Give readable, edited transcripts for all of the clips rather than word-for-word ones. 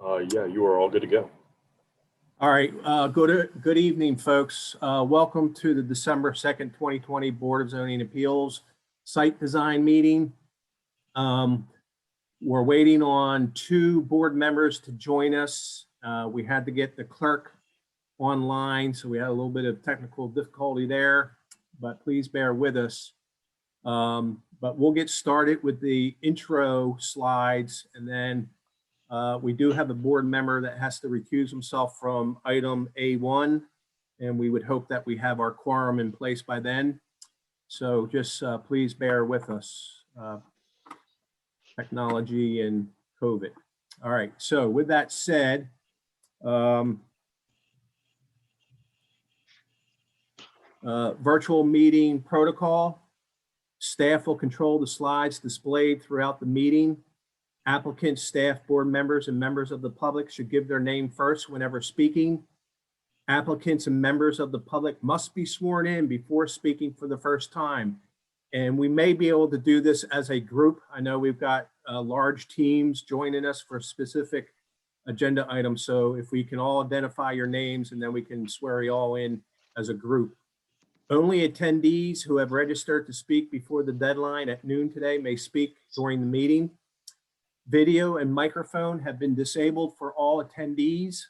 Yeah, you are all good to go. All right, good evening, folks. Welcome to the December 2nd, 2020 Board of Zoning Appeals Site Design Meeting. We're waiting on 2 board members to join us. We had to get the clerk online, so we had a little bit of technical difficulty there, but please bear with us. But we'll get started with the intro slides, and then we do have a board member that has to recuse himself from item A1, and we would hope that we have our quorum in place by then. So just please bear with us, technology and COVID. All right, so with that said, virtual meeting protocol. Staff will control the slides displayed throughout the meeting. Applicants, staff, board members, and members of the public should give their name first whenever speaking. Applicants and members of the public must be sworn in before speaking for the first time. And we may be able to do this as a group. I know we've got large teams joining us for specific agenda items. So if we can all identify your names, and then we can swear you all in as a group. Only attendees who have registered to speak before the deadline at noon today may speak during the meeting. Video and microphone have been disabled for all attendees.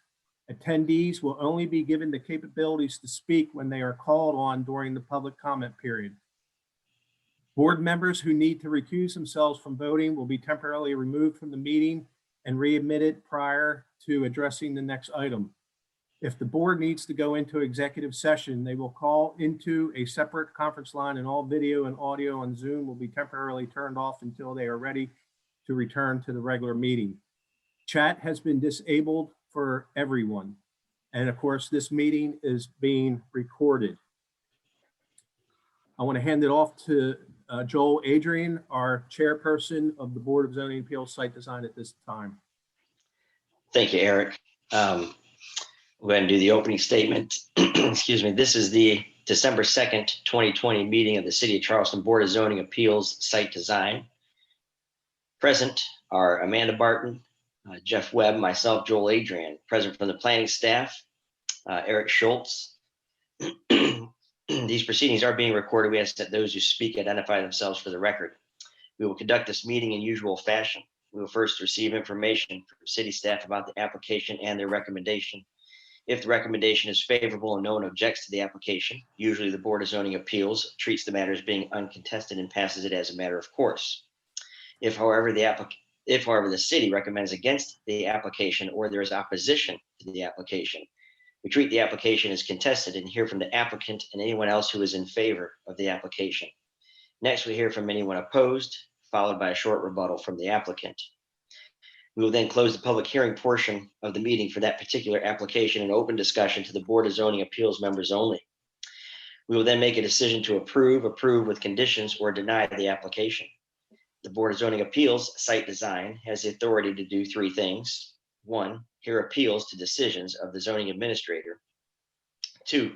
Attendees will only be given the capabilities to speak when they are called on during the public comment period. Board members who need to recuse themselves from voting will be temporarily removed from the meeting and readmitted prior to addressing the next item. If the board needs to go into executive session, they will call into a separate conference line, and all video and audio on Zoom will be temporarily turned off until they are ready to return to the regular meeting. Chat has been disabled for everyone. And of course, this meeting is being recorded. I want to hand it off to Joel Adrian, our chairperson of the Board of Zoning Appeals Site Design at this time. Thank you, Eric. We're going to do the opening statement. Excuse me. This is the December 2nd, 2020 meeting of the City of Charleston Board of Zoning Appeals Site Design. Present are Amanda Barton, Jeff Webb, myself, Joel Adrian. Present from the planning staff, Eric Schultz. These proceedings are being recorded. We ask that those who speak identify themselves for the record. We will conduct this meeting in usual fashion. We will first receive information from city staff about the application and their recommendation. If the recommendation is favorable and no one objects to the application, usually the Board of Zoning Appeals treats the matter as being uncontested and passes it as a matter of course. If, however, the city recommends against the application or there is opposition to the application, we treat the application as contested and hear from the applicant and anyone else who is in favor of the application. Next, we hear from anyone opposed, followed by a short rebuttal from the applicant. We will then close the public hearing portion of the meeting for that particular application and open discussion to the Board of Zoning Appeals members only. We will then make a decision to approve with conditions, or deny the application. The Board of Zoning Appeals Site Design has the authority to do 3 things. 1, hear appeals to decisions of the zoning administrator. 2,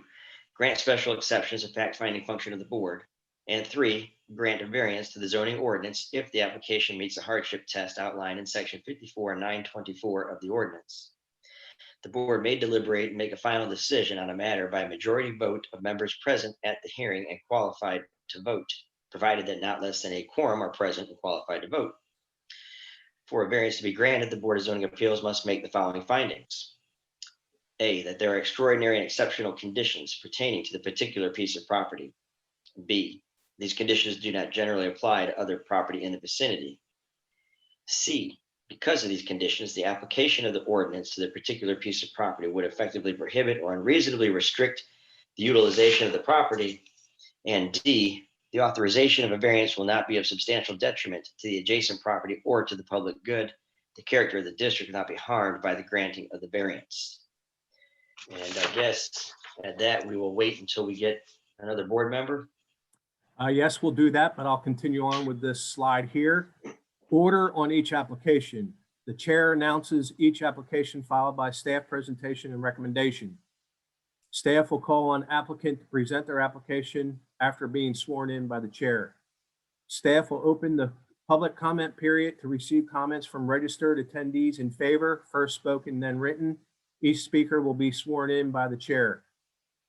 grant special exceptions of fact-finding function of the board. And 3, grant a variance to the zoning ordinance if the application meets the hardship test outlined in section 54-924 of the ordinance. The board may deliberate and make a final decision on a matter by a majority vote of members present at the hearing and qualified to vote, provided that not less than a quorum are present and qualified to vote. For a variance to be granted, the Board of Zoning Appeals must make the following findings. A, that there are extraordinary and exceptional conditions pertaining to the particular piece of property. B, these conditions do not generally apply to other property in the vicinity. C, because of these conditions, the application of the ordinance to the particular piece of property would effectively prohibit or unreasonably restrict the utilization of the property. And D, the authorization of a variance will not be of substantial detriment to the adjacent property or to the public good. The character of the district will not be harmed by the granting of the variance. And I guess at that, we will wait until we get another board member. Yes, we'll do that, but I'll continue on with this slide here. Order on each application. The chair announces each application followed by staff presentation and recommendation. Staff will call on applicant to present their application after being sworn in by the chair. Staff will open the Public comment period to receive comments from registered attendees in favor, first spoken, then written. Each speaker will be sworn in by the chair.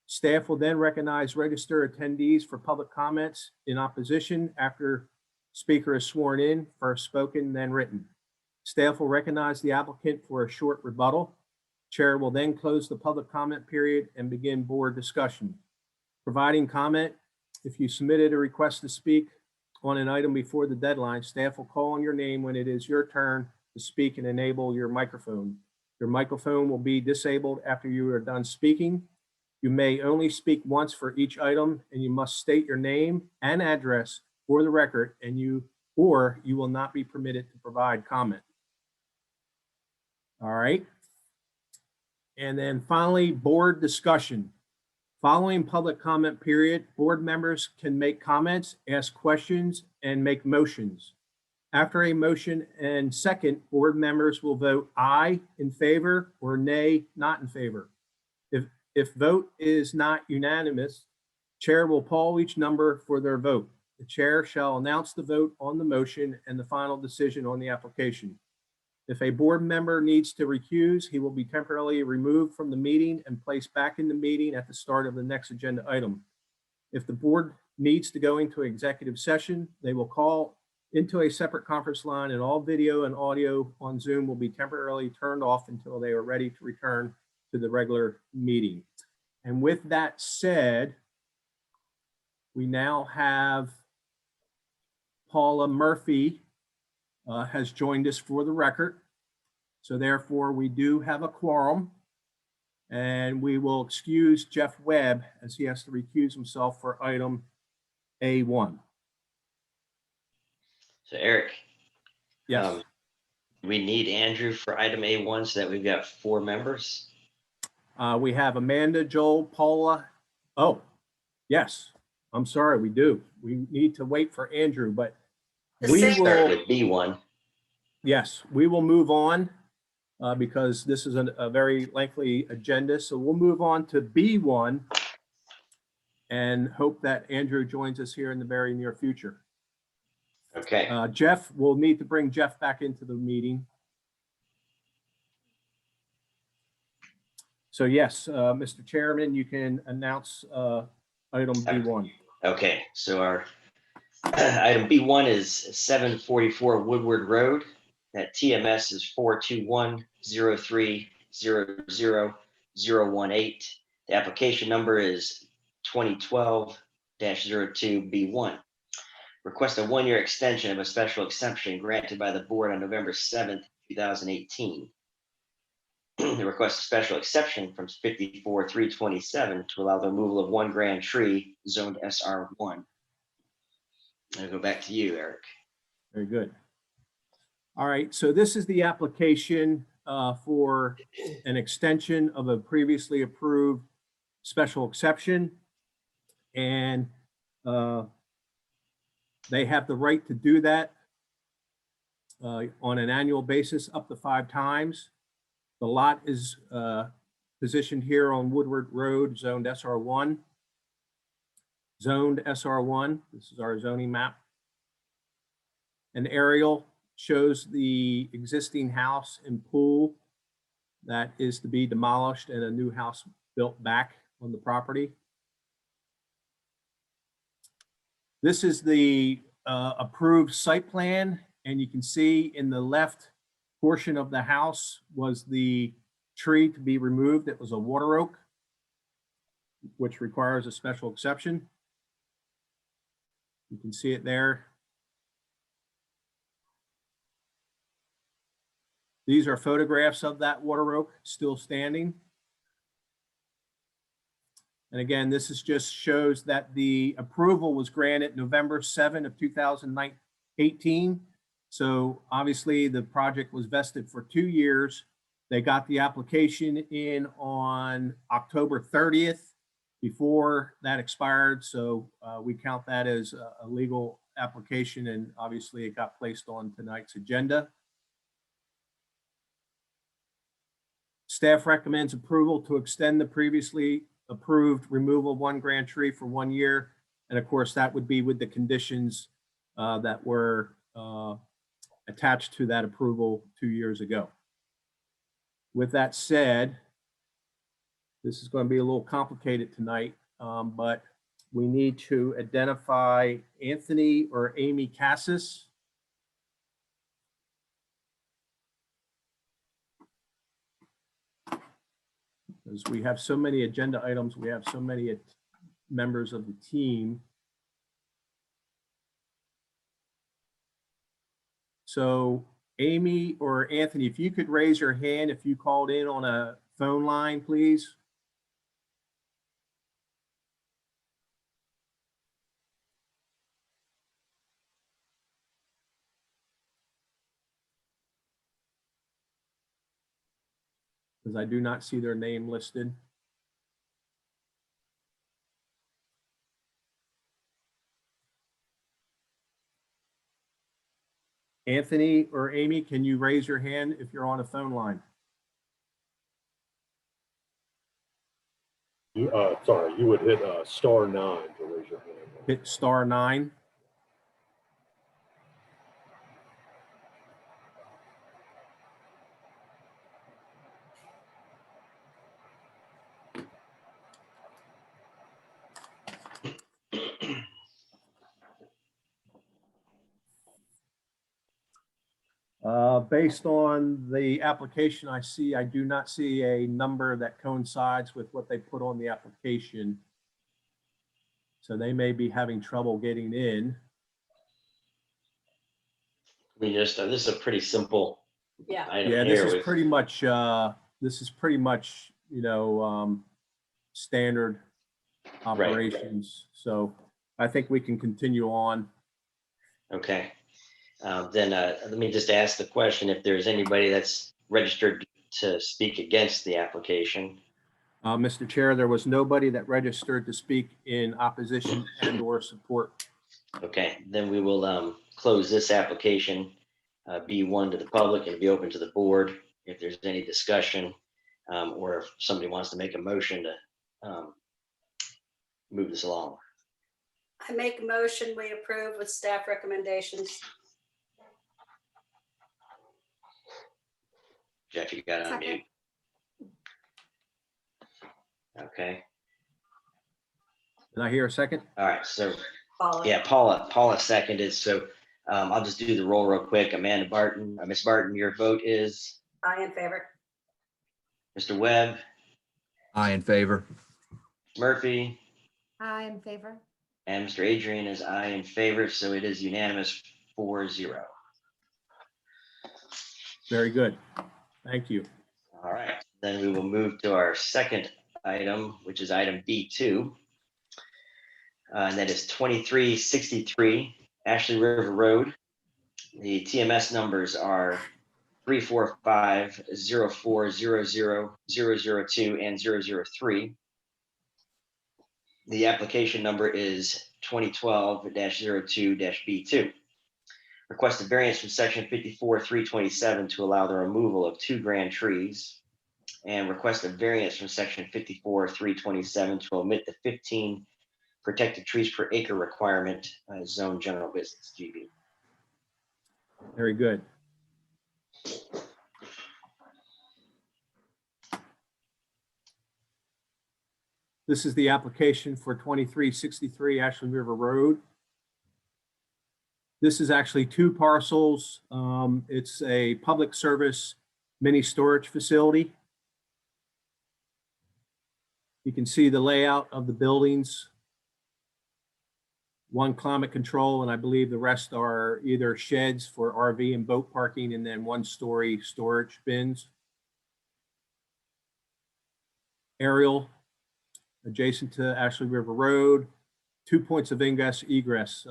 Staff will then recognize registered attendees for public comments in opposition after speaker is sworn in, first spoken, then written. Staff will recognize the applicant for a short rebuttal. Chair will then close the public comment period and begin board discussion. Providing comment, if you submitted a request to speak on an item before the deadline, staff will call on your name when it is your turn to speak and enable your microphone. Your microphone will be disabled after you are done speaking. You may only speak once for each item, and you must state your name and address for the record, or you will not be permitted to provide comment. All right. And then finally, board discussion. Following public comment period, board members can make comments, ask questions, and make motions. After a motion and second, board members will vote aye in favor or nay not in favor. If vote is not unanimous, chair will poll each number for their vote. The chair shall announce the vote on the motion and the final decision on the application. If a board member needs to recuse, he will be temporarily removed from the meeting and placed back in the meeting at the start of the next agenda item. If the board needs to go into executive session, they will call into a separate conference line, and all video and audio on Zoom will be temporarily turned off until they are ready to return to the regular meeting. And with that said, we now have Paula Murphy has joined us for the record. So therefore, we do have a quorum, and we will excuse Jeff Webb as he has to recuse himself for item A1. So Eric, Yes. we need Andrew for item A1 so that we've got 4 members. We have Amanda, Joel, Paula. Oh, yes. I'm sorry, we do. We need to wait for Andrew, but we Start will, with B1. yes, we will move on because this is a very lengthy agenda. So we'll move on to B1 and hope that Andrew joins us here in the very near future. Okay. Jeff, we'll need to bring Jeff back into the meeting. So yes, Mr. Chairman, you can announce item B1. Okay. So our item B1 is 744 Woodward Road. That TMS is 421-03-00018. The application number is 2012-02B1. Request a 1-year extension of a special exception granted by the board on November 7th, 2018. The request a special exception from 54-327 to allow the removal of 1 grand tree zoned SR1. I'll go back to you, Eric. Very good. All right, so this is the application for an extension of a previously approved special exception. And they have the right to do that on an annual basis up to 5 times. The lot is positioned here on Woodward Road, zoned SR1. Zoned SR1, this is our zoning map. An aerial shows the existing house and pool that is to be demolished and a new house built back on the property. This is the approved site plan, and you can see in the left portion of the house was the tree to be removed. It was a water oak, which requires a special exception. You can see it there. These are photographs of that water oak still standing. And again, this is just shows that the approval was granted November 7 of 2018. So obviously the project was vested for 2 years. They got the application in on October 30th before that expired. So we count that as a legal application, and obviously it got placed on tonight's agenda. Staff recommends approval to extend the previously approved removal of 1 grand tree for 1 year. And of course, that would be with the conditions that were attached to that approval 2 years ago. With that said, this is going to be a little complicated tonight, but we need to identify Anthony or Amy Cassis. Because we have so many agenda items, we have so many members of the team. So Amy or Anthony, if you could raise your hand if you called in on a phone line, please. Because I do not see their name listed. Anthony or Amy, can you raise your hand if you're on a phone line? Sorry, you would hit *9 to raise your hand. Hit *9. Based on the application I see, I do not see a number that coincides with what they put on the application. So they may be having trouble getting in. I mean, this is a pretty simple item Yeah, here. this is pretty much, you know, standard operations. So I think we can continue on. Okay. Then let me just ask the question, if there's anybody that's registered to speak against the application. Mr. Chair, there was nobody that registered to speak in opposition and or support. Okay, then we will close this application, B1 to the public, and be open to the board if there's any discussion, or if somebody wants to make a motion to move this along. I make a motion, we approve with staff recommendations. Jeff, you got it on Second. mute. Okay, Did I hear a second? all right, so Paula. yeah, Paula seconded, so I'll just do the roll real quick. Amanda Barton, Miss Barton, your vote is? I in favor. Mr. Webb, Aye in favor. Murphy, Aye in favor. and Mr. Adrian is aye in favor, so it is unanimous 4-0. Very good. Thank you. All right, then we will move to our second item, which is item B2. And that is 2363 Ashley River Road. The TMS numbers are 345-0400-002 and 003. The application number is 2012-02-B2. Request a variance from section 54-327 to allow the removal of 2 grand trees, and request a variance from section 54-327 to omit the 15 protected trees per acre requirement, zone general business, GB. Very good. This is the application for 2363 Ashley River Road. This is actually 2 parcels. It's a public service mini storage facility. You can see the layout of the buildings. 1 climate control, and I believe the rest are either sheds for RV and boat parking, and then 1-story storage bins. Aerial adjacent to Ashley River Road, 2 points of ingress, egress,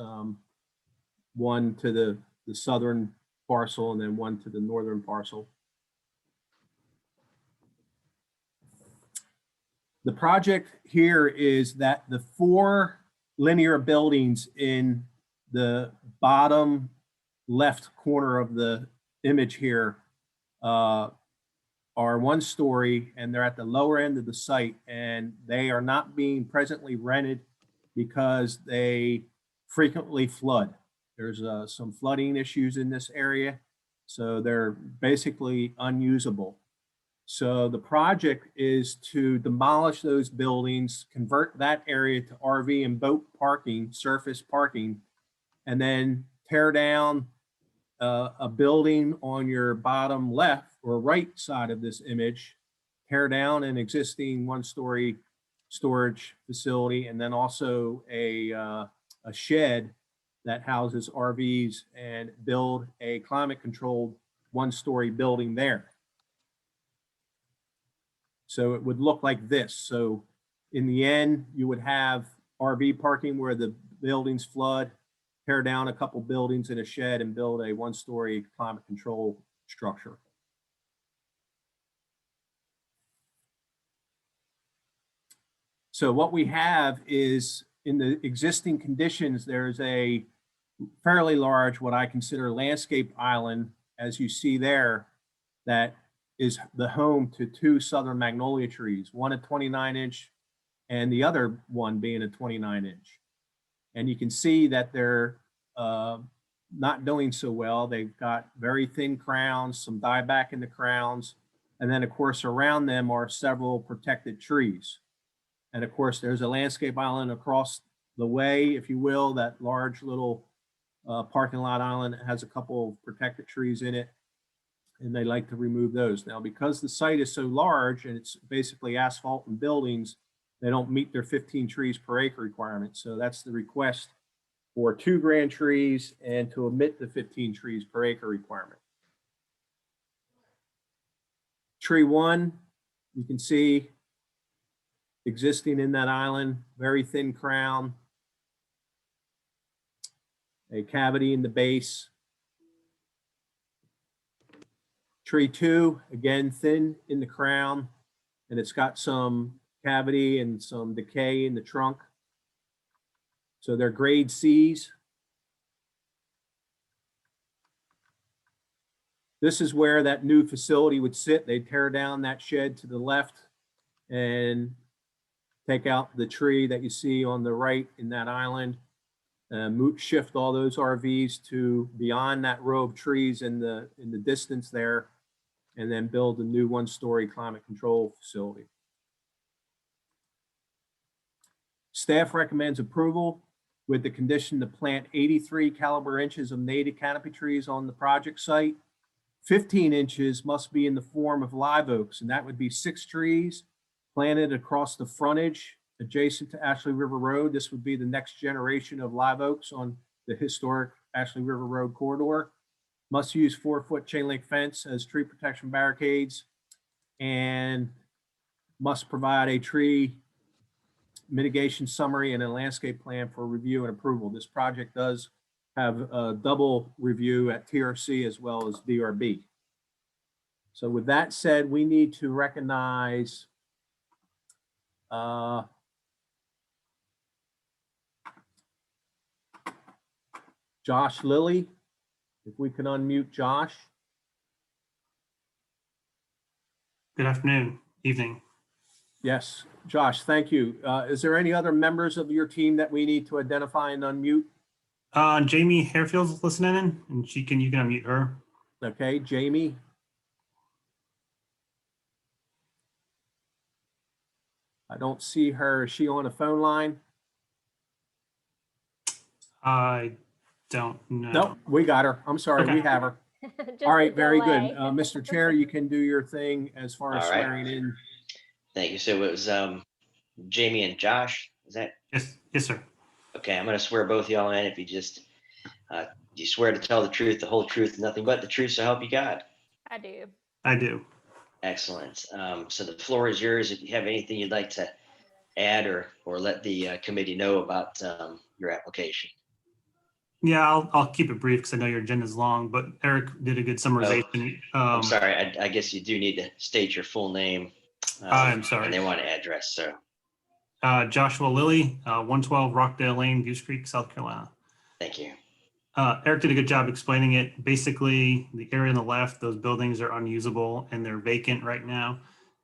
one to the southern parcel and then one to the northern parcel. The project here is that the 4 linear buildings in the bottom left corner of the image here are 1-story, and they're at the lower end of the site, and they are not being presently rented because they frequently flood. There's some flooding issues in this area, so they're basically unusable. So the project is to demolish those buildings, convert that area to RV and boat parking, surface parking, and then tear down a building on your bottom left or right side of this image, tear down an existing one-story storage facility, and then also a shed that houses RVs, and build a climate-controlled one-story building there. So it would look like this. So in the end, you would have RV parking where the buildings flood, tear down a couple buildings and a shed, and build a one-story climate control structure. So what we have is, in the existing conditions, there's a fairly large, what I consider landscape island, as you see there, that is the home to 2 southern magnolia trees, one a 29-inch and the other one being a 29-inch. And you can see that they're not doing so well. They've got very thin crowns, some dieback in the crowns, and then of course around them are several protected trees. And of course there's a landscape island across the way, if you will, that large little parking lot island has a couple of protected trees in it, and they like to remove those. Now, because the site is so large and it's basically asphalt and buildings, they don't meet their 15 trees per acre requirement. So that's the request for 2 grand trees and to omit the 15 trees per acre requirement. Tree 1, you can see existing in that island, very thin crown, a cavity in the base. Tree 2, again, thin in the crown, and it's got some cavity and some decay in the trunk. So they're grade Cs. This is where that new facility would sit. They tear down that shed to the left and take out the tree that you see on the right in that island. Shift all those RVs to beyond that row of trees in the distance there, and then build a new one-story climate control facility. Staff recommends approval with the condition to plant 83 caliber inches of native canopy trees on the project site. 15 inches must be in the form of live oaks, and that would be 6 trees planted across the frontage adjacent to Ashley River Road. This would be the next generation of live oaks on the historic Ashley River Road corridor. Must use 4-foot chain link fence as tree protection barricades, and must provide a tree mitigation summary and a landscape plan for review and approval. This project does have a double review at TRC as well as DRB. So with that said, we need to recognize Josh Lilly. If we can unmute Josh. Good afternoon, evening. Yes, Josh, thank you. Is there any other members of your team that we need to identify and unmute? Jamie Hairfield's listening in, and you can unmute her. Okay, Jamie. I don't see her. Is she on a phone line? I don't know. Nope, we got her. I'm sorry, Okay. we have her. Just All right, a very good. delay. Mr. Chair, you can do your thing as far as All right. swearing in. Thank you. So it was Jamie and Josh. Is that Yes, sir. okay? I'm going to swear both y'all in. If you just you swear to tell the truth, the whole truth, nothing but the truth, so help you God. I do. I do. Excellent. So the floor is yours. If you have anything you'd like to add or let the committee know about your application. Yeah, I'll keep it brief because I know your agenda is long, but Eric did a good summarization. I'm sorry. I guess you do need to state your full name. I'm sorry. And they want an address. So Joshua Lilly, 112 Rockdale Lane, Goose Creek, South Carolina. thank you. Eric did a good job explaining it. Basically, the area on the left, those buildings are unusable and they're vacant right now.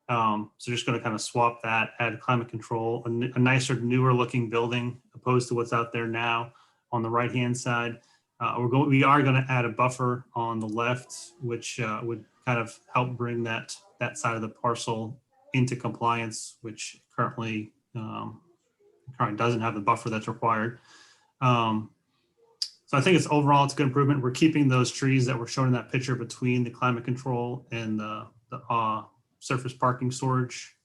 So just going to kind of swap that, add climate control, a nicer, newer looking building opposed to what's out there now on the right-hand side. We are going to add a buffer on the left, which would kind of help bring that side of the parcel into compliance, which currently doesn't have the buffer that's required. So I think overall it's a good improvement. We're keeping those trees that were shown in that picture between the climate control and the surface parking storage.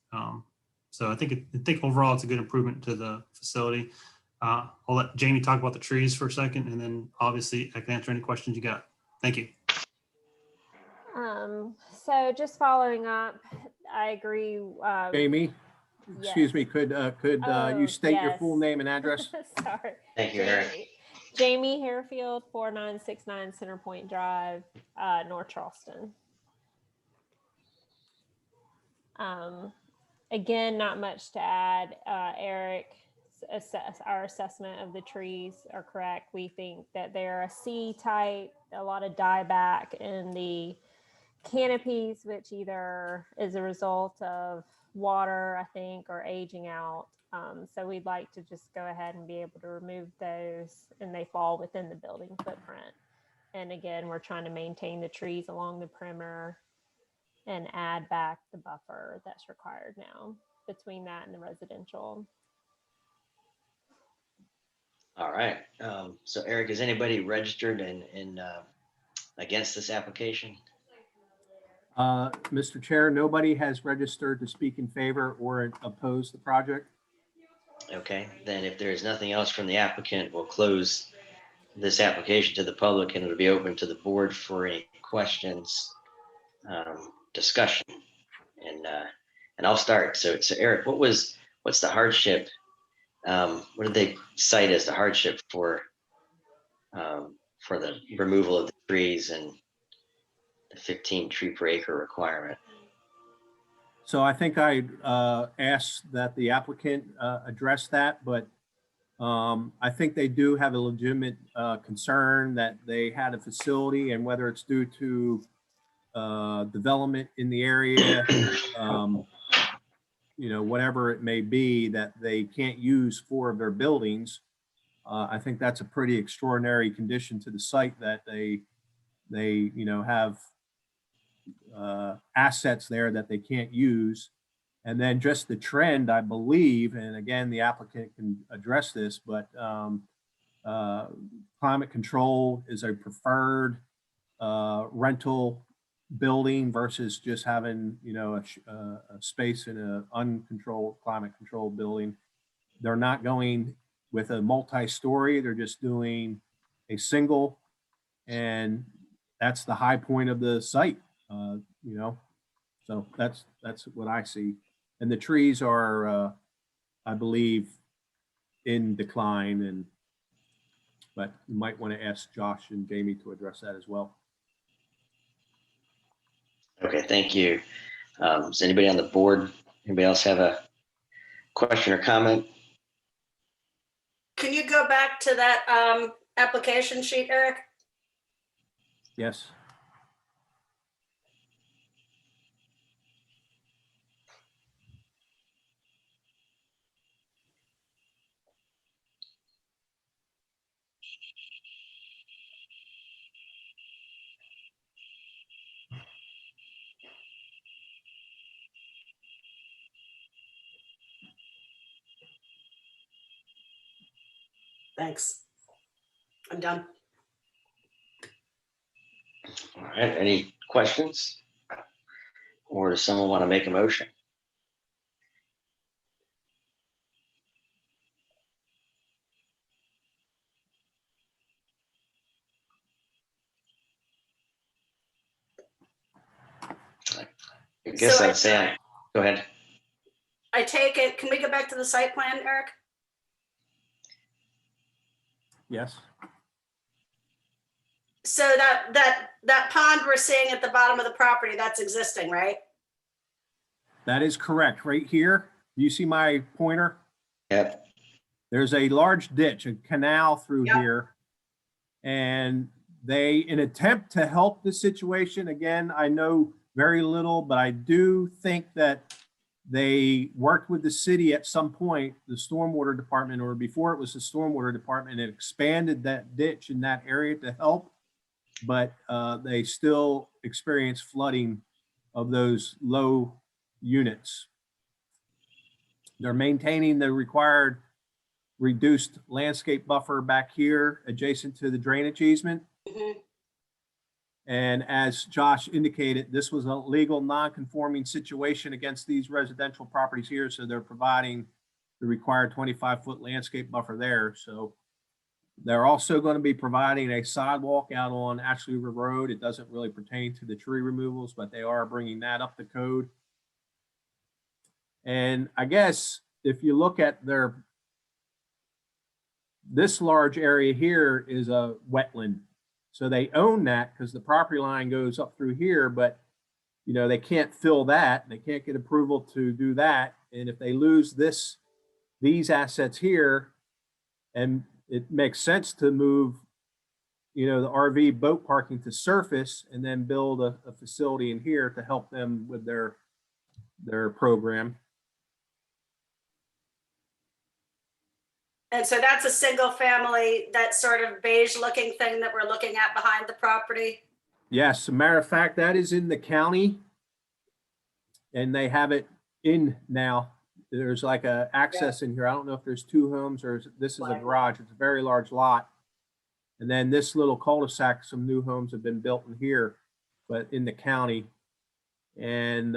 So I think overall it's a good improvement to the facility. I'll let Jamie talk about the trees for a second, and then obviously I can answer any questions you got. Thank you. So just following up, I agree. Jamie, excuse me, could you state your yes. full name and address? Sorry. Thank you, Eric. Jamie Harefield, 4969 Centerpoint Drive, North Charleston. Again, not much to add. Eric, our assessment of the trees are correct. We think that they're a C type, a lot of dieback in the canopies, which either is a result of water, I think, or aging out. So we'd like to just go ahead and be able to remove those, and they fall within the building footprint. And again, we're trying to maintain the trees along the perimeter and add back the buffer that's required now between that and the residential. All right. So Eric, is anybody registered in against this application? Mr. Chair, nobody has registered to speak in favor or oppose the project. Okay, then if there is nothing else from the applicant, we'll close this application to the public, and it'll be open to the board for any questions, discussion, and I'll start. So Eric, what's the hardship? What did they cite as the hardship for the removal of the trees and the 15 tree per acre requirement? So I think I asked that the applicant address that, but I think they do have a legitimate concern that they had a facility, and whether it's due to development in the area, whatever it may be, that they can't use 4 of their buildings. I think that's a pretty extraordinary condition to the site, that they have assets there that they can't use. And then just the trend, I believe, and again, the applicant can address this, but climate control is a preferred rental building versus just having, a space in an uncontrolled, climate controlled building. They're not going with a multi-story, they're just doing a single, and that's the high point of the site. So that's what I see. And the trees are, I believe, in decline, but you might want to ask Josh and Jamie to address that as well. Okay, thank you. Does anybody on the board, anybody else have a question or comment? Can you go back to that application sheet, Eric? Yes. Thanks. I'm done. All right, any questions? Or does someone want to make a motion? I guess I'd say, go ahead. I take it, can we go back to the site plan, Eric? Yes. So that pond we're seeing at the bottom of the property, that's existing, right? That is correct. Right here, you see my pointer? Yep. There's a large ditch, a canal through Yep. here. And they, in attempt to help the situation, again, I know very little, but I do think that they worked with the city at some point, the stormwater department, or before it was the stormwater department, and expanded that ditch in that area to help. But they still experience flooding of those low units. They're maintaining the required reduced landscape buffer back here adjacent to the drainage easement. Mhm. And as Josh indicated, this was a legal non-conforming situation against these residential properties here. So they're providing the required 25-foot landscape buffer there. So they're also going to be providing a sidewalk out on Ashley River Road. It doesn't really pertain to the tree removals, but they are bringing that up to code. And I guess if you look at this large area here is a wetland. So they own that because the property line goes up through here, but you know, they can't fill that. They can't get approval to do that. And if they lose these assets here, and it makes sense to move, you know, the RV boat parking to surface and then build a facility in here to help them with their program. And so that's a single family, that sort of beige looking thing that we're looking at behind the property. Yes, as a matter of fact, that is in the county. And they have it in now. There's like a access in here. I don't know if there's two homes or this is a garage. It's a very large lot. And then this little cul-de-sac, some new homes have been built in here, but in the county. And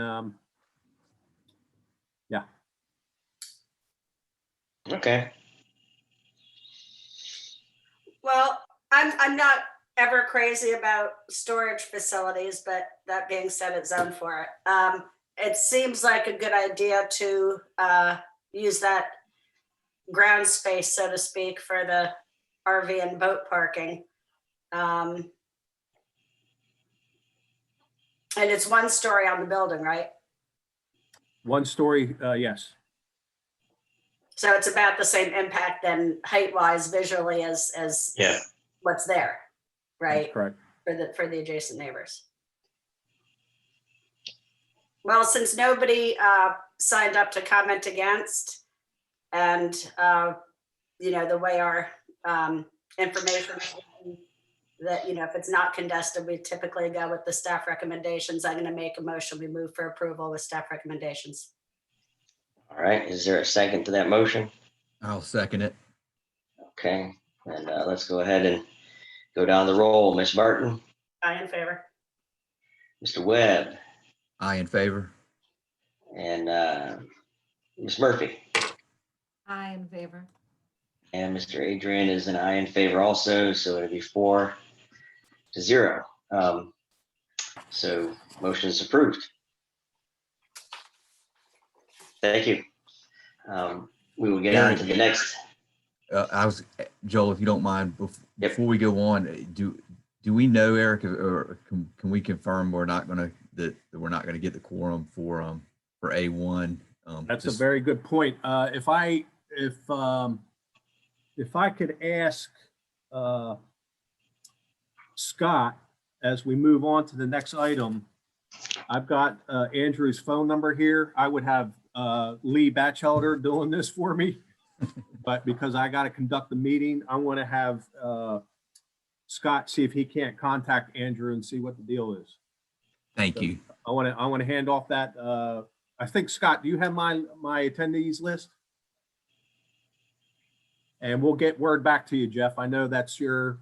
yeah. Okay. Well, I'm not ever crazy about storage facilities, but that being said, it's zoned for it. It seems like a good idea to use that ground space, so to speak, for the RV and boat parking. And it's one story on the building, right? One story, yes. So it's about the same impact then height-wise visually as Yeah. what's there, right? That's correct. For the adjacent neighbors. Well, since nobody signed up to comment against, and you know, the way our information that, you know, if it's not contested, we typically go with the staff recommendations. I'm going to make a motion. We move for approval with staff recommendations. All right. Is there a second to that motion? I'll second it. Okay. And let's go ahead and go down the roll. Ms. Barton, Aye, in favor. Mr. Webb, Aye in favor. and Ms. Murphy. Aye in favor. And Mr. Adrian is an aye in favor also, so it'll be 4-0. So motion is approved. Thank you. We will get on to the next. Joel, if you don't mind, Yep. before we go on, do we know, Eric, or can we confirm we're not gonna get the quorum for A1? That's a very good point. If I could ask Scott, as we move on to the next item, I've got Andrew's phone number here. I would have Lee Batchelder doing this for me, but because I got to conduct the meeting, I want to have Scott see if he can't contact Andrew and see what the deal is. Thank you. I want to hand off that. I think, Scott, do you have my attendees list? And we'll get word back to you, Jeff. I know that's your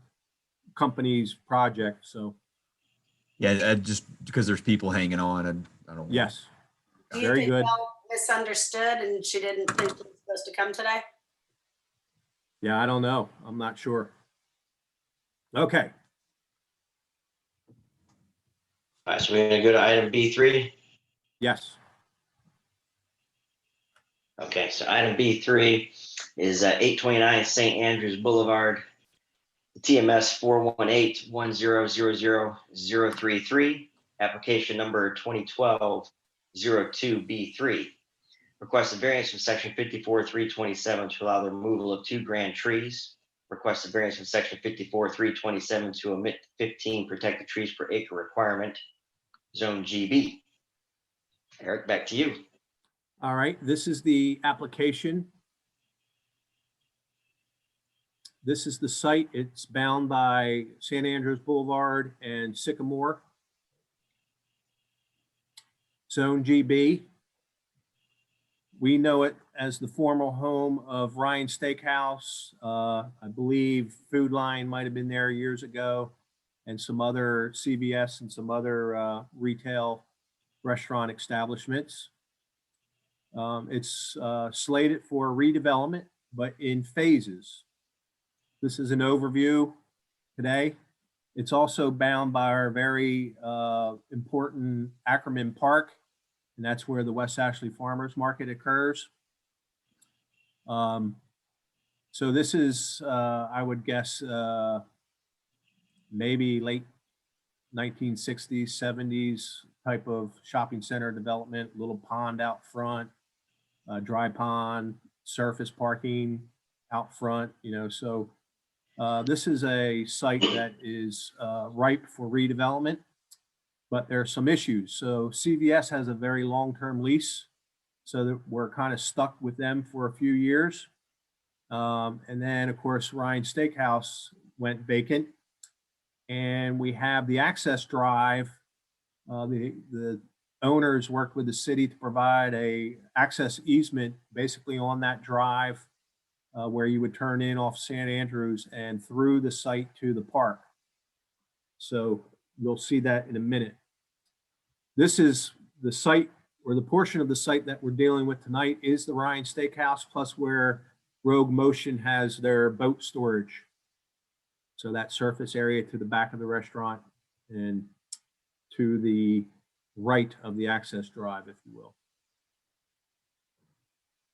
company's project, so Yeah, just because there's people hanging on, and I don't. yes. Do you Very think good. Mel misunderstood and she didn't think she was supposed to come today? Yeah, I don't know. I'm not sure. Okay, All right, so we're gonna go to item B3. yes. Okay, so item B3 is 829 St. Andrews Boulevard, TMS 418-1000-033, application number 2012-02B3. Requested variance from section 54-327 to allow the removal of 2 grand trees. Requested variance from section 54-327 to omit 15 protected trees per acre requirement, zone GB. Eric, back to you. All right, this is the application. This is the site. It's bound by San Andreas Boulevard and Sycamore. Zone GB. We know it as the former home of Ryan Steakhouse. I believe Food Line might have been there years ago, and some other CVS and some other retail restaurant establishments. It's slated for redevelopment, but in phases. This is an overview today. It's also bound by our very important Ackerman Park, and that's where the West Ashley Farmers Market occurs. So this is, I would guess, maybe late 1960s, 70s type of shopping center development, little pond out front, dry pond, surface parking out front, you know, so this is a site that is ripe for redevelopment, but there are some issues. So CVS has a very long-term lease, so that we're kind of stuck with them for a few years. And then, of course, Ryan Steakhouse went vacant. And we have the access drive. The owners worked with the city to provide a access easement basically on that drive where you would turn in off San Andrews and through the site to the park. So you'll see that in a minute. This is the site, or the portion of the site that we're dealing with tonight is the Ryan Steakhouse, plus where Rogue Motion has their boat storage. So that surface area to the back of the restaurant and to the right of the access drive, if you will.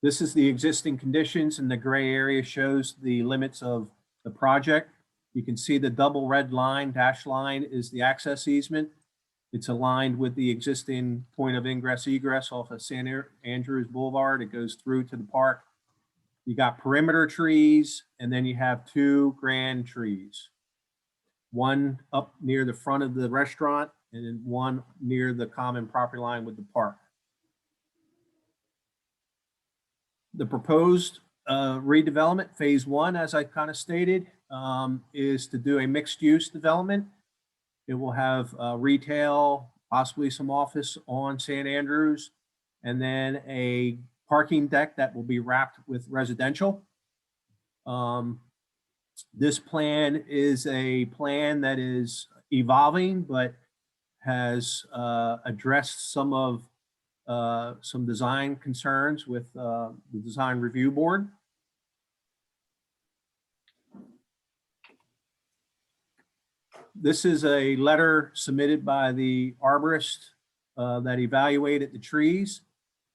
This is the existing conditions, and the gray area shows the limits of the project. You can see the double red line, dash line, is the access easement. It's aligned with the existing point of ingress egress off of San Andreas Boulevard. It goes through to the park. You got perimeter trees, and then you have two grand trees. One up near the front of the restaurant, and then one near the common property line with the park. The proposed redevelopment, phase one, as I kind of stated, is to do a mixed use development. It will have retail, possibly some office on San Andrews, and then a parking deck that will be wrapped with residential. This plan is a plan that is evolving, but has addressed some of some design concerns with the design review board. This is a letter submitted by the arborist that evaluated the trees.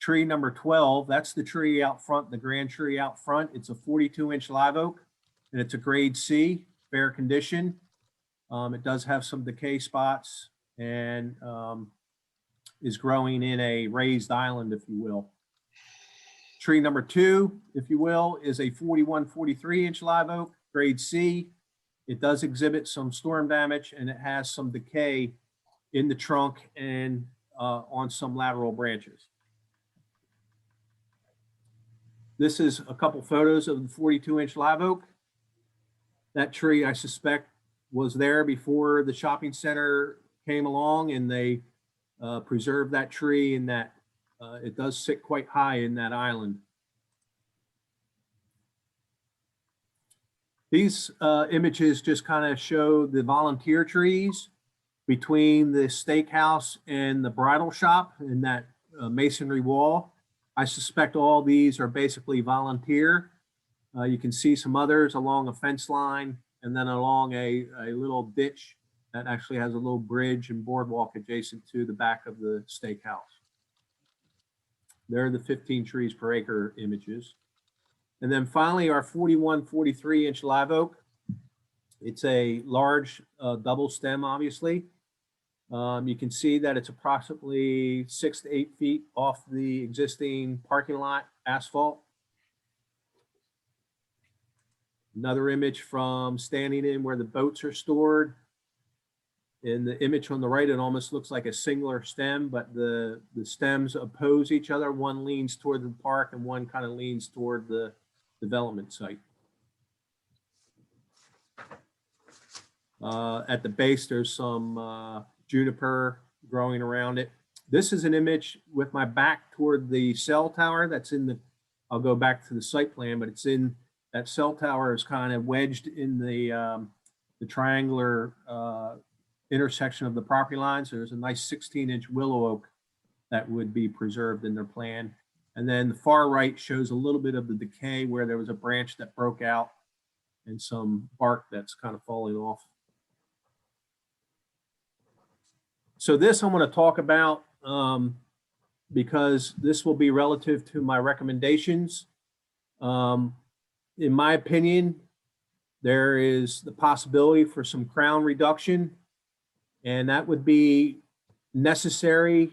Tree number 12, that's the tree out front, the grand tree out front. It's a 42-inch live oak, and it's a grade C, fair condition. It does have some decay spots and is growing in a raised island, if you will. Tree number 2, if you will, is a 43-inch live oak, grade C. It does exhibit some storm damage, and it has some decay in the trunk and on some lateral branches. This is a couple photos of the 42-inch live oak. That tree, I suspect, was there before the shopping center came along, and they preserved that tree, and that it does sit quite high in that island. These images just kind of show the volunteer trees between the steakhouse and the bridal shop in that masonry wall. I suspect all these are basically volunteer. You can see some others along a fence line, and then along a little ditch that actually has a little bridge and boardwalk adjacent to the back of the steakhouse. There are the 15 trees per acre images. And then finally, our 43-inch live oak. It's a large double stem, obviously. You can see that it's approximately 6 to 8 feet off the existing parking lot asphalt. Another image from standing in where the boats are stored. In the image on the right, it almost looks like a singular stem, but the stems oppose each other. One leans toward the park and one kind of leans toward the development site. At the base, there's some juniper growing around it. This is an image with my back toward the cell tower that's in the, I'll go back to the site plan, but it's in, that cell tower is kind of wedged in the triangular intersection of the property lines. There's a nice 16-inch willow oak that would be preserved in their plan. And then the far right shows a little bit of the decay where there was a branch that broke out and some bark that's kind of falling off. So this I'm going to talk about because this will be relative to my recommendations. In my opinion, there is the possibility for some crown reduction, and that would be necessary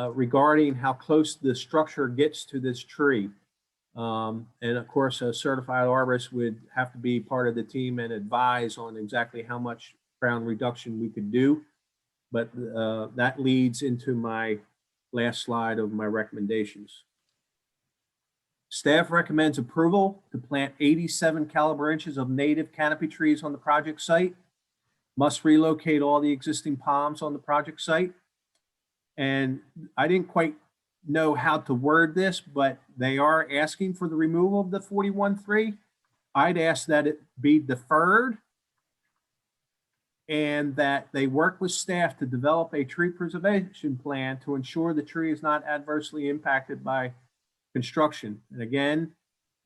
regarding how close the structure gets to this tree. And of course, a certified arborist would have to be part of the team and advise on exactly how much crown reduction we could do. But that leads into my last slide of my recommendations. Staff recommends approval to plant 87 caliber inches of native canopy trees on the project site. Must relocate all the existing palms on the project site. And I didn't quite know how to word this, but they are asking for the removal of the 41.3. I'd ask that it be deferred and that they work with staff to develop a tree preservation plan to ensure the tree is not adversely impacted by construction. And again,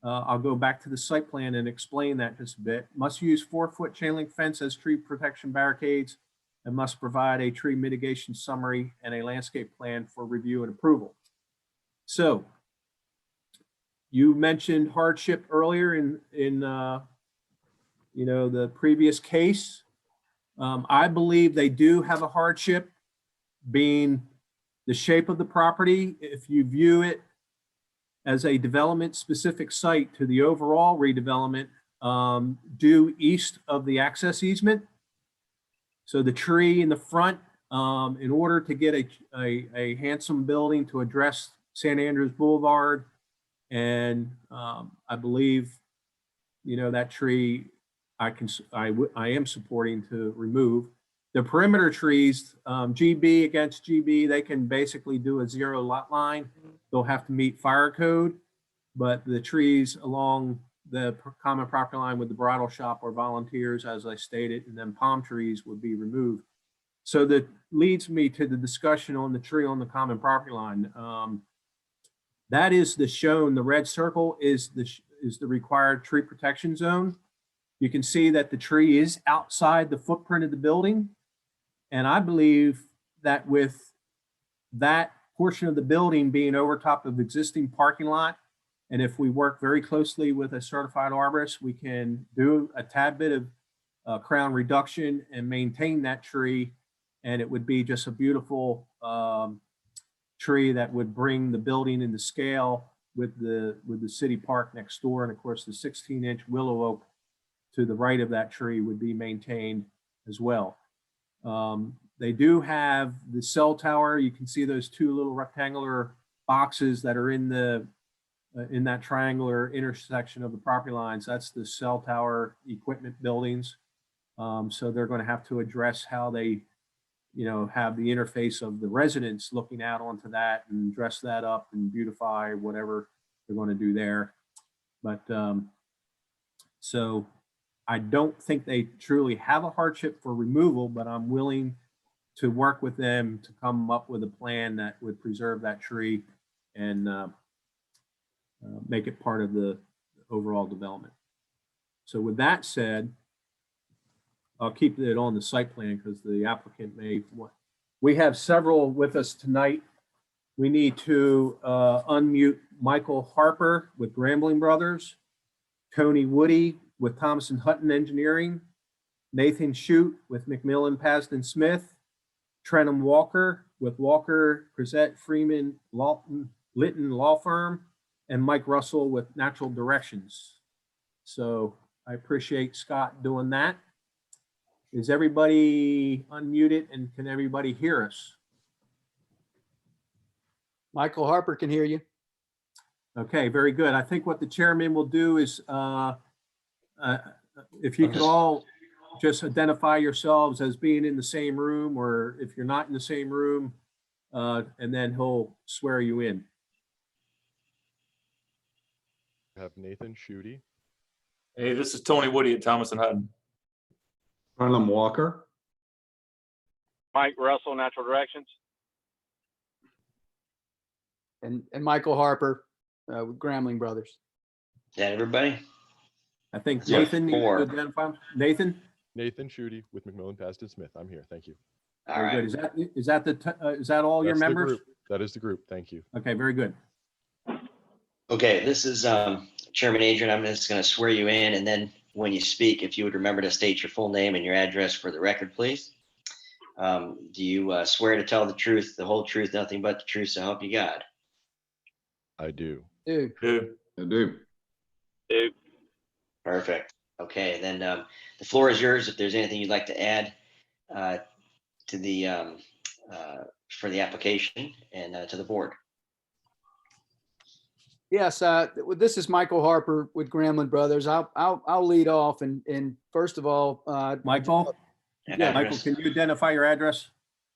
I'll go back to the site plan and explain that just a bit. Must use 4-foot chain link fence as tree protection barricades and must provide a tree mitigation summary and a landscape plan for review and approval. So you mentioned hardship earlier in the previous case. I believe they do have a hardship, being the shape of the property. If you view it as a development specific site to the overall redevelopment due east of the access easement. So the tree in the front, in order to get a handsome building to address St. Andrews Boulevard, and I believe, that tree I am supporting to remove. The perimeter trees, GB against GB, they can basically do a 0 lot line. They'll have to meet fire code, but the trees along the common property line with the bridal shop or volunteers, as I stated, and then palm trees would be removed. So that leads me to the discussion on the tree on the common property line. That is the red circle is the required tree protection zone. You can see that the tree is outside the footprint of the building. And I believe that with that portion of the building being over top of existing parking lot, and if we work very closely with a certified arborist, we can do a tad bit of crown reduction and maintain that tree. And it would be just a beautiful tree that would bring the building into scale with the city park next door. And of course, the 16-inch willow oak to the right of that tree would be maintained as well. They do have the cell tower. You can see those two little rectangular boxes that are in that triangular intersection of the property lines. That's the cell tower equipment buildings. So they're going to have to address how they, have the interface of the residents looking out onto that and dress that up and beautify whatever they're going to do there. But so I don't think they truly have a hardship for removal, but I'm willing to work with them to come up with a plan that would preserve that tree and make it part of the overall development. So with that said, I'll keep it on the site plan because the applicant may want. We have several with us tonight. We need to unmute Michael Harper with Grambling Brothers, Tony Woody with Thomas & Hutton Engineering, Nathan Shute with McMillan Pasden Smith, Trenham Walker with Walker, Crozet, Freeman, Litton Law Firm, and Mike Russell with Natural Directions. So I appreciate Scott doing that. Is everybody unmuted and can everybody hear us? Michael Harper can hear you. Okay, very good. I think what the chairman will do is, if you could all just identify yourselves as being in the same room, or if you're not in the same room, and then he'll swear you in. I have Nathan Schutte, Hey, this is Tony Woody at Thomas and Hutton. Brenham Walker. Mike Russell, Natural Directions. And Michael Harper with Grambling Brothers. Is that everybody? I think So Nathan, you four. can identify him. Nathan? Nathan Schutte with McMillan Paston Smith. I'm here. Thank you. All Very good. right. Is that all your That's the members? group. That is the group. Thank you. Okay, very good. Okay, this is Chairman Adrian. I'm just going to swear you in, and then when you speak, if you would remember to state your full name and your address for the record, please. Do you swear to tell the truth, the whole truth, nothing but the truth, so help you God? I do. Dude, Who? I do. Perfect. Okay, then the floor is yours. If there's anything you'd like to add to the for the application and to the board. yes, this is Michael Harper with Grambling Brothers. I'll lead off and first of all, Michael? Yeah, Michael, can you identify your address?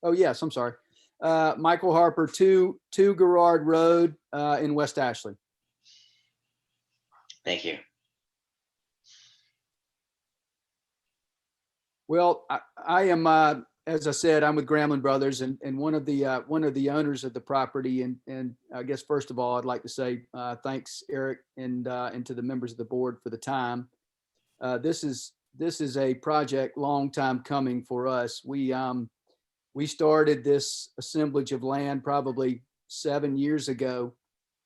oh yes, I'm sorry. Michael Harper, 2 Garrard Road in West Ashley. Thank you. Well, I am, as I said, I'm with Grambling Brothers and one of the owners of the property. And I guess, first of all, I'd like to say thanks, Eric, and to the members of the board for the time. This is a project long time coming for us. We started this assemblage of land probably 7 years ago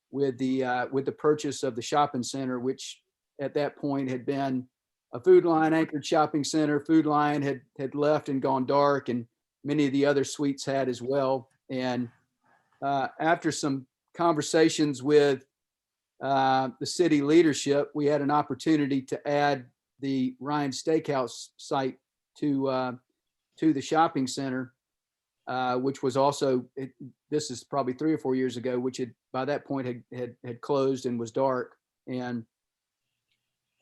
with the purchase of the shopping center, which at that point had been a Food Lion anchored shopping center. Food Lion had left and gone dark, and many of the other suites had as well. And after some conversations with the city leadership, we had an opportunity to add the Ryan Steakhouse site to the shopping center, which was also, this is probably 3 or 4 years ago, which had by that point had closed and was dark. And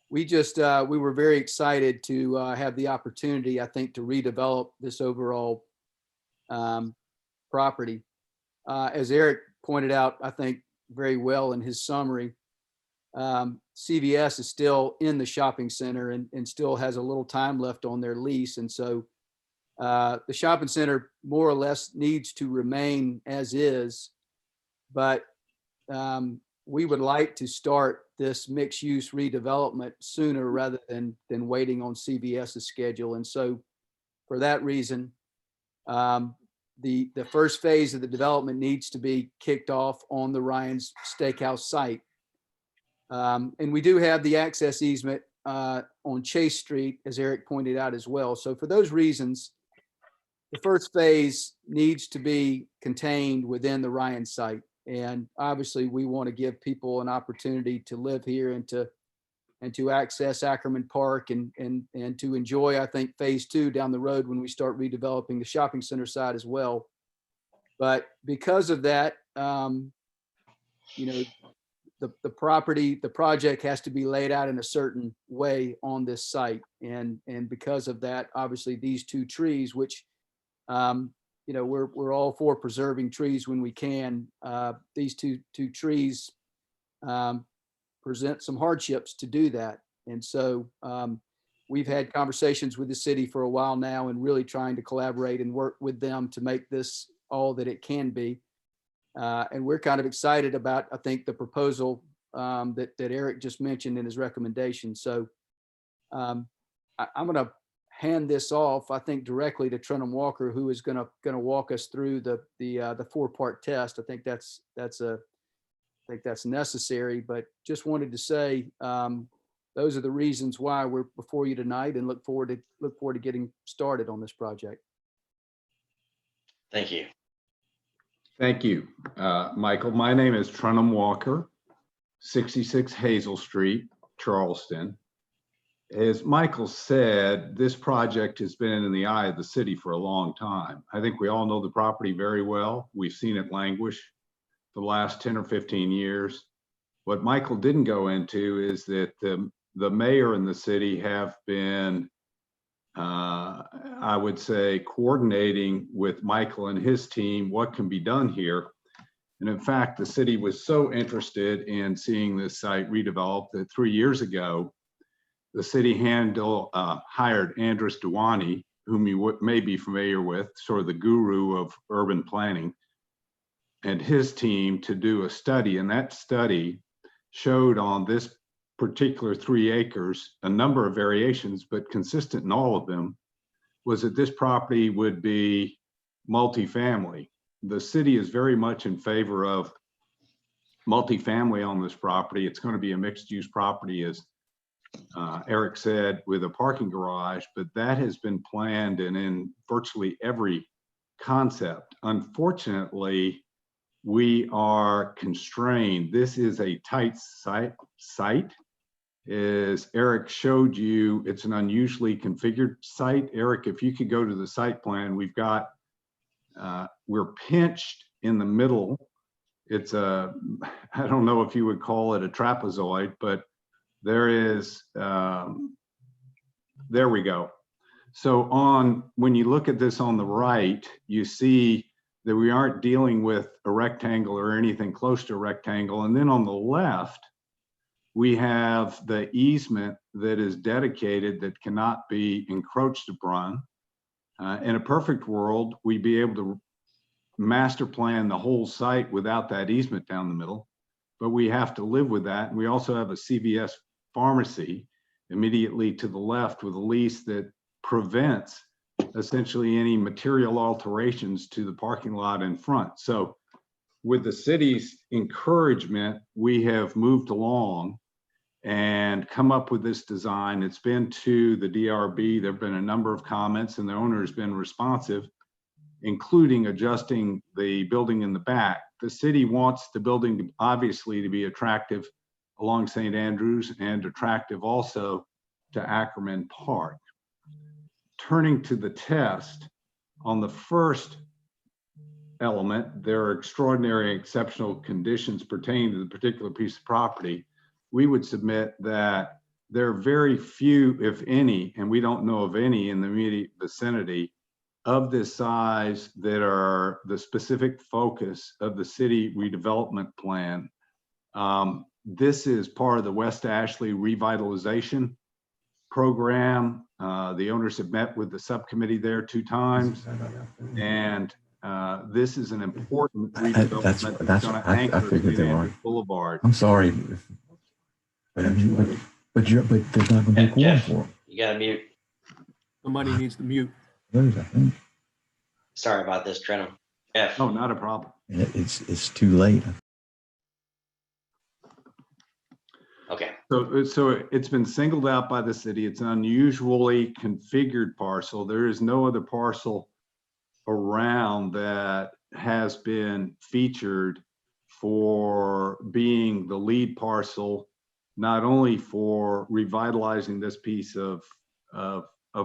we were very excited to have the opportunity, I think, to redevelop this overall property. As Eric pointed out, I think very well in his summary, CVS is still in the shopping center and still has a little time left on their lease. And so the shopping center more or less needs to remain as is, but we would like to start this mixed use redevelopment sooner rather than waiting on CVS's schedule. And so for that reason, the first phase of the development needs to be kicked off on the Ryan's Steakhouse site. And we do have the access easement on Chase Street, as Eric pointed out as well. So for those reasons, the first phase needs to be contained within the Ryan site. And obviously we want to give people an opportunity to live here and to access Ackerman Park and to enjoy, I think, phase 2 down the road when we start redeveloping the shopping center side as well. But because of that, you know, the project has to be laid out in a certain way on this site. And because of that, obviously these 2 trees, which, you know, we're all for preserving trees when we can. These two trees present some hardships to do that. And so we've had conversations with the city for a while now and really trying to collaborate and work with them to make this all that it can be. And we're kind of excited about, I think, the proposal that Eric just mentioned in his recommendation. So I'm going to hand this off, I think, directly to Trenham Walker, who is going to walk us through the 4-part test. I think that's necessary, but just wanted to say those are the reasons why we're before you tonight, and look forward to getting started on this project. Thank you. Thank you, Michael. My name is Trenham Walker, 66 Hazel Street, Charleston. As Michael said, this project has been in the eye of the city for a long time. I think we all know the property very well. We've seen it languish for the last 10 or 15 years. What Michael didn't go into is that the mayor and the city have been, I would say, coordinating with Michael and his team what can be done here. And in fact, the city was so interested in seeing this site redeveloped that 3 years ago, the city hired Andres Duani, whom you may be familiar with, sort of the guru of urban planning, and his team to do a study. And that study showed on this particular 3 acres a number of variations, but consistent in all of them was that this property would be multifamily. The city is very much in favor of multifamily on this property. It's going to be a mixed-use property, as Eric said, with a parking garage, but that has been planned and in virtually every concept. Unfortunately, we are constrained. This is a tight site. As Eric showed you, it's an unusually configured site. Eric, if you could go to the site plan, we've got, we're pinched in the middle. It's a, I don't know if you would call it a trapezoid, but there is, there we go. So when you look at this on the right, you see that we aren't dealing with a rectangle or anything close to a rectangle. And then on the left, we have the easement that is dedicated that cannot be encroached upon. In a perfect world, we'd be able to master plan the whole site without that easement down the middle, but we have to live with that. And we also have a CVS pharmacy immediately to the left with a lease that prevents essentially any material alterations to the parking lot in front. So with the city's encouragement, we have moved along and come up with this design. It's been to the DRB. There have been a number of comments and the owner has been responsive, including adjusting the building in the back. The city wants the building obviously to be attractive along St. Andrews and attractive also to Ackerman Park. Turning to the test, on the first element, there are extraordinary exceptional conditions pertaining to the particular piece of property. We would submit that there are very few, if any, and we don't know of any in the immediate vicinity of this size that are the specific focus of the city redevelopment plan. This is part of the West Ashley revitalization program. The owners have met with the subcommittee there 2 times, and this is an important redevelopment that's going to anchor St. Andrews Boulevard. I'm sorry, but I mean, but there's not going to be a quorum Jeff, for it. you gotta mute. Somebody needs to mute. Those, I think. Sorry about this, Trenum. Jeff. Oh, not a problem. It's too late. Okay. So it's been singled out by the city. It's an unusually configured parcel. There is no other parcel around that has been featured for being the lead parcel, not only for revitalizing this piece of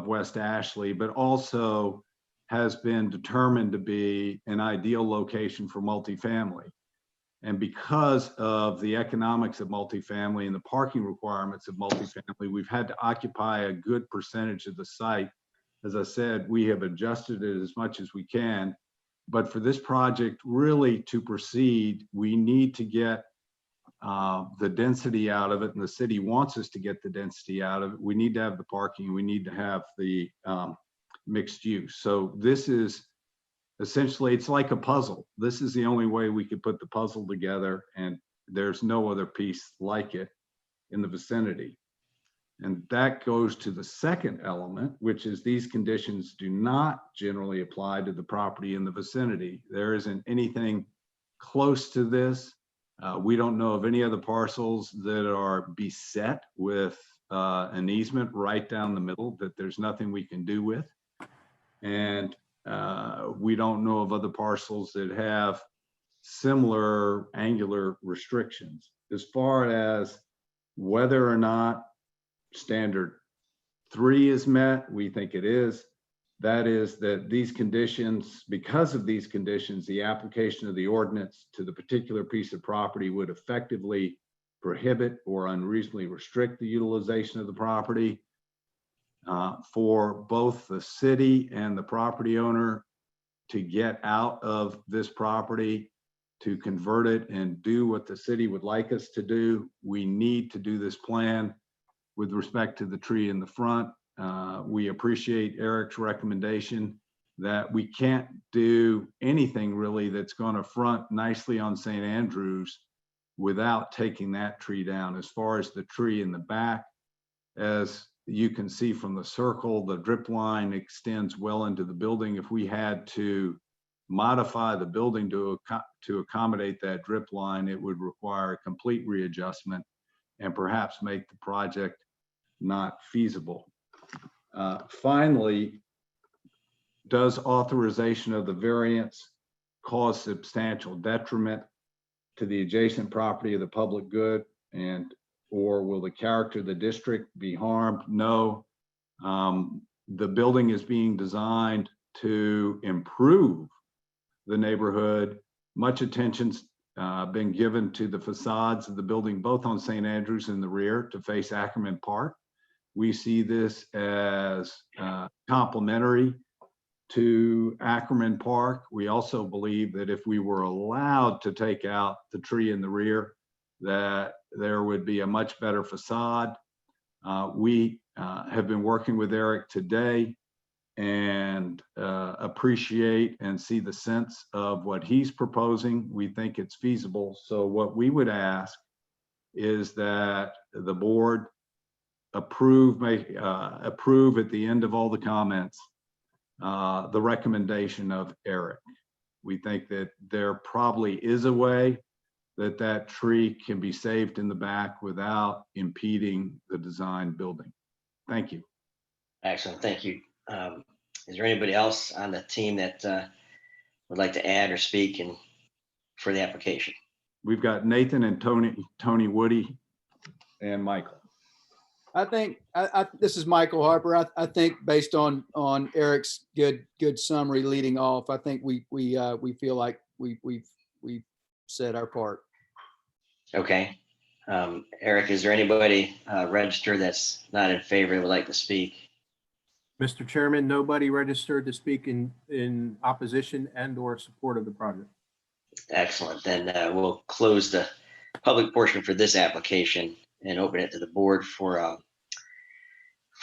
West Ashley, but also has been determined to be an ideal location for multifamily. And because of the economics of multifamily and the parking requirements of multifamily, we've had to occupy a good percentage of the site. As I said, we have adjusted it as much as we can. But for this project really to proceed, we need to get the density out of it, and the city wants us to get the density out of it. We need to have the parking, we need to have the mixed use. So this is essentially, it's like a puzzle. This is the only way we could put the puzzle together, and there's no other piece like it in the vicinity. And that goes to the second element, which is these conditions do not generally apply to the property in the vicinity. There isn't anything close to this. We don't know of any other parcels that are beset with an easement right down the middle that there's nothing we can do with. And we don't know of other parcels that have similar angular restrictions. As far as whether or not standard 3 is met. We think it is. That is that these conditions, because of these conditions, the application of the ordinance to the particular piece of property would effectively prohibit or unreasonably restrict the utilization of the property for both the city and the property owner to get out of this property, to convert it and do what the city would like us to do. We need to do this plan with respect to the tree in the front. We appreciate Eric's recommendation that we can't do anything really that's going to front nicely on St. Andrews without taking that tree down. As far as the tree in the back, as you can see from the circle, the drip line extends well into the building. If we had to modify the building to accommodate that drip line, it would require a complete readjustment and perhaps make the project not feasible. Finally, does authorization of the variance cause substantial detriment to the adjacent property of the public good, and or will the character of the district be harmed? No. The building is being designed to improve the neighborhood. Much attention's been given to the facades of the building, both on St. Andrews in the rear to face Ackerman Park. We see this as complementary to Ackerman Park. We also believe that if we were allowed to take out the tree in the rear, that there would be a much better facade. We have been working with Eric today and appreciate and see the sense of what he's proposing. We think it's feasible. So what we would ask is that the board approve at the end of all the comments the recommendation of Eric. We think that there probably is a way that that tree can be saved in the back without impeding the design building. Thank you. Excellent, thank you. Is there anybody else on the team that would like to add or speak for the application? We've got Nathan and Tony Woody and Michael. I think this is Michael Harper. I think based on Eric's good summary leading off, I think we feel like we've said our part. Okay. Eric, is there anybody registered that's not in favor and would like to speak? Mr. Chairman, nobody registered to speak in opposition and or support of the project. Excellent. Then we'll close the public portion for this application and open it to the board for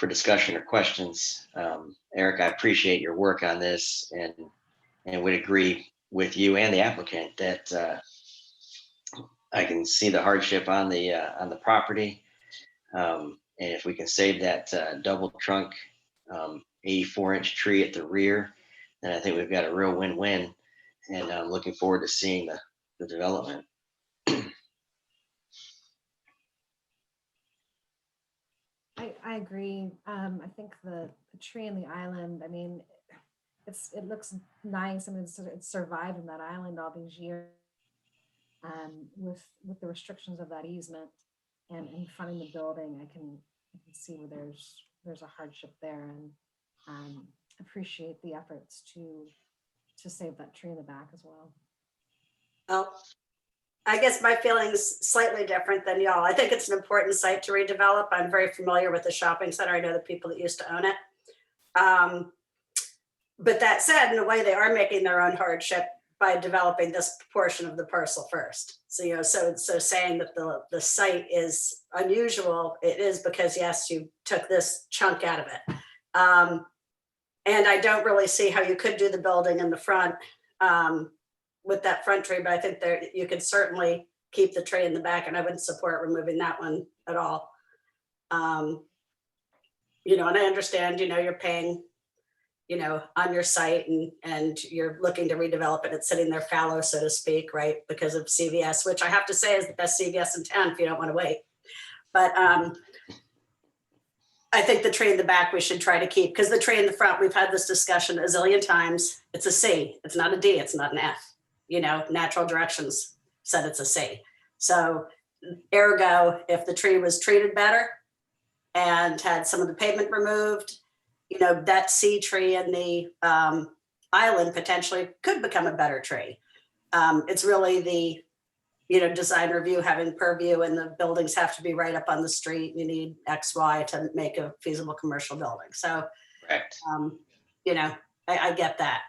discussion or questions. Eric, I appreciate your work on this and would agree with you and the applicant that I can see the hardship on the property. And if we can save that double trunk 84-inch tree at the rear, then I think we've got a real win-win. And I'm looking forward to seeing the development. I agree. I think the tree in the island, I mean, it looks nice. I mean, it's survived in that island all these years with the restrictions of that easement and fronting the building. I can see where there's a hardship there, and appreciate the efforts to save that tree in the back as well. Well, I guess my feeling's slightly different than y'all. I think it's an important site to redevelop. I'm very familiar with the shopping center. I know the people that used to own it. But that said, in a way, they are making their own hardship by developing this portion of the parcel first. So, so saying that the site is unusual, it is because, yes, you took this chunk out of it. And I don't really see how you could do the building in the front with that front tree, but I think you could certainly keep the tree in the back, and I wouldn't support removing that one at all. And I understand, you're paying, on your site and you're looking to redevelop it. It's sitting there fallow, so to speak, right? Because of CVS, which I have to say is the best CVS in town if you don't want to wait. But I think the tree in the back we should try to keep, because the tree in the front, we've had this discussion a zillion times. It's a C, it's not a D, it's not an F. Natural directions said it's a C. So ergo, if the tree was treated better and had some of the pavement removed, you know, that C tree in the island potentially could become a better tree. It's really the, you know, design review having purview, and the buildings have to be right up on the street. You need X, Y to make a feasible commercial building. So, Correct. you know, I get that.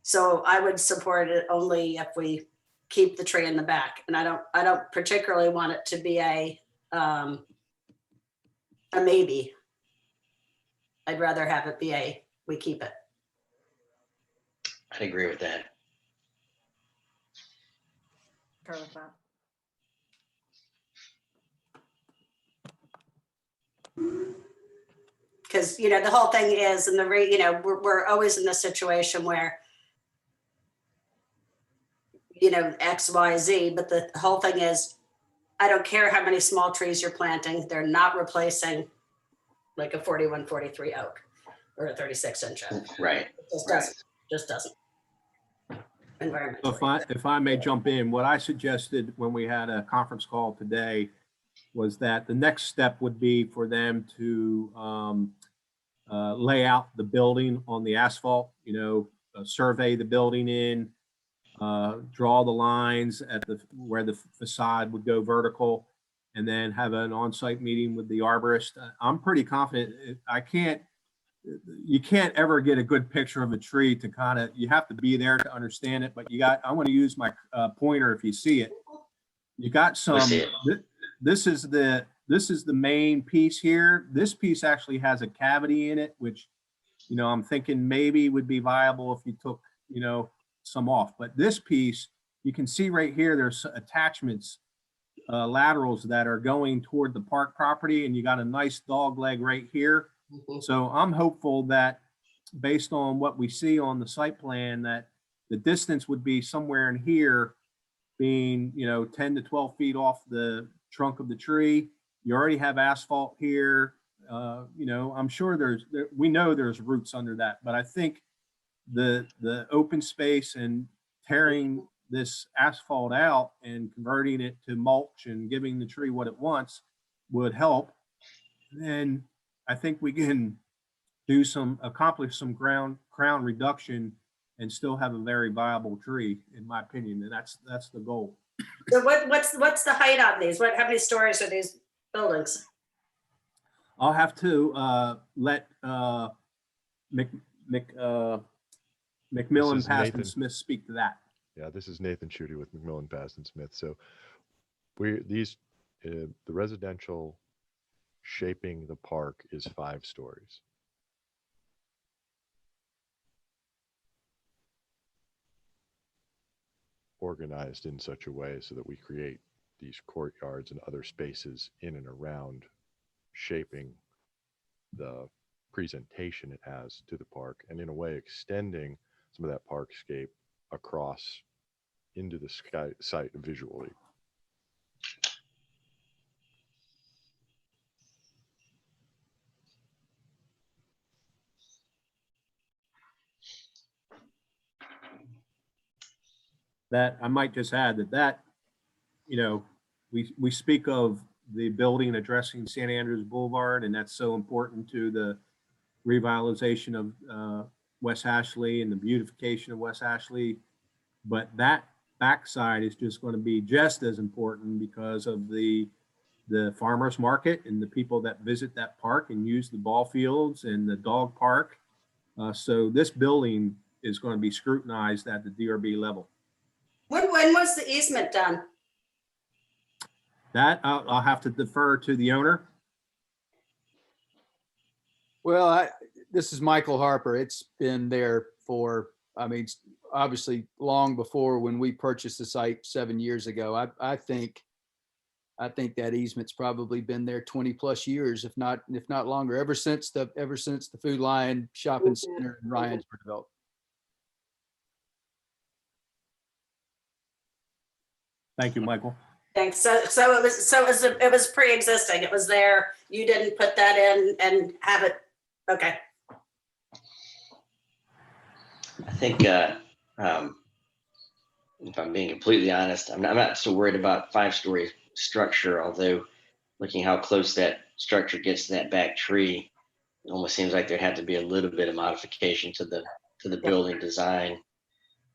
So I would support it only if we keep the tree in the back. And I don't particularly want it to be a maybe. I'd rather have it be we keep it. I'd agree with that. Concur with that. Because, you know, the whole thing is, and you know, we're always in this situation where, you know, X, Y, Z, but the whole thing is, I don't care how many small trees you're planting, they're not replacing like a 41, 43 oak or a 36-inch oak. Right. It just doesn't. Environmentally. If I may jump in, what I suggested when we had a conference call today was that the next step would be for them to lay out the building on the asphalt, you know, survey the building in, draw the lines at where the facade would go vertical, and then have an on-site meeting with the arborist. I'm pretty confident. You can't ever get a good picture of a tree to you have to be there to understand it, but I want to use my pointer if you see it. You got some, this is the main piece here. This piece actually has a cavity in it, which, you know, I'm thinking maybe would be viable if you took, you know, some off. But this piece, you can see right here, there's attachments, laterals that are going toward the park property, and you got a nice dog leg right here. So I'm hopeful that based on what we see on the site plan, that the distance would be somewhere in here, being, you know, 10 to 12 feet off the trunk of the tree. You already have asphalt here. You know, I'm sure we know there's roots under that, but I think the open space and tearing this asphalt out and converting it to mulch and giving the tree what it wants would help. Then I think we can accomplish some crown reduction and still have a very viable tree, in my opinion. And that's the goal. So what's the height on these? How many stories are these buildings? I'll have to let McMillan Paston Smith speak to that. Yeah, this is Nathan Schutte with McMillan Paston Smith. So the residential shaping the park is 5 stories. Organized in such a way so that we create these courtyards and other spaces in and around, shaping the presentation it has to the park, and in a way extending some of that parkscape across into the site visually. That I might just add that, you know, we speak of the building addressing St. Andrews Boulevard, and that's so important to the revitalization of West Ashley and the beautification of West Ashley. But that backside is just going to be just as important because of the farmers market and the people that visit that park and use the ball fields and the dog park. So this building is going to be scrutinized at the DRB level. When was the easement done? That I'll have to defer to the owner. Well, this is Michael Harper. It's been there for, I mean, obviously long before when we purchased the site 7 years ago. I think that easement's probably been there 20 plus years, if not longer, ever since the Food Lion Shopping Center and Ryan's were developed. Thank you, Michael. Thanks. So it was pre-existing. It was there. You didn't put that in and have it. Okay. I think if I'm being completely honest, I'm not so worried about 5-story structure, although looking how close that structure gets to that back tree, it almost seems like there'd have to be a little bit of modification to the building design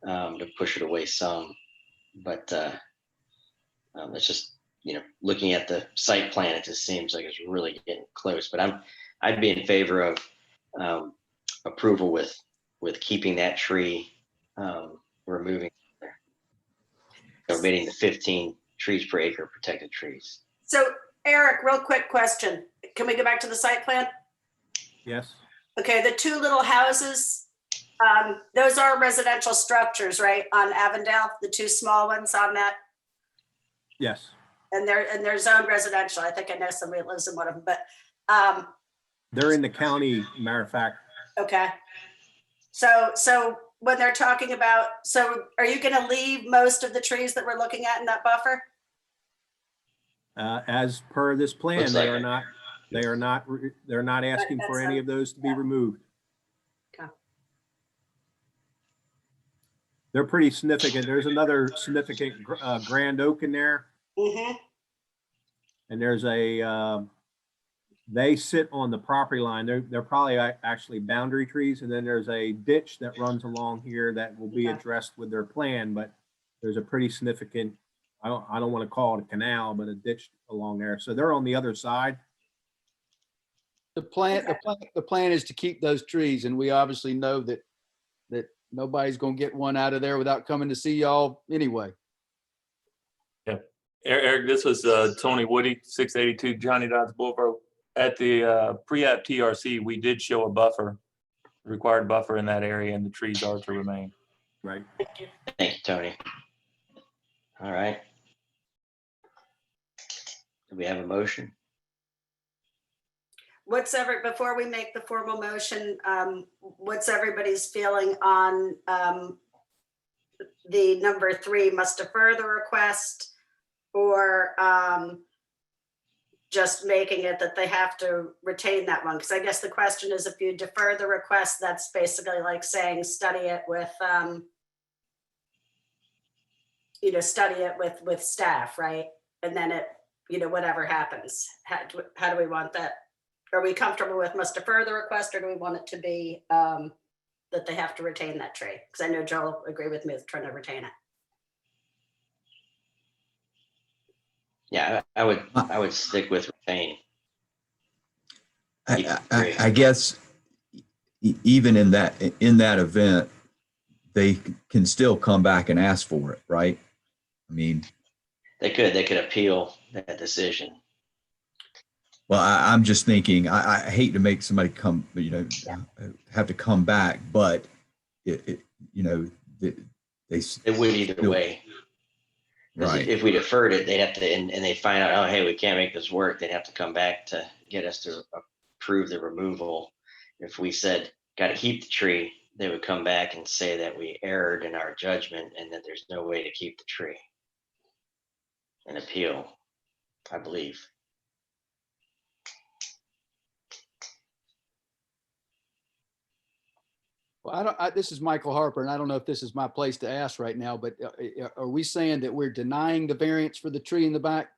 to push it away some. But it's just, looking at the site plan, it just seems like it's really getting close. But I'd be in favor of approval with keeping that tree, removing, omitting the 15 trees per acre protected trees. So Eric, real quick question. Can we go back to the site plan? Yes, Okay, the two little houses, those are residential structures, right, on Avondale, the two small ones on that, yes. and they're zoned residential. I think I know somebody that lives in one of them, but, They're in the county, matter of fact. okay. So when they're talking about, so are you gonna leave most of the trees that we're looking at in that buffer? As per this plan, Looks they like are it. not, they're not asking for any of those to be removed. Okay. They're pretty significant. There's another significant grand oak in there, Mm-hmm. and there's they sit on the property line. They're probably actually boundary trees, and then there's a ditch that runs along here that will be Okay. addressed with their plan, but there's a pretty significant, I don't want to call it a canal, but a ditch along there. So they're on the other side. The plan is to keep those trees, and we obviously know that nobody's gonna get one out of there without coming to see y'all anyway. Eric, this was Tony Woody, 682 Johnny Dodds Boulevard. At the pre-app TRC, we did show a buffer, required buffer in that area, and the trees are to remain. Right. Thank you, Tony. All right. Do we have a motion? Before we make the formal motion, what's everybody's feeling on the number 3, must defer the request, or just making it that they have to retain that one? Because I guess the question is, if you defer the request, that's basically like saying study it with, with staff, right? And then it, whatever happens. How do we want that? Are we comfortable with must defer the request, or do we want it to be that they have to retain that tree? Because I know Joel will agree with me with trying to retain it. Yeah, I would stick with retain. I guess even in that event, they can still come back and ask for it, right? I mean, They could appeal that decision. well, I'm just thinking, I hate to make somebody come, have to come back, but they It would either way. 'Cause right. If we deferred it, they'd have to, and they find out, oh, hey, we can't make this work, they'd have to come back to get us to approve the removal. If we said, got to keep the tree, they would come back and say that we erred in our judgment and that there's no way to keep the tree. An appeal, I believe. Well, this is Michael Harper, and I don't know if this is my place to ask right now, but are we saying that we're denying the variance for the tree in the back?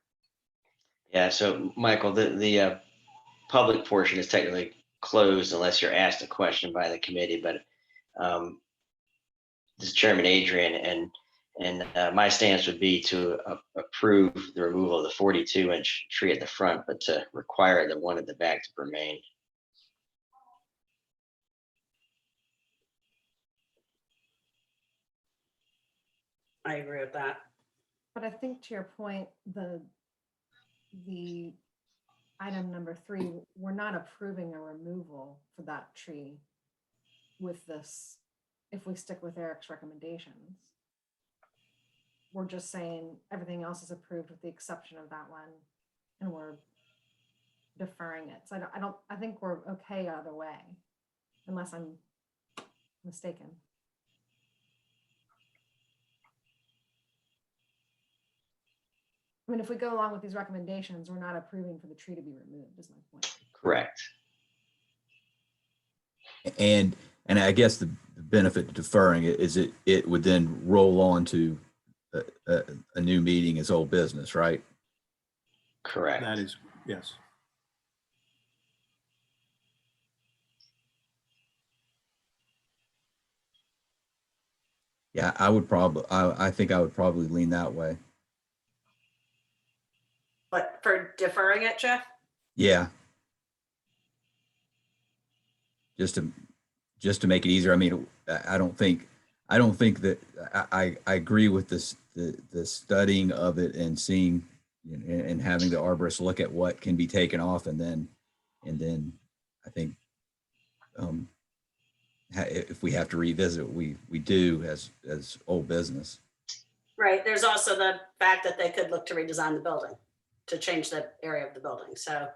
Yeah, so Michael, the public portion is technically closed unless you're asked a question by the committee, but this is Chairman Adrian, and my stance would be to approve the removal of the 42-inch tree at the front, but to require the one at the back to remain. I agree with that. But I think to your point, the item number 3, we're not approving a removal for that tree with this, if we stick with Eric's recommendations. We're just saying everything else is approved with the exception of that one, and we're deferring it. So I think we're okay either way, unless I'm mistaken. I mean, if we go along with these recommendations, we're not approving for the tree to be removed, is my point. Correct. And I guess the benefit of deferring it is it would then roll on to a new meeting as old business, right? Correct. That is, yes. Yeah, I think I would probably lean that way. But for deferring it, Jeff? Yeah. Just to make it easier. I mean, I don't think that I agree with this, the studying of it and seeing and having the arborist look at what can be taken off, and then I think if we have to revisit it, we do as old business. Right. There's also the fact that they could look to redesign the building, to change the area of the building. So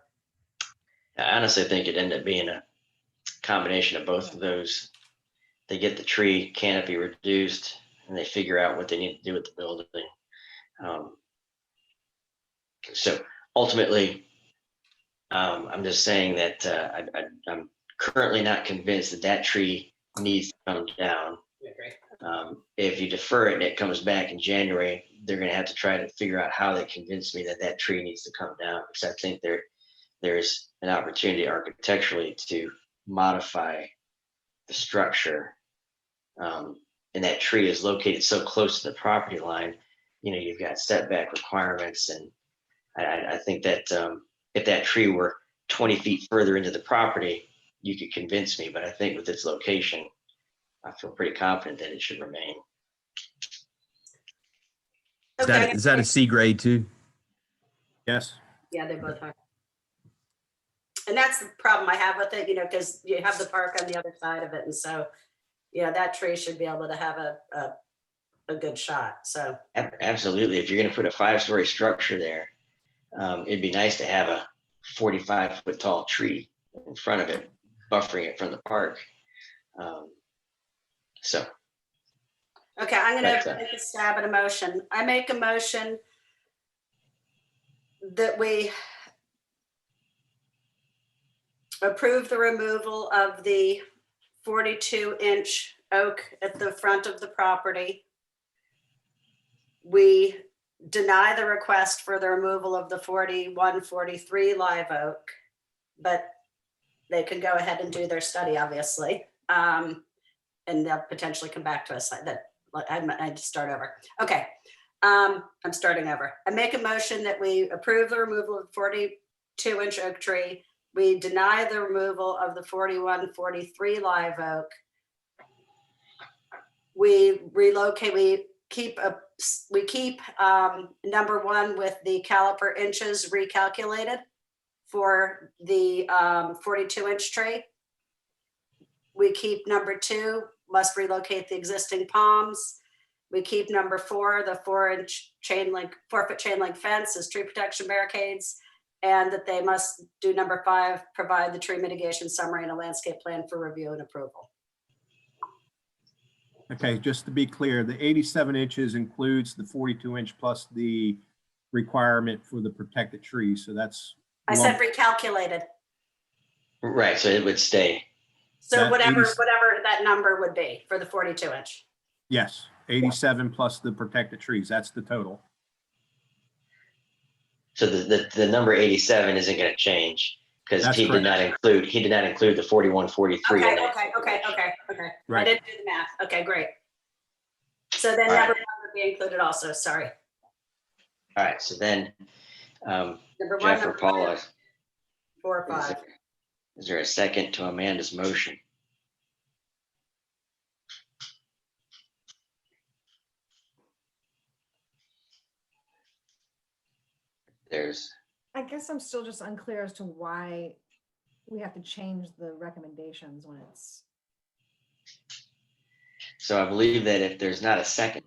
I honestly think it ended up being a combination of both of those. They get the tree canopy reduced and they figure out what they need to do with the building. So ultimately, I'm just saying that I'm currently not convinced that that tree needs to come down. If you defer it and it comes back in January, they're going to have to try to figure out how they convince me that that tree needs to come down, because I think there's an opportunity architecturally to modify the structure. And that tree is located so close to the property line, you've got setback requirements. And I think that if that tree were 20 feet further into the property, you could convince me. But I think with its location, I feel pretty confident that it should remain. Is that a C grade too? Yes. yeah, they both are. And that's the problem I have with it, because you have the park on the other side of it. And so, that tree should be able to have a good shot. So Absolutely. If you're going to put a 5-story structure there, it'd be nice to have a 45-foot tall tree in front of it, buffering it from the park. So. okay, I'm going to take a stab at a motion. I make a motion that we approve the removal of the 42-inch oak at the front of the property. We deny the request for the removal of the 41-43 live oak, but they can go ahead and do their study, obviously. And they'll potentially come back to us. I just start over. Okay, I'm starting over. I make a motion that we approve the removal of 42-inch oak tree. We deny the removal of the 41-43 live oak. We relocate, we keep number 1 with the caliper inches recalculated for the 42-inch tree. We keep number 2, must relocate the existing palms. We keep number 4, the 4-foot chain link fence as tree protection barricades, and that they must do number 5, provide the tree mitigation summary and a landscape plan for review and approval. Okay, just to be clear, the 87 inches includes the 42-inch plus the requirement for the protected trees. So that's. I said recalculated. Right, so it would stay. So That whatever 80 that number would be for the 42-inch. Yes, 87 plus the protected trees. That's the total. So the number 87 isn't going to change because That's he did not include the 41-43. Okay. Right. I didn't do the math. Okay, great. So then All right. number 1 would be included also. Sorry. All right, so then Number 1, Jeff or number Paula, 4 or 5. is there a second to Amanda's motion? I guess I'm still just unclear as to why we have to change the recommendations when it's. So I believe that if there's not a second,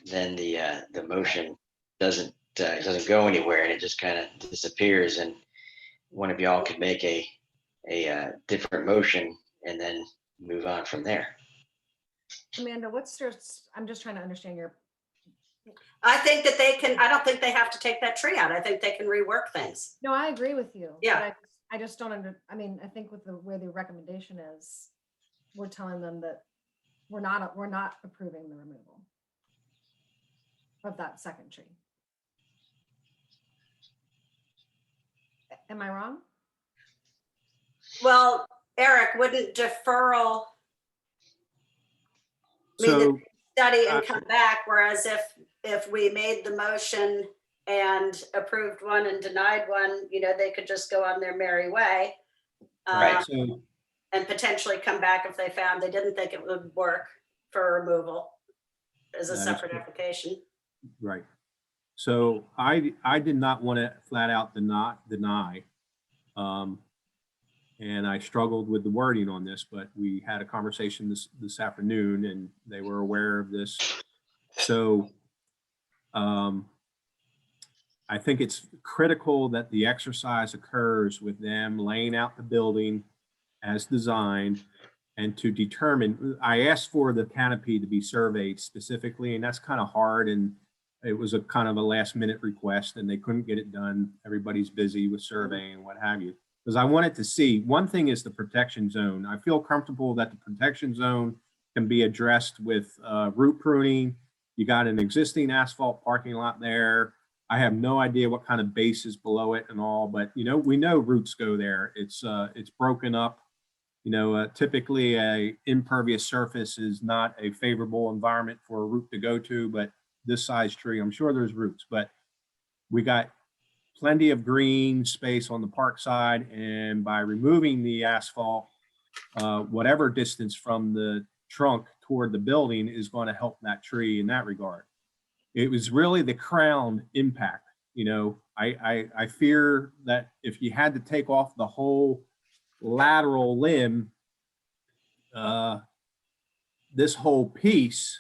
then the motion doesn't go anywhere and it just kind of disappears. And one of y'all could make a different motion and then move on from there. Amanda, I'm just trying to understand your. I think that they can, I don't think they have to take that tree out. I think they can rework things. No, I agree with you. Yeah. But I just don't I think with the way the recommendation is, we're telling them that we're not approving the removal of that second tree. Am I wrong? Well, Eric, wouldn't deferral mean that So study and come back, whereas if we made the motion and approved one and denied one, you know, they could just go on their merry way. Right. So, And potentially come back if they found they didn't think it would work for removal as a That is separate correct. application. right. So I did not want to flat out deny. And I struggled with the wording on this, but we had a conversation this afternoon and they were aware of this. So I think it's critical that the exercise occurs with them laying out the building as designed and to determine, I asked for the canopy to be surveyed specifically, and that's kind of hard. And it was a kind of a last minute request and they couldn't get it done. Everybody's busy with surveying, what have you. Because I wanted to see, one thing is the protection zone. I feel comfortable that the protection zone can be addressed with root pruning. You got an existing asphalt parking lot there. I have no idea what kind of base is below it and all, but you know, we know roots go there. It's broken up. You know, typically a impervious surface is not a favorable environment for a root to go to, but this size tree, I'm sure there's roots, but we got plenty of green space on the park side. And by removing the asphalt, whatever distance from the trunk toward the building is going to help that tree in that regard. It was really the crown impact. You know, I fear that if you had to take off the whole lateral limb, this whole piece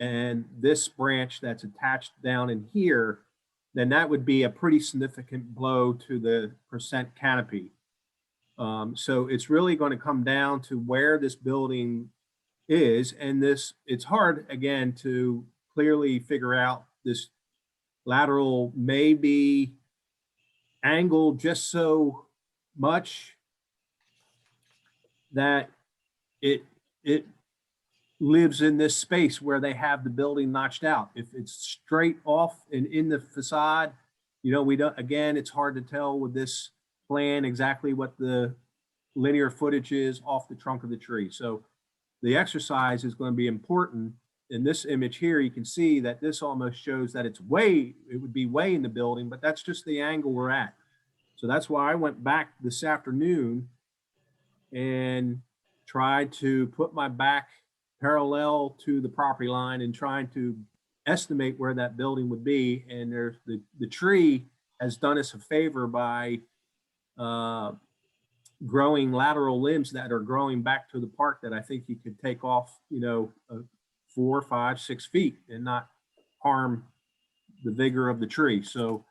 and this branch that's attached down in here, then that would be a pretty significant blow to the percent canopy. So it's really going to come down to where this building is. And this, it's hard again to clearly figure out this lateral may be angled just so much that it lives in this space where they have the building notched out. If it's straight off and in the facade, you know, we don't, again, it's hard to tell with this plan exactly what the linear footage is off the trunk of the tree. So the exercise is going to be important. In this image here, you can see that this almost shows that it would be way in the building, but that's just the angle we're at. So that's why I went back this afternoon and tried to put my back parallel to the property line and trying to estimate where that building would be. And there's the tree has done us a favor by growing lateral limbs that are growing back to the park that I think you could take off, you know, 4, 5, 6 feet and not harm the vigor of the tree. So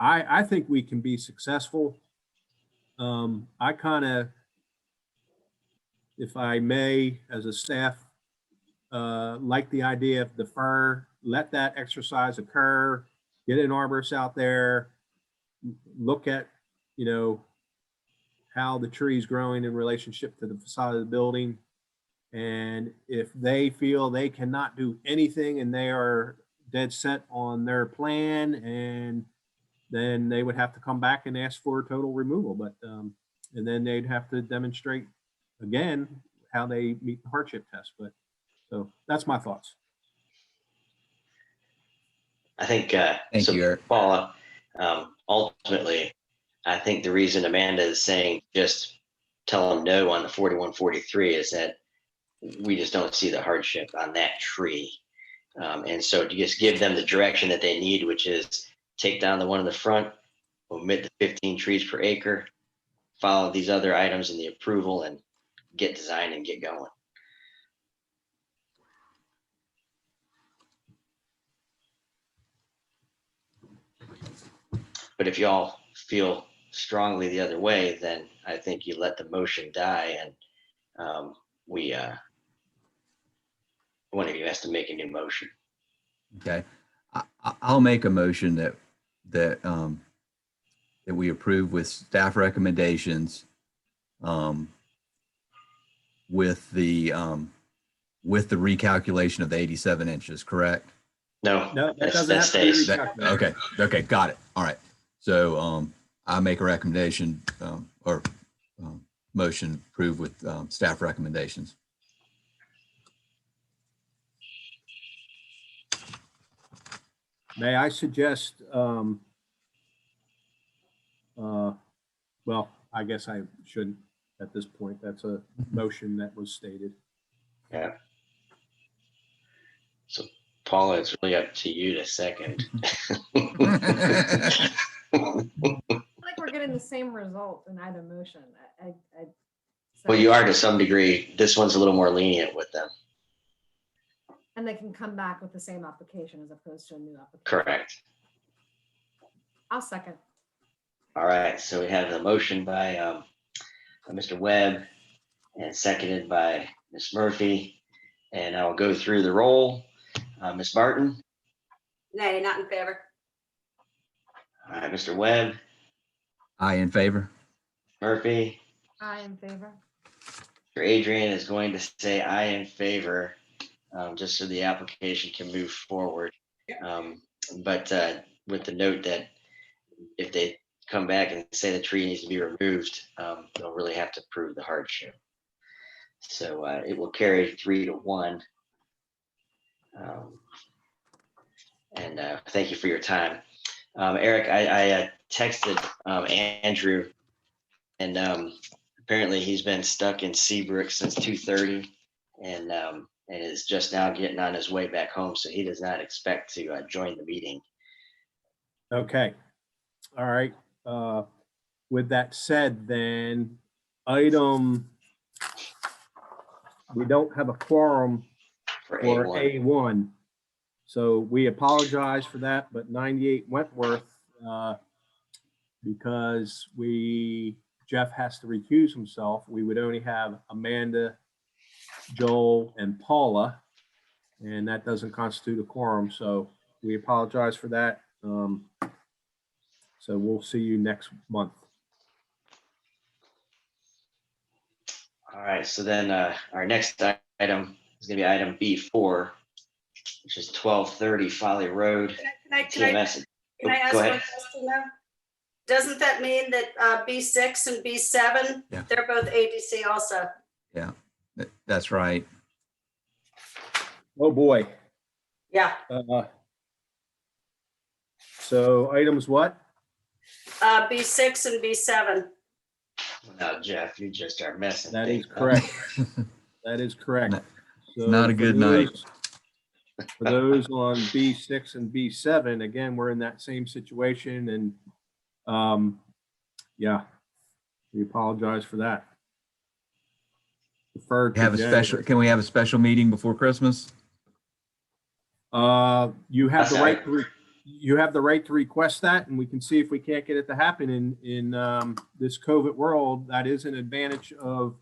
I think we can be successful. I kind of, if I may, as a staff, like the idea of defer, let that exercise occur, get an arborist out there, look at, you know, how the tree is growing in relationship to the facade of the building. And if they feel they cannot do anything and they are dead set on their plan, and then they would have to come back and ask for total removal. But and then they'd have to demonstrate again how they meet the hardship test. But so that's my thoughts. I think, Thank so you, Eric. Paula, ultimately, I think the reason Amanda is saying just tell them no on the 4143 is that we just don't see the hardship on that tree. And so to just give them the direction that they need, which is take down the one in the front, omit the 15 trees per acre, follow these other items in the approval, and get designed and get going. But if y'all feel strongly the other way, then I think you let the motion die, and one of you has to make a new motion. Okay, I'll make a motion that we approve with staff recommendations, with the recalculation of the 87 inches. Correct? No, No, that that doesn't have to be stays. recalculated. Okay, got it. All right. So I make a recommendation or motion approved with staff recommendations. May I suggest, well, I guess I shouldn't at this point. That's a motion that was stated. Yeah. So Paula, it's really up to you to second. I feel like we're getting the same result in either motion. Well, you are to some degree. This one's a little more lenient with them. And they can come back with the same application as opposed to a new application. Correct. I'll second. All right. So we have the motion by Mr. Webb and seconded by Ms. Murphy. And I'll go through the roll. Ms. Martin. Nay, not in favor. All right, Mr. Webb. Aye in favor. Murphy. I in favor. Mr. Adrian is going to say aye in favor, just so the application can move forward. But with the note that if they come back and say the tree needs to be removed, they'll really have to prove the hardship. So it will carry 3-1. And thank you for your time. Eric, I texted Andrew, and apparently he's been stuck in Seabrook since 2:30 and is just now getting on his way back home. So he does not expect to join the meeting. Okay. All right. With that said, then we don't have a quorum For for A1. A1. So we apologize for that, but 98 Wentworth, because Jeff has to recuse himself, we would only have Amanda, Joel, and Paula, and that doesn't constitute a quorum. So we apologize for that. So we'll see you next month. All right. So then our next item is going to be item B4, which is 1230 Folly Road. Can I TMS. Can I ask Go one ahead. question now? Doesn't that mean that B6 and B7, Yeah. they're both ADC also? Yeah, that's right. Oh, boy. Yeah, So items what? B6 and B7. Now, Jeff, you just are messing. That is things up. correct. That is correct. So Not a for good night. For those on B6 and B7, again, we're in that same situation, and yeah, we apologize for that. Deferred to Have a January. special, can we have a special meeting before Christmas? You have the That's right you have the right to request that, and we can see if we can't get it to happen in this COVID world. That is an advantage of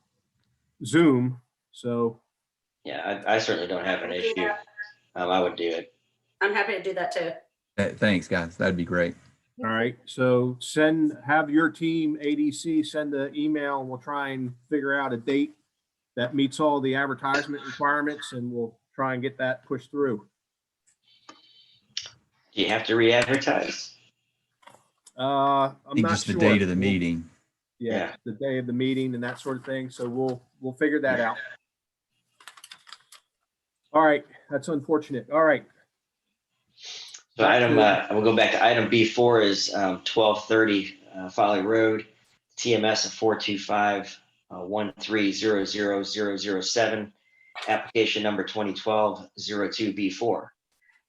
Zoom. So Yeah, I certainly don't have an issue. I would do it. I'm happy to do that too. Thanks, guys. That'd be great. all right, so have your team ADC send the email, and we'll try and figure out a date that meets all the advertisement requirements, and we'll try and get that pushed through. Do you have to re-advertise? I'm I think not just the sure. date of the meeting. Yeah, Yeah. the day of the meeting and that sort of thing. So we'll figure that out. All right, that's unfortunate. All right. So we'll go back to item B4 is 1230 Folly Road, TMS of 425-1300007, application number 2012-02B4.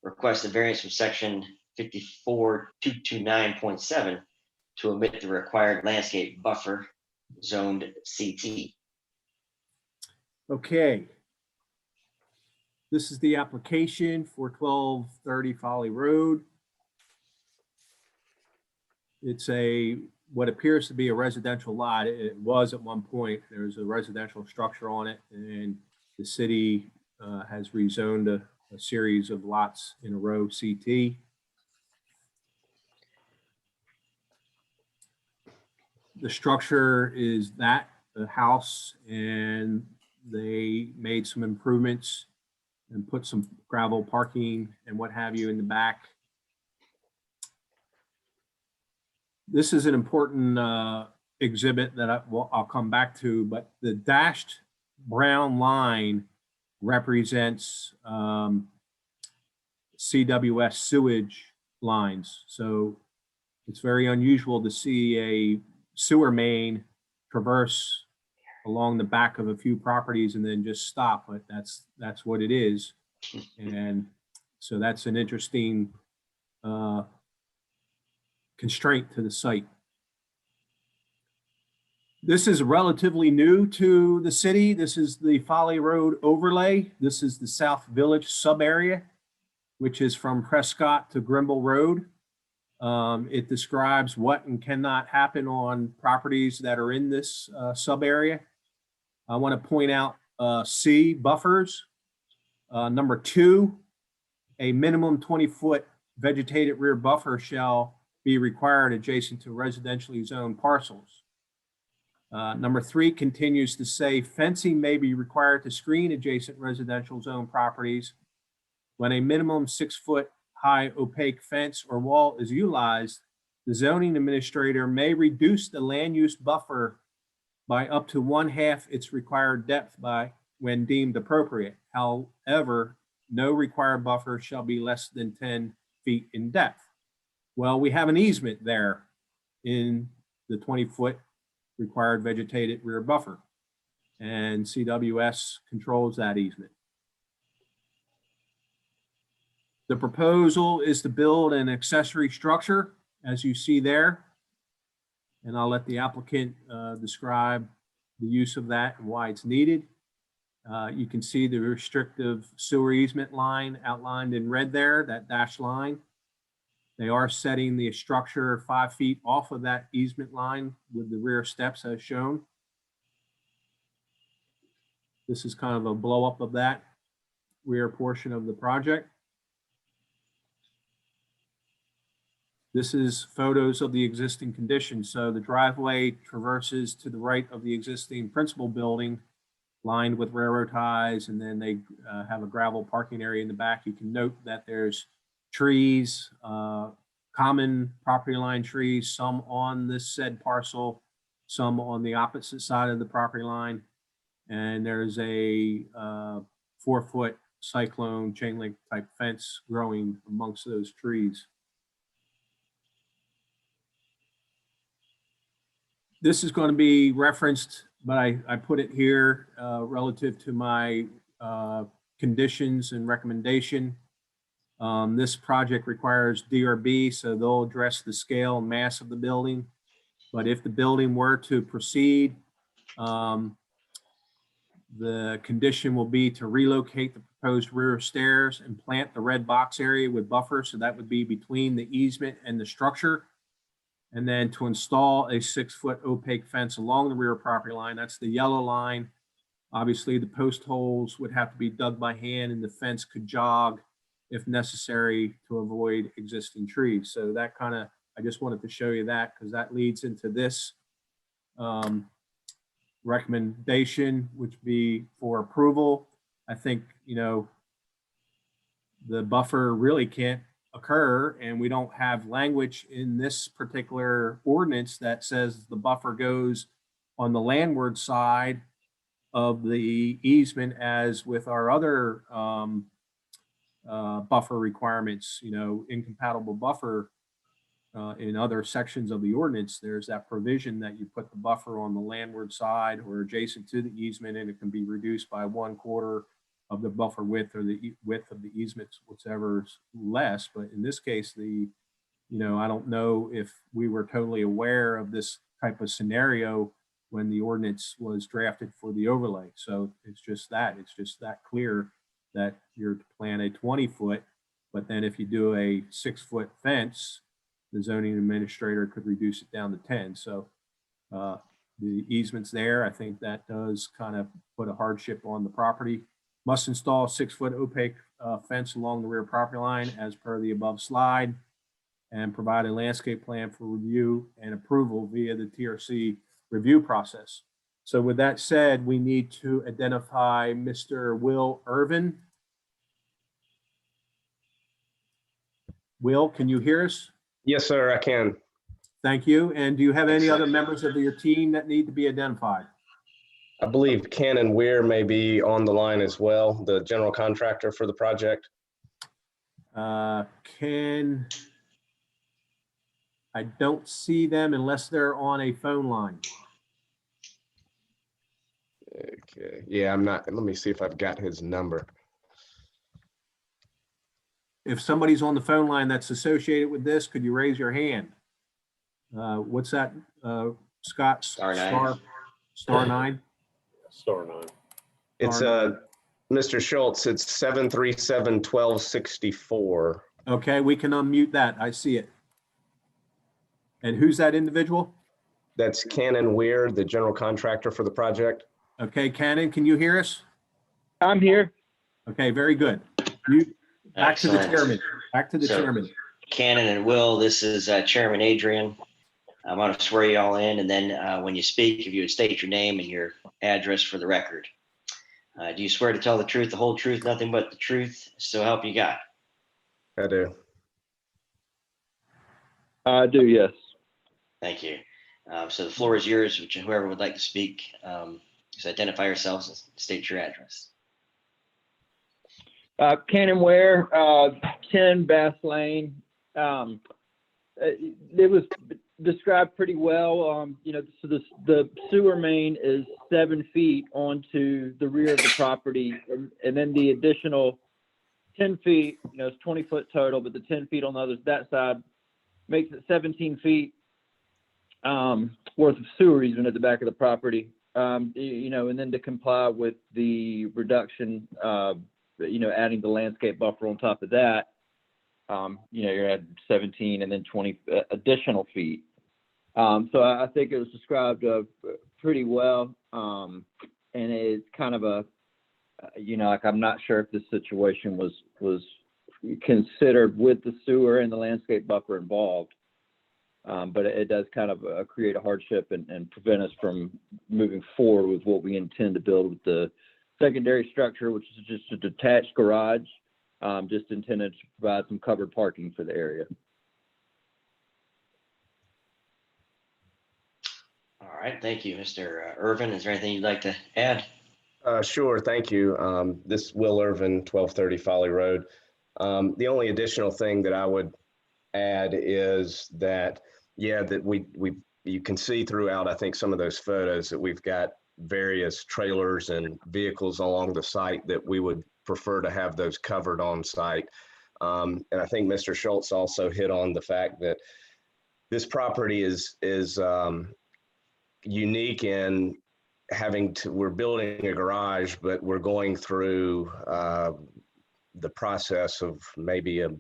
Request a variance from section 54229.7 to omit the required landscape buffer zoned CT. Okay. This is the application for 1230 Folly Road. It's what appears to be a residential lot. It was at one point. There was a residential structure on it, and the city has rezoned a series of lots in a row CT. The structure is the house, and they made some improvements and put some gravel parking and what have you in the back. This is an important exhibit that I'll come back to, but the dashed brown line represents CWS sewage lines. So it's very unusual to see a sewer main traverse along the back of a few properties and then just stop, but that's what it is. And so that's an interesting constraint to the site. This is relatively new to the city. This is the Folly Road overlay. This is the South Village sub area, which is from Prescott to Grimble Road. It describes what and cannot happen on properties that are in this sub area. I want to point out C, buffers. Number 2, a minimum 20-foot vegetated rear buffer shall be required adjacent to residentially zoned parcels. Number 3 continues to say fencing may be required to screen adjacent residential zone properties. When a minimum 6-foot high opaque fence or wall is utilized, the zoning administrator may reduce the land use buffer by up to 1/2 its required depth when deemed appropriate. However, no required buffer shall be less than 10 feet in depth. Well, we have an easement there in the 20-foot required vegetated rear buffer, and CWS controls that easement. The proposal is to build an accessory structure, as you see there, and I'll let the applicant describe the use of that and why it's needed. You can see the restrictive sewer easement line outlined in red there, that dashed line. They are setting the structure 5 feet off of that easement line with the rear steps as shown. This is kind of a blow up of that rear portion of the project. This is photos of the existing conditions. So the driveway traverses to the right of the existing principal building lined with railroad ties, and then they have a gravel parking area in the back. You can note that there's trees, common property line trees, some on this said parcel, some on the opposite side of the property line. And there's a 4-foot cyclone chain link type fence growing amongst those trees. This is going to be referenced, but I put it here relative to my conditions and recommendation. This project requires DRB, so they'll address the scale and mass of the building. But if the building were to proceed, the condition will be to relocate the proposed rear stairs and plant the red box area with buffer. So that would be between the easement and the structure. And then to install a 6-foot opaque fence along the rear property line. That's the yellow line. Obviously, the post holes would have to be dug by hand and the fence could jog if necessary to avoid existing trees. So that kind of, I just wanted to show you that because that leads into this recommendation, which be for approval. I think, you know, the buffer really can't occur, and we don't have language in this particular ordinance that says the buffer goes on the landward side of the easement as with our other buffer requirements, you know, incompatible buffer in other sections of the ordinance. There's that provision that you put the buffer on the landward side or adjacent to the easement, and it can be reduced by 1/4 of the buffer width or the width of the easements, whichever's less. But in this case, I don't know if we were totally aware of this type of scenario when the ordinance was drafted for the overlay. So it's just that clear that you're to plan a 20-foot, but then if you do a 6-foot fence, the zoning administrator could reduce it down to 10. So the easements there, I think that does kind of put a hardship on the property. Must install a 6-foot opaque fence along the rear property line as per the above slide, and provide a landscape plan for review and approval via the TRC review process. So with that said, we need to identify Mr. Will Irvin. Will, can you hear us? Yes, sir, I can. Thank you. And do you have any other members of your team that need to be identified? I believe Ken and Weir may be on the line as well, the general contractor for the project. Ken I don't see them unless they're on a phone line. Okay, yeah, I'm not, let me see if I've got his number. If somebody's on the phone line that's associated with this, could you raise your hand? What's that, Scott? Star nine. Star 9? Star 9. It's Star Mr. Schultz, it's 737-1264. Okay, we can unmute that. I see it. And who's that individual? That's Cannon Weir, the general contractor for the project. Okay, Cannon, can you hear us? I'm here. Okay, very good. Back to the Excellent. chairman. Back to the So- chairman. Cannon and Will, this is Chairman Adrian. I'm going to swear you all in, and then when you speak, if you would state your name and your address for the record. Do you swear to tell the truth, the whole truth, nothing but the truth, so help you God? I do. I do, yes. Thank you. So the floor is yours, which whoever would like to speak, just identify yourselves and state your address. Cannon Ware, 10 Bass Lane. It was described pretty well. So the sewer main is 7 feet onto the rear of the property, and then the additional 10 feet, it's 20 foot total, but the 10 feet on that side makes it 17 feet worth of sewer easement at the back of the property. And then to comply with the reduction, adding the landscape buffer on top of that, you're at 17 and then 20 additional feet. So I think it was described pretty well. And it's kind of I'm not sure if this situation was considered with the sewer and the landscape buffer involved. But it does kind of create a hardship and prevent us from moving forward with what we intend to build with the secondary structure, which is just a detached garage, just intended to provide some covered parking for the area. All right, thank you, Mr. Irvin. Is there anything you'd like to add? Sure, thank you. This is Will Irvin, 1230 Folly Road. The only additional thing that I would add is that, you can see throughout, I think, some of those photos that we've got various trailers and vehicles along the site that we would prefer to have those covered on site. And I think Mr. Schultz also hit on the fact that this property is unique in we're building a garage, but we're going through the process of maybe at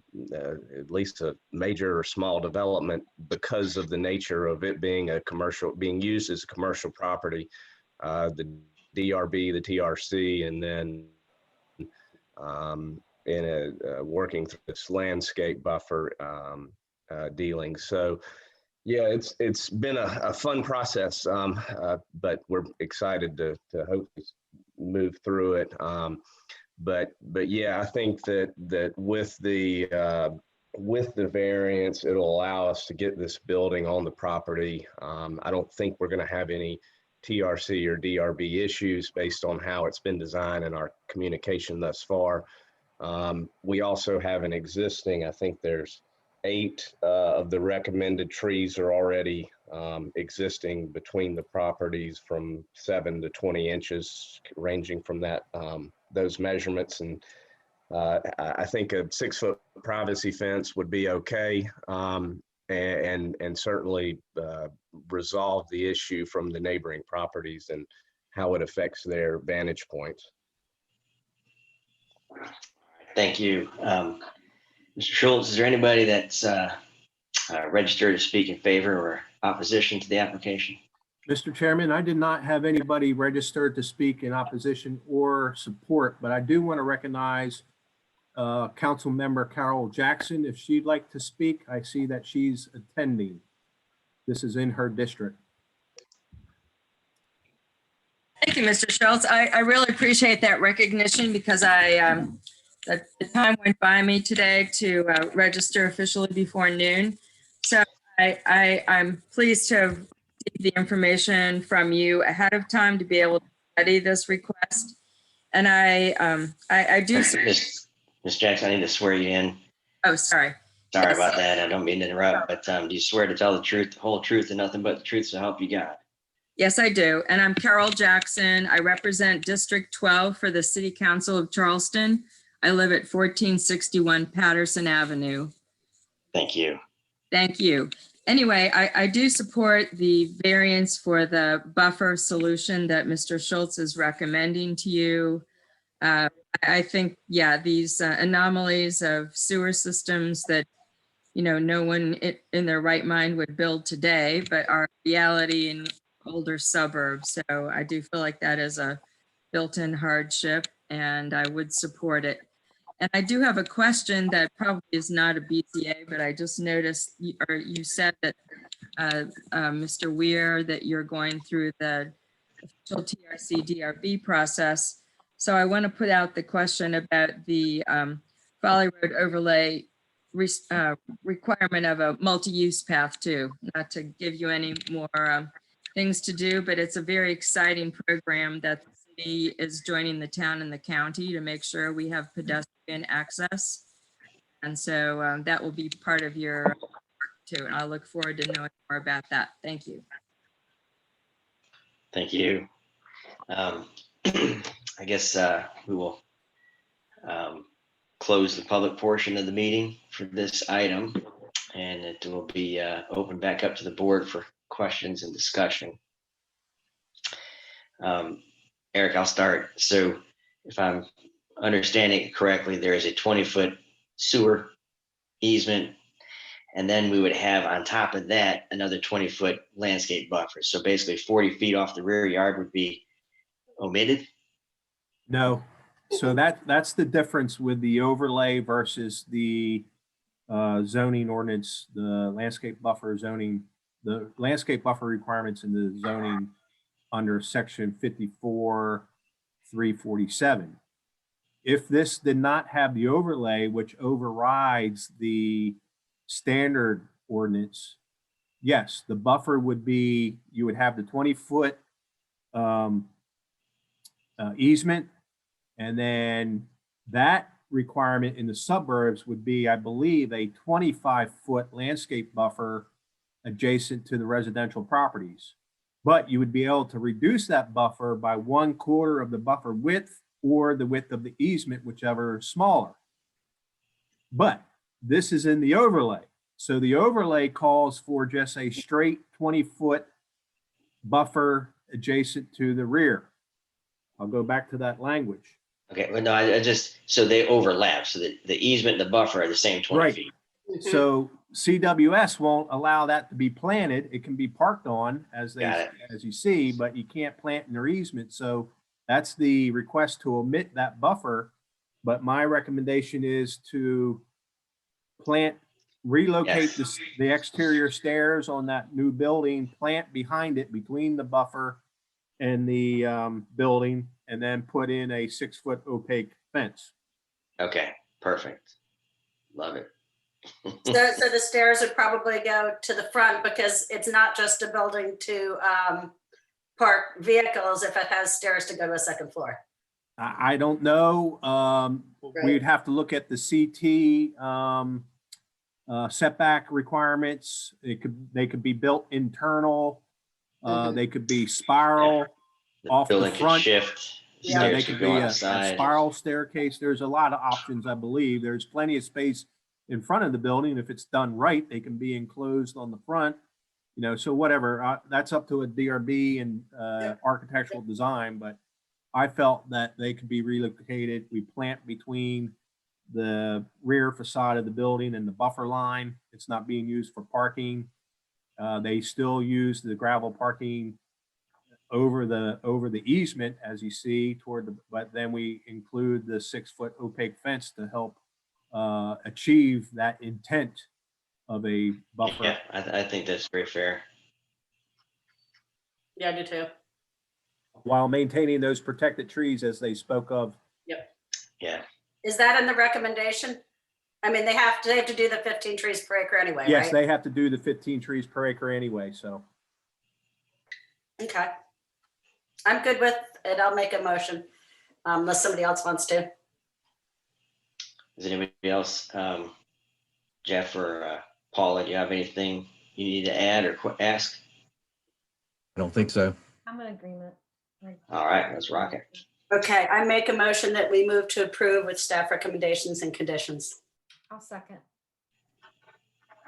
least a major or small development because of the nature of it being being used as a commercial property, the DRB, the TRC, and then working through this landscape buffer dealing. So yeah, it's been a fun process, but we're excited to hopefully move through it. But yeah, I think that with the variance, it'll allow us to get this building on the property. I don't think we're going to have any TRC or DRB issues based on how it's been designed and our communication thus far. We also have an existing, I think there's 8 of the recommended trees are already existing between the properties from 7 to 20 inches, ranging from those measurements. And I think a 6-foot privacy fence would be okay, and certainly resolve the issue from the neighboring properties and how it affects their vantage points. Thank you. Mr. Schultz, is there anybody that's registered to speak in favor or opposition to the application? Mr. Chairman, I did not have anybody registered to speak in opposition or support, but I do want to recognize Council Member Carol Jackson. If she'd like to speak, I see that she's attending. This is in her district. Thank you, Mr. Schultz. I really appreciate that recognition because the time went by me today to register officially before noon. So I'm pleased to have the information from you ahead of time to be able to study this request. And I do. Ms. Jackson, I need to swear you in. Oh, sorry. Sorry about that. I don't mean to interrupt, but do you swear to tell the truth, the whole truth, and nothing but the truth, so help you God? Yes, I do. And I'm Carol Jackson. I represent District 12 for the City Council of Charleston. I live at 1461 Patterson Avenue. Thank you. Thank you. Anyway, I do support the variance for the buffer solution that Mr. Schultz is recommending to you. I think, yeah, these anomalies of sewer systems that, you know, no one in their right mind would build today, but are reality in older suburbs. So I do feel like that is a built-in hardship, and I would support it. And I do have a question that probably is not a BZA, but I just noticed, you said that, Mr. Weir, that you're going through the official TRC DRB process. So I want to put out the question about the Folly Road overlay requirement of a multi-use path too. Not to give you any more things to do, but it's a very exciting program that the city is joining the town and the county to make sure we have pedestrian access. And so that will be part of your too. And I look forward to knowing more about that. Thank you. Thank you. I guess we will close the public portion of the meeting for this item, and it will be open back up to the board for questions and discussion. Eric, I'll start. So if I'm understanding it correctly, there is a 20-foot sewer easement, and then we would have on top of that another 20-foot landscape buffer. So basically 40 feet off the rear yard would be omitted? No. So that's the difference with the overlay versus the zoning ordinance, the landscape buffer zoning, the landscape buffer requirements in the zoning under section 54-347. If this did not have the overlay, which overrides the standard ordinance, yes, the buffer would be, you would have the 20-foot easement, and then that requirement in the suburbs would be, I believe, a 25-foot landscape buffer adjacent to the residential properties. But you would be able to reduce that buffer by 1/4 of the buffer width or the width of the easement, whichever is smaller. But this is in the overlay. So the overlay calls for just a straight 20-foot buffer adjacent to the rear. I'll go back to that language. Okay, well, no, I just, so they overlap. So the easement and the buffer are the same 20 Right. feet. So CWS won't allow that to be planted. It can be parked on as you see, but you can't plant in their easement. So that's the request to omit that buffer. But my recommendation is to relocate the exterior stairs on that new building, plant behind it between the buffer and the building, and then put in a 6-foot opaque fence. Okay, perfect. Love it. So the stairs would probably go to the front because it's not just a building to park vehicles if it has stairs to go to a second floor. I don't know. We'd have to look at the CT setback requirements. They could be built internal. They could be spiral off the building front. can shift. Yeah, they Stairs could go be on a the side. spiral staircase. There's a lot of options, I believe. There's plenty of space in front of the building. If it's done right, they can be enclosed on the front. You know, so whatever. That's up to a DRB and architectural design. But I felt that they could be relocated. We plant between the rear facade of the building and the buffer line. It's not being used for parking. They still use the gravel parking over the easement, as you see toward the, but then we include the 6-foot opaque fence to help achieve that intent of a buffer. Yeah, I think that's very fair. Yeah, I do too. While maintaining those protected trees as they spoke of. Yep. Yeah. Is that in the recommendation? I mean, they have to do the 15 trees per acre anyway, Yes, right? they have to do the 15 trees per acre anyway, so. Okay. I'm good with it. I'll make a motion unless somebody else wants to. Does anybody else? Jeff or Paula, do you have anything you need to add or ask? I don't think so. I'm in agreement. All right, let's rock it. Okay, I make a motion that we move to approve with staff recommendations and conditions. I'll second.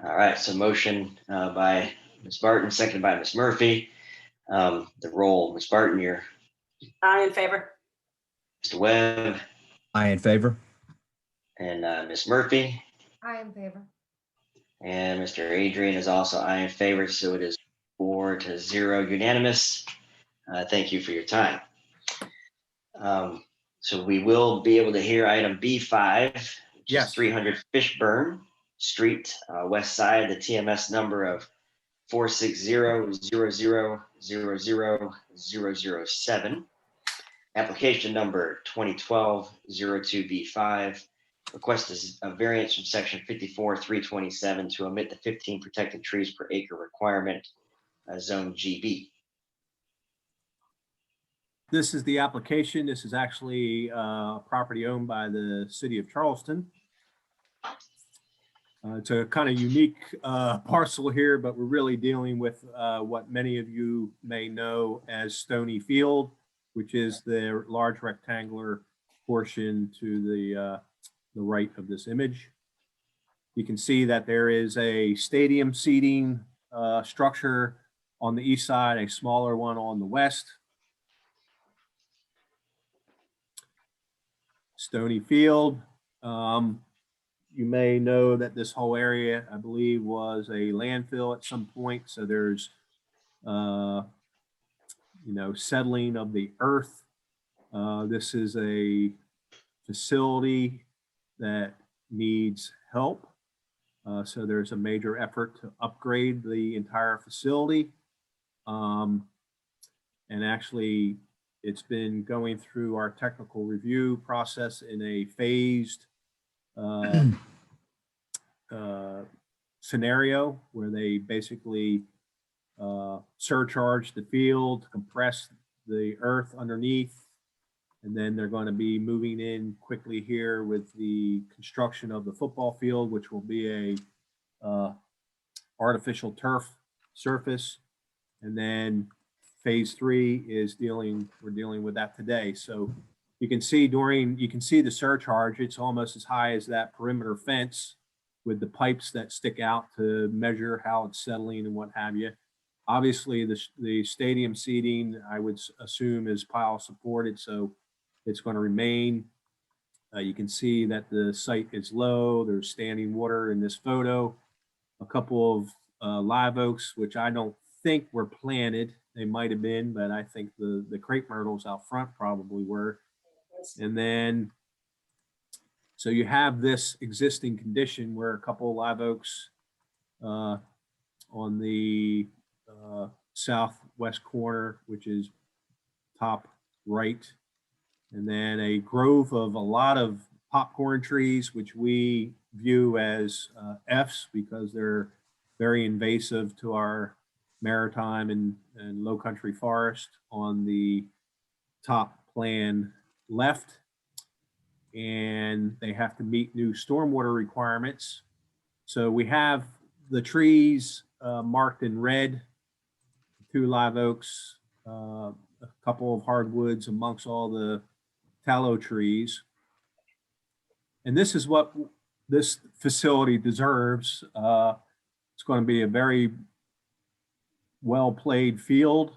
All right, so motion by Ms. Barton, seconded by Ms. Murphy. The roll, Ms. Barton, you're Aye in favor. Mr. Webb I in favor. and Ms. Murphy, I in favor. and Mr. Adrian is also aye in favor, so it is 4-0 unanimous. Thank you for your time. So we will be able to hear item B5, which Yes. is 300 Fishburne Street, west side, the TMS number of 460-00-000-007. Application number 2012-02B5. Request is a variance from section 54-327 to omit the 15 protected trees per acre requirement, zone GB. This is the application. This is actually a property owned by the city of Charleston. It's a kind of unique parcel here, but we're really dealing with what many of you may know as Stony Field, which is the large rectangular portion to the right of this image. You can see that there is a stadium seating structure on the east side, a smaller one on the west. Stony Field. You may know that this whole area, I believe, was a landfill at some point. So there's, settling of the earth. This is a facility that needs help. So there's a major effort to upgrade the entire facility. And actually, it's been going through our technical review process in a phased scenario where they basically surcharge the field, compress the earth underneath, and then they're going to be moving in quickly here with the construction of the football field, which will be a artificial turf surface. And then phase 3 is we're dealing with that today. So you can see the surcharge, it's almost as high as that perimeter fence with the pipes that stick out to measure how it's settling and what have you. Obviously the stadium seating, I would assume, is pile supported, so it's going to remain. You can see that the site is low. There's standing water in this photo. A couple of live oaks, which I don't think were planted. They might have been, but I think the crepe myrtles out front probably were. And then, so you have this existing condition where a couple of live oaks on the southwest corner, which is top right, and then a grove of a lot of popcorn trees, which we view as Fs because they're very invasive to our maritime and low country forest on the top plan left. And they have to meet new stormwater requirements. So we have the trees marked in red, 2 live oaks, a couple of hardwoods amongst all the tallow trees. And this is what this facility deserves. It's going to be a very well-played field.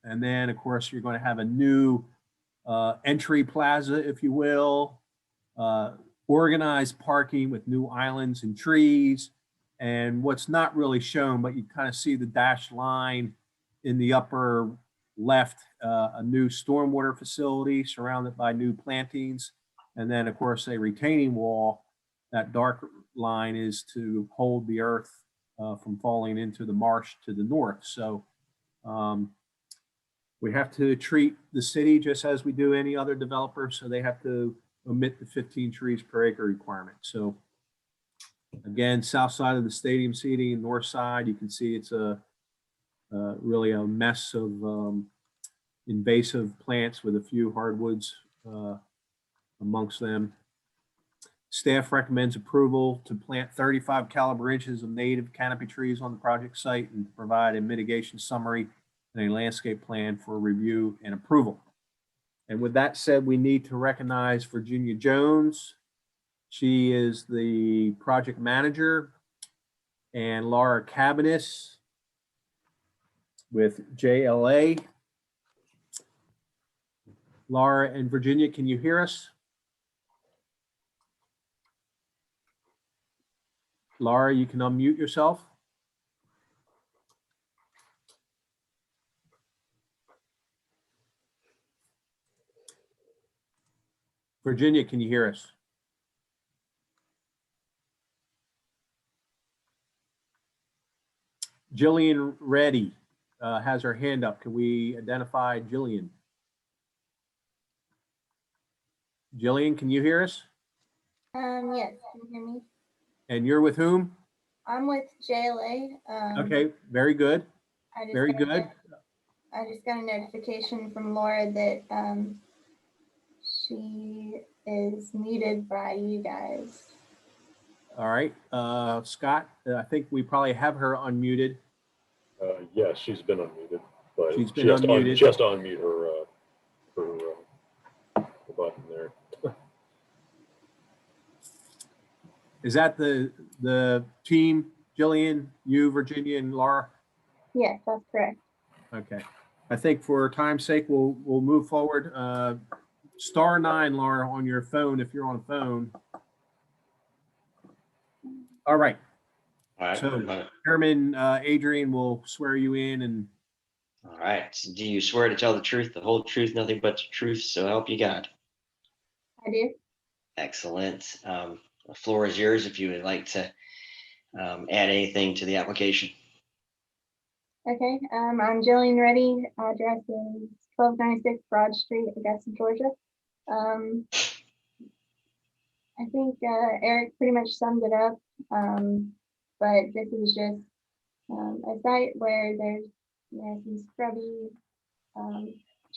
And then, of course, you're going to have a new entry plaza, if you will, organized parking with new islands and trees. And what's not really shown, but you kind of see the dashed line in the upper left, a new stormwater facility surrounded by new plantings. And then, of course, a retaining wall. That dark line is to hold the earth from falling into the marsh to the north. So we have to treat the city just as we do any other developer. So they have to omit the 15 trees per acre requirement. So again, south side of the stadium seating, north side, you can see it's really a mess of invasive plants with a few hardwoods amongst them. Staff recommends approval to plant 35 caliber inches of native canopy trees on the project site and provide a mitigation summary and a landscape plan for review and approval. And with that said, we need to recognize Virginia Jones. She is the project manager, and Laura Cabanis with JLA. Laura and Virginia, can you hear us? Laura, you can unmute yourself. Virginia, can you hear us? Jillian Reddy has her hand up. Can we identify Jillian? Jillian, can you hear us? Yes, can you hear me? And you're with whom? I'm with JLA. Okay, very good. I just Very got a good. I just got a notification from Laura that she is muted by you guys. All right, Scott, I think we probably have her unmuted. Yes, she's been unmuted, but She's been she has to unmuted. she has to unmute her button there. Is that the team, Jillian, you, Virginia, and Laura? Yes, that's correct. Okay, I think for time's sake, we'll move forward. *9, Laura, on your phone, if you're on a phone. All right. All right. So Chairman Adrian will swear you in, and All right. So do you swear to tell the truth, the whole truth, nothing but the truth, so help you God? I do. Excellent. The floor is yours if you would like to add anything to the application. Okay. I'm Jillian Reddy. Address is 1296 Broad Street, Augusta, Georgia. I think Eric pretty much summed it up. But this is just a site where there's some scrubby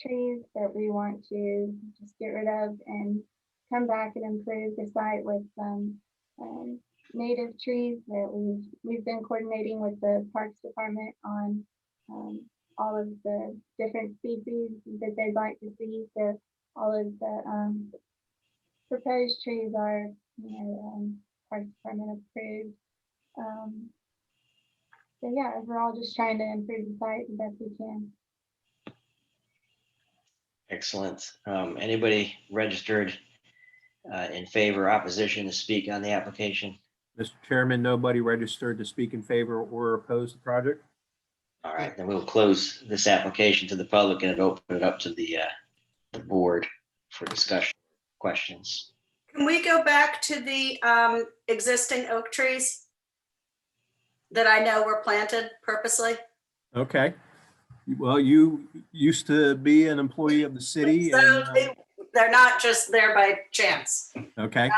trees that we want to just get rid of and come back and improve the site with some native trees that we've been coordinating with the Parks Department on all of the different species that they'd like to see. So all of the proposed trees are, Parks Department approved. So yeah, overall, just trying to improve the site the best we can. Excellent. Anybody registered in favor or opposition to speak on the application? Mr. Chairman, nobody registered to speak in favor or oppose the project. All right, then we'll close this application to the public and open it up to the board for discussion, questions. Can we go back to the existing oak trees that I know were planted purposely? Okay. Well, you used to be an employee of the city. So And, they're not just there by chance. okay.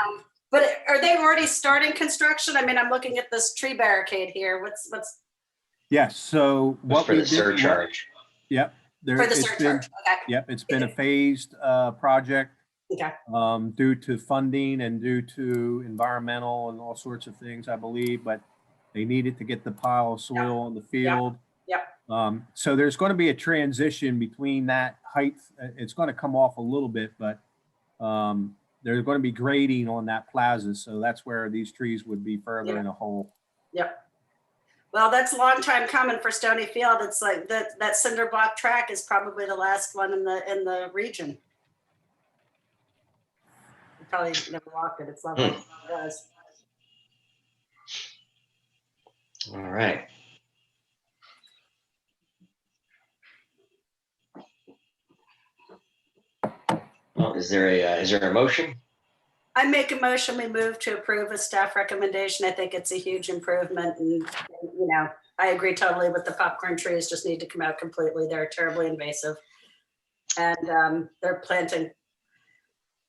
But are they already starting construction? I mean, I'm looking at this tree barricade here. What's Yes. So That's what for we the did- surcharge. Yep. There, for the it's been- surcharge? Okay. Yep. It's been a phased project Okay. due to funding and due to environmental and all sorts of things, I believe, but they needed to get the pile of soil on the field. Yep. So there's going to be a transition between that height. It's going to come off a little bit, but there's going to be grading on that plaza. So that's where these trees would be further in a hole. Yep. Well, that's a long time coming for Stony Field. It's like that cinder block track is probably the last one in the region. You probably never walked it. It's lovely. It does. All right. Well, is there a motion? I make a motion, we move to approve a staff recommendation. I think it's a huge improvement and, I agree totally with the popcorn trees just need to come out completely. They're terribly invasive. And they're planting,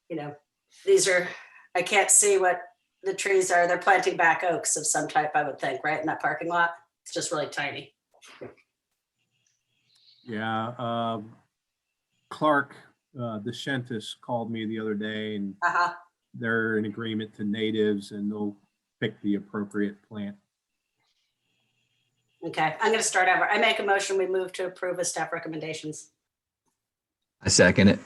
I can't see what the trees are. They're planting back oaks of some type, I would think, right, in that parking lot? It's just really tiny. Yeah. Clark DeShentis called me the other day and they're in agreement to natives and they'll pick the appropriate plant. Okay, I'm gonna start over. I make a motion, we move to approve of staff recommendations. I second it.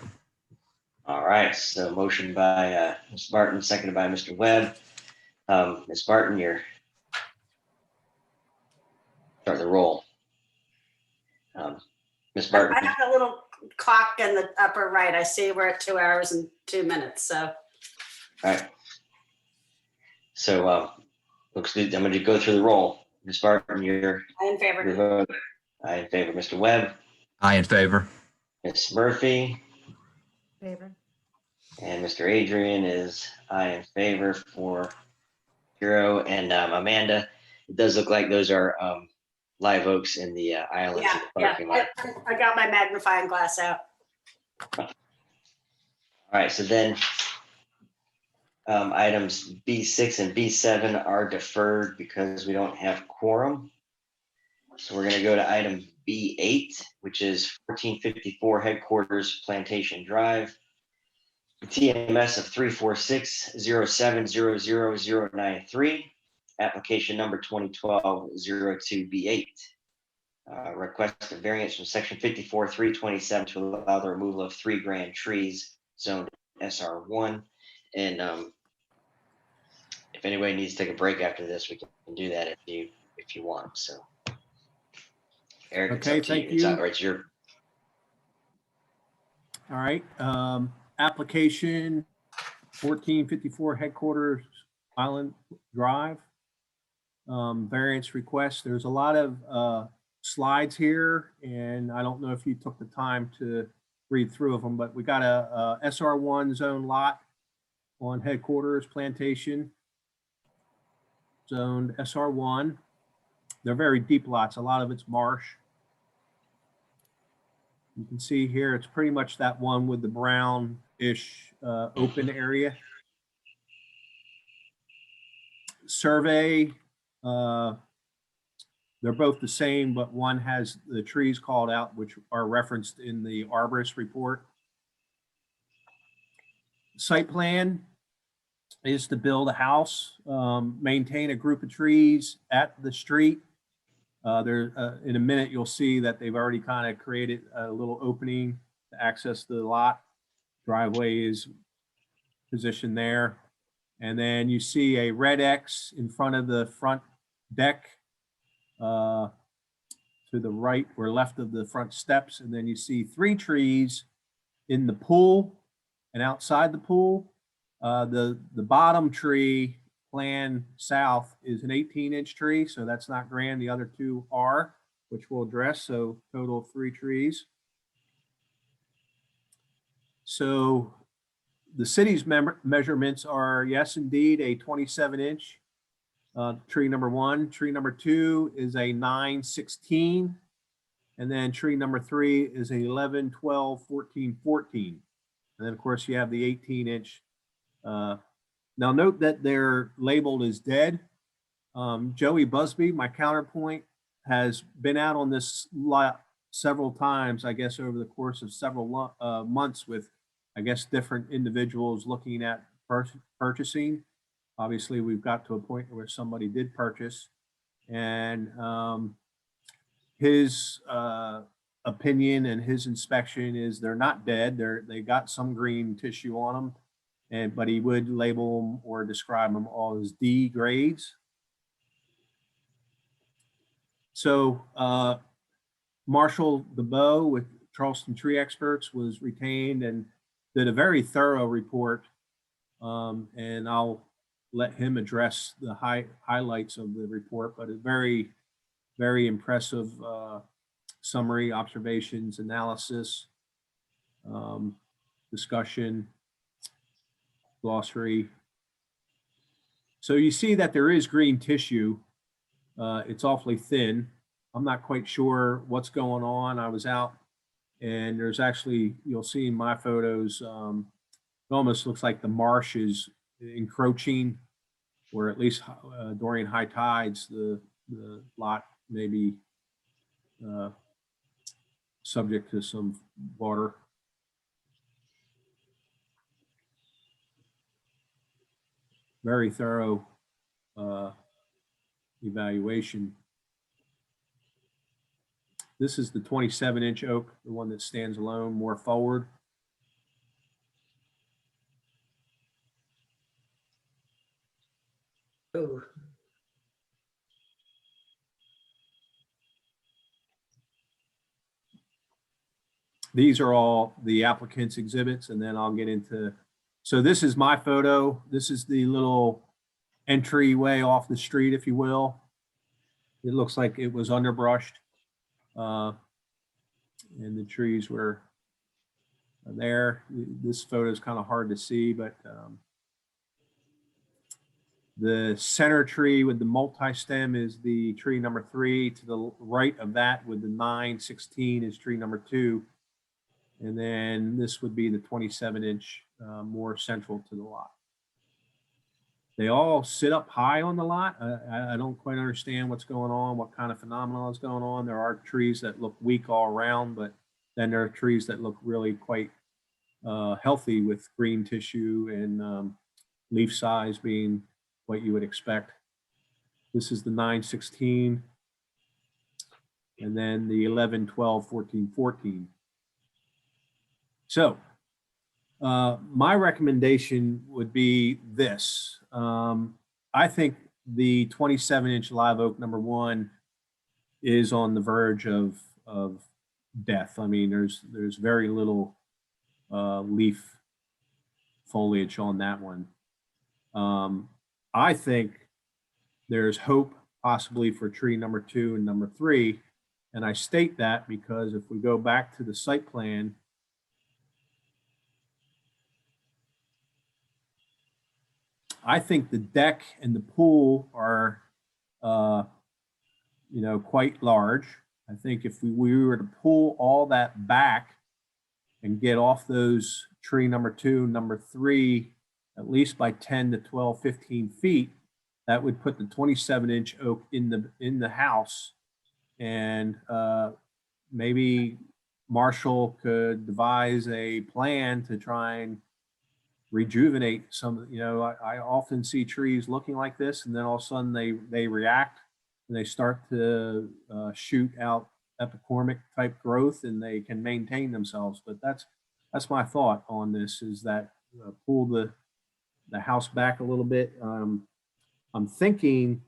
All right, so motion by Ms. Barton, seconded by Mr. Webb. Ms. Barton, you're start the roll. Ms. Barton. I have a little clock in the upper right. I see we're at 2 hours and 2 minutes, so. All right. So looks good. I'm going to go through the roll. Ms. Barton, you're I in favor. your vote. I in favor. Mr. Webb, I in favor. Ms. Murphy, Favor. and Mr. Adrian is I in favor for 0. And Amanda, it does look like those are live oaks in the islands Yeah, in the yeah, parking lot. I got my magnifying glass out. All right, so then items B6 and B7 are deferred because we don't have quorum. So we're going to go to item B8, which is 1454 Headquarters Plantation Drive. The TMS of 34607000093, application number 2012-02B8. Request a variance from section 54.327 to allow the removal of 3 grand trees zoned SR1. And if anybody needs to take a break after this, we can do that if you want. So, Eric, Okay, it's up to thank you. you. It's your. All right, application 1454 Headquarters Island Drive. Variance request. There's a lot of slides here, and I don't know if you took the time to read through of them, but we got a SR1 zone lot on Headquarters Plantation, zoned SR1. They're very deep lots. A lot of it's marsh. You can see here, it's pretty much that one with the brown-ish open area. Survey, they're both the same, but one has the trees called out, which are referenced in the arborist report. Site plan is to build a house, maintain a group of trees at the street. In a minute, you'll see that they've already kind of created a little opening to access the lot. Driveway is positioned there. And then you see a red X in front of the front deck to the right or left of the front steps. And then you see 3 trees in the pool and outside the pool. The bottom tree plan south is an 18-inch tree, so that's not grand. The other 2 are, which we'll address, so total of 3 trees. So the city's measurements are, yes, indeed, a 27-inch tree number 1. Tree number 2 is a 9/16, and then tree number 3 is a 11, 12, 14, 14. And then, of course, you have the 18-inch. Now, note that they're labeled as dead. Joey Busby, my counterpoint, has been out on this lot several times, I guess, over the course of several months with, I guess, different individuals looking at purchasing. Obviously, we've got to a point where somebody did purchase, and his opinion and his inspection is they're not dead. They got some green tissue on them. But he would label them or describe them all as D grades. So Marshall DeBow with Charleston Tree Experts was retained and did a very thorough report. And I'll let him address the highlights of the report, but a very, very impressive summary, observations, analysis, discussion, glossary. So you see that there is green tissue. It's awfully thin. I'm not quite sure what's going on. I was out and there's actually, you'll see in my photos, it almost looks like the marsh is encroaching, or at least during high tides, the lot may be subject to some water. very thorough evaluation. This is the 27-inch oak, the one that stands alone more forward. Ooh. These are all the applicant's exhibits, and then I'll get into, so this is my photo. This is the little entryway off the street, if you will. It looks like it was underbrushed. And the trees were there. This photo is kind of hard to see, but the center tree with the multi-stem is the tree number 3. To the right of that with the 9/16 is tree number 2. And then this would be the 27-inch more central to the lot. They all sit up high on the lot. I don't quite understand what's going on, what kind of phenomenon is going on. There are trees that look weak all around, but then there are trees that look really quite healthy with green tissue and leaf size being what you would expect. This is the 9/16, and then the 11, 12, 14, 14. So my recommendation would be this. I think the 27-inch live oak number 1 is on the verge of death. I mean, there's very little leaf foliage on that one. I think there's hope possibly for tree number 2 and number 3. And I state that because if we go back to the site plan, I think the deck and the pool are, quite large. I think if we were to pull all that back and get off those tree number 2, number 3, at least by 10 to 12, 15 feet, that would put the 27-inch oak in the house. And maybe Marshall could devise a plan to try and rejuvenate some. I often see trees looking like this, and then all of a sudden they react and they start to shoot out epicormic type growth, and they can maintain themselves. But that's my thought on this, is that pull the house back a little bit. I'm thinking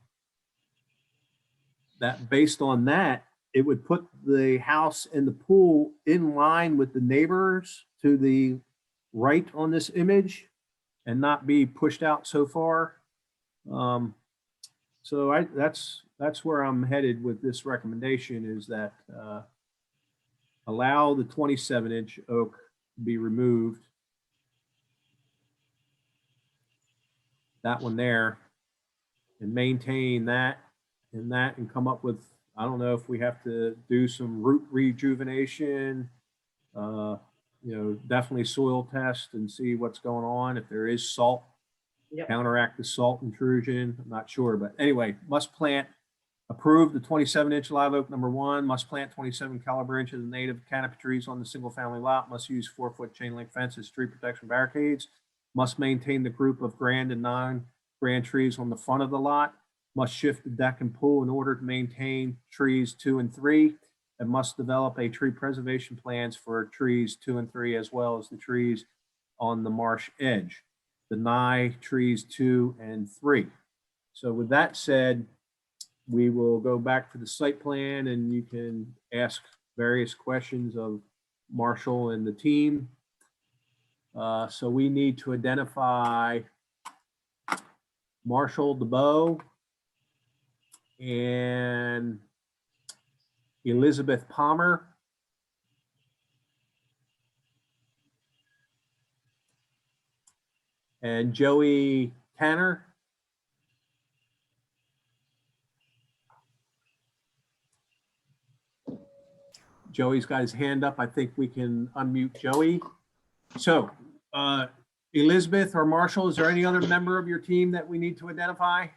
that based on that, it would put the house and the pool in line with the neighbors to the right on this image and not be pushed out so far. So that's where I'm headed with this recommendation, is that allow the 27-inch oak to be removed. That one there, and maintain that and come up with, I don't know if we have to do some root rejuvenation, definitely soil test and see what's going on. If there is salt, counteract the salt intrusion. I'm not sure, but anyway, must plant, approve the 27-inch live oak number 1, must plant 27 caliber inches of native canopy trees on the single family lot, must use 4-foot chain link fences, tree protection barricades, must maintain the group of grand and non-grand trees on the front of the lot, must shift the deck and pool in order to maintain trees 2 and 3, and must develop a tree preservation plans for trees 2 and 3, as well as the trees on the marsh edge, deny trees 2 and 3. So with that said, we will go back to the site plan, and you can ask various questions of Marshall and the team. So we need to identify Marshall DeBow and Elizabeth Palmer. And Joey Tanner. Joey's got his hand up. I think we can unmute Joey. So Elizabeth or Marshall, is there any other member of your team that we need to identify?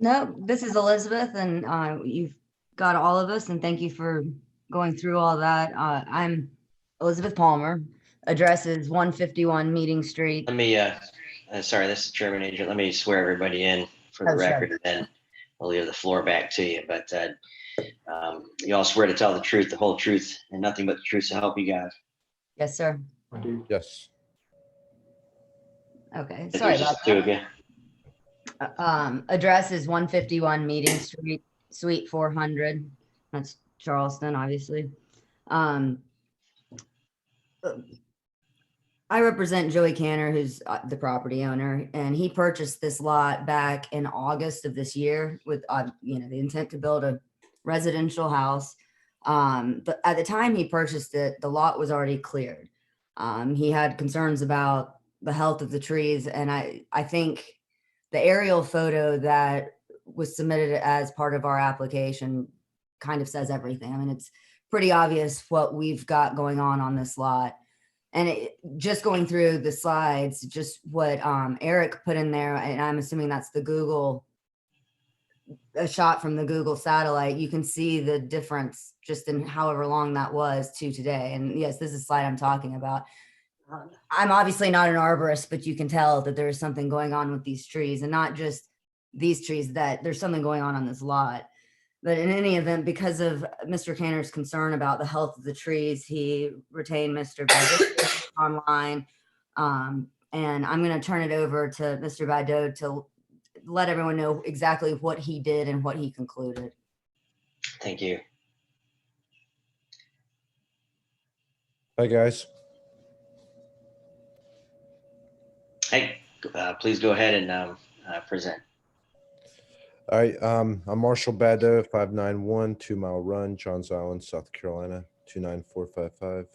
No, this is Elizabeth, and you've got all of us, and thank you for going through all that. I'm Elizabeth Palmer. Address is 151 Meeting Street. Let me Sorry, this is Chairman Agent. Let me swear everybody in for the Oh, sure. record, and then I'll leave the floor back to you. But you all swear to tell the truth, the whole truth, and nothing but the truth to help you God. Yes, sir. Yes. Okay, If sorry there's about just two of you. that. Address is 151 Meeting Street, Suite 400. That's Charleston, obviously. I represent Joey Canner, who's the property owner, and he purchased this lot back in August of this year with, the intent to build a residential house. But at the time he purchased it, the lot was already cleared. He had concerns about the health of the trees, and I think the aerial photo that was submitted as part of our application kind of says everything. I mean, it's pretty obvious what we've got going on this lot. And just going through the slides, just what Eric put in there, and I'm assuming that's a shot from the Google satellite, you can see the difference just in however long that was to today. And yes, this is the slide I'm talking about. I'm obviously not an arborist, but you can tell that there's something going on with these trees, and not just these trees, that there's something going on this lot. But in any event, because of Mr. Canner's concern about the health of the trees, he retained Mr. Badeau online. And I'm going to turn it over to Mr. Badeau to let everyone know exactly what he did and what he concluded. Thank you. Hi, guys. Hey, please go ahead and present. All right. I'm Marshall Badeau, 591 2 Mile Run, Johns Island, South Carolina, 29455.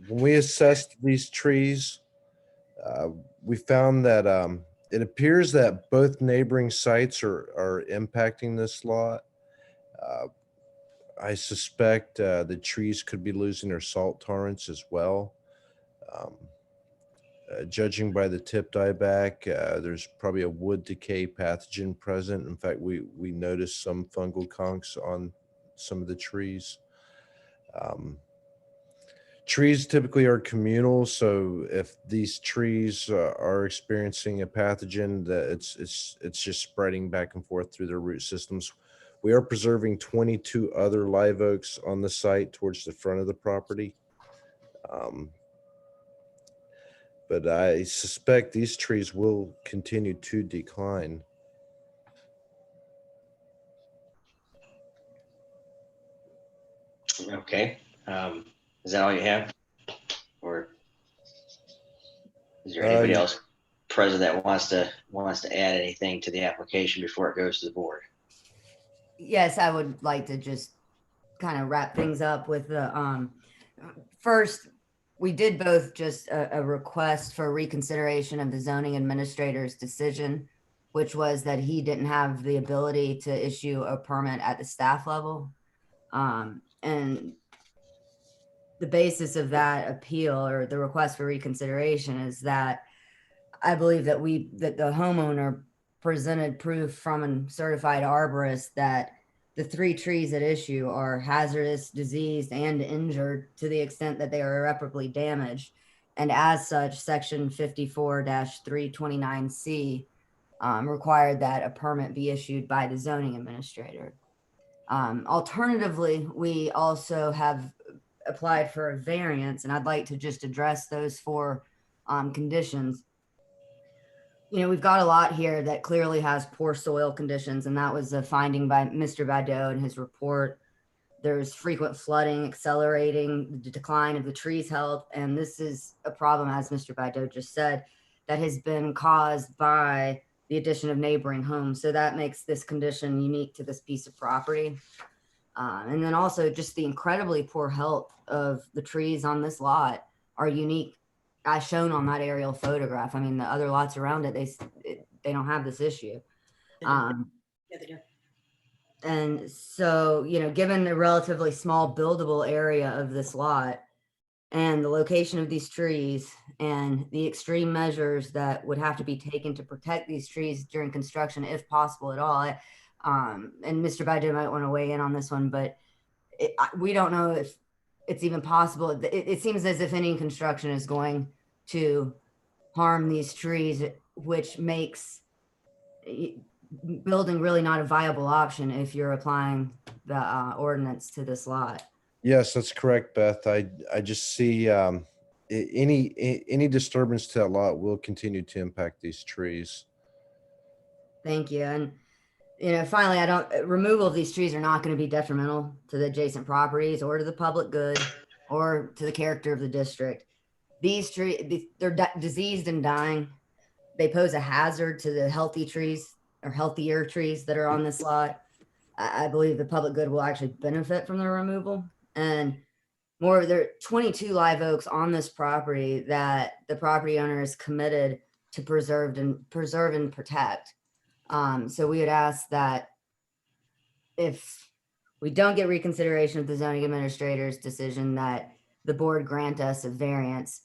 When we assessed these trees, we found that it appears that both neighboring sites are impacting this lot. I suspect the trees could be losing their salt tolerance as well. Judging by the tip dieback, there's probably a wood decay pathogen present. In fact, we noticed some fungal conchs on some of the trees. Trees typically are communal, so if these trees are experiencing a pathogen, that it's just spreading back and forth through their root systems. We are preserving 22 other live oaks on the site towards the front of the property. But I suspect these trees will continue to decline. Okay. Is that all you have? Or is there anybody else present that wants to add anything to the application before it goes to the board? Yes, I would like to just kind of wrap things up with the first. We did both just a request for reconsideration of the zoning administrator's decision, which was that he didn't have the ability to issue a permit at the staff level. And the basis of that appeal, or the request for reconsideration, is that I believe that the homeowner presented proof from a certified arborist that the 3 trees at issue are hazardous, diseased, and injured to the extent that they are irreparably damaged. And as such, section 54-329C required that a permit be issued by the zoning administrator. Alternatively, we also have applied for a variance, and I'd like to just address those 4 conditions. We've got a lot here that clearly has poor soil conditions, and that was a finding by Mr. Badeau in his report. There's frequent flooding, accelerating the decline of the tree's health, and this is a problem, as Mr. Badeau just said, that has been caused by the addition of neighboring homes. So that makes this condition unique to this piece of property. And then also just the incredibly poor health of the trees on this lot are unique, as shown on that aerial photograph. I mean, the other lots around it, they don't have this issue. Yeah, they do. And so, given the relatively small buildable area of this lot and the location of these trees and the extreme measures that would have to be taken to protect these trees during construction, if possible at all, and Mr. Badeau might want to weigh in on this one, but we don't know if it's even possible. It seems as if any construction is going to harm these trees, which makes building really not a viable option if you're applying the ordinance to this lot. Yes, that's correct, Beth. I just see any disturbance to that lot will continue to impact these trees. Thank you. And, finally, removal of these trees are not going to be detrimental to the adjacent properties or to the public good or to the character of the district. These trees, they're diseased and dying. They pose a hazard to the healthy trees or healthier trees that are on this lot. I believe the public good will actually benefit from their removal. And more, there are 22 live oaks on this property that the property owner is committed to preserve and protect. So we would ask that if we don't get reconsideration of the zoning administrator's decision, that the board grant us a variance.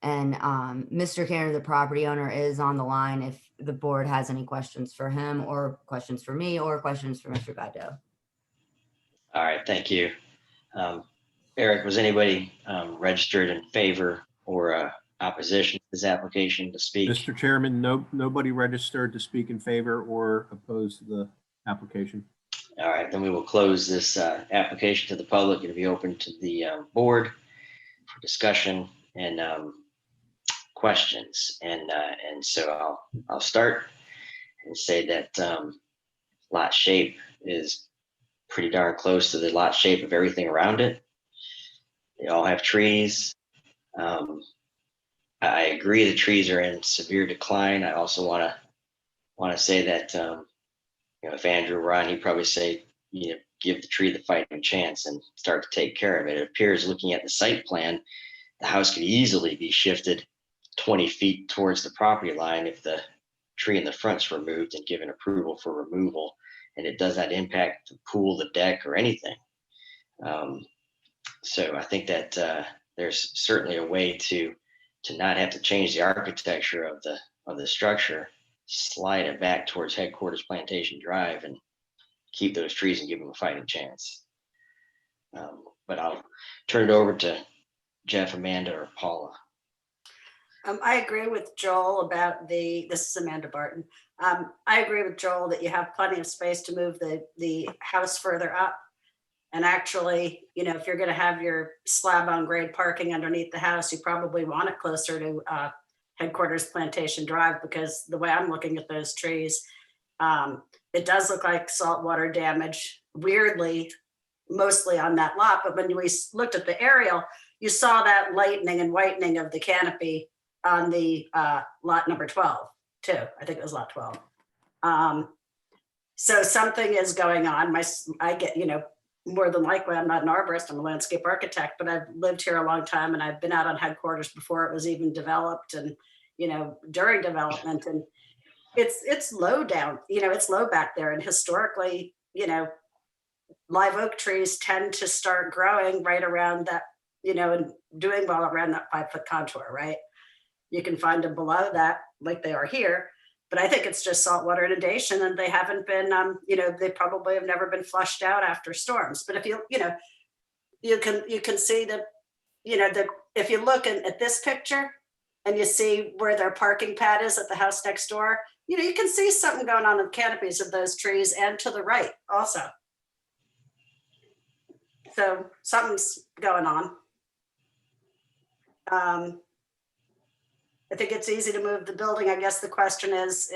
And Mr. Cantor, the property owner, is on the line if the board has any questions for him or questions for me or questions for Mr. Goddeau. All right, thank you. Eric, was anybody registered in favor or opposition to this application to speak? Mr. Chairman, nobody registered to speak in favor or oppose the application. All right, then we will close this application to the public. It'll be open to the board for discussion and questions. And so I'll start and say that lot shape is pretty darn close to the lot shape of everything around it. They all have trees. I agree the trees are in severe decline. I also want to say that if Andrew were on, he'd probably say, give the tree the fighting chance and start to take care of it. It appears, looking at the site plan, the house could easily be shifted 20 feet towards the property line if the tree in the front's removed and given approval for removal, and it does not impact the pool, the deck, or anything. So I think that there's certainly a way to not have to change the architecture of the structure, slide it back towards Headquarters Plantation Drive, and keep those trees and give them a fighting chance. But I'll turn it over to Jeff, Amanda, or Paula. I agree with Joel about this is Amanda Barton. I agree with Joel that you have plenty of space to move the house further up. And actually, if you're going to have your slab on grade parking underneath the house, you probably want it closer to Headquarters Plantation Drive, because the way I'm looking at those trees, it does look like saltwater damage, weirdly, mostly on that lot. But when we looked at the aerial, you saw that lightening and whitening of the canopy on the lot number 12 too. I think it was lot 12. So something is going on. I get, more than likely, I'm not an arborist, I'm a landscape architect, but I've lived here a long time and I've been out on Headquarters before it was even developed and, during development, and it's low down, it's low back there. And historically, live oak trees tend to start growing right around that, and doing well around that 5-foot contour, right? You can find them below that like they are here, but I think it's just saltwater inundation, and they haven't been, they probably have never been flushed out after storms. But if you can see that, if you look at this picture and you see where their parking pad is at the house next door, you can see something going on in the canopies of those trees and to the right also. So something's going on. I think it's easy to move the building. I guess the question is,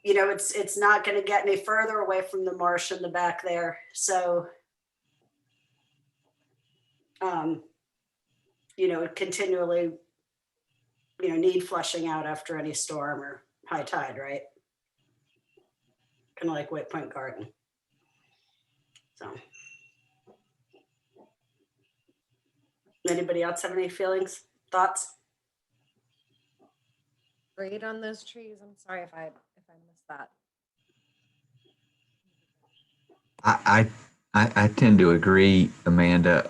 it's not going to get any further away from the marsh in the back there. So, continually, need flushing out after any storm or high tide, right? Kind of like White Point Garden. So, anybody else have any feelings, thoughts? Grade on those trees. I'm sorry if I missed that. I tend to agree, Amanda.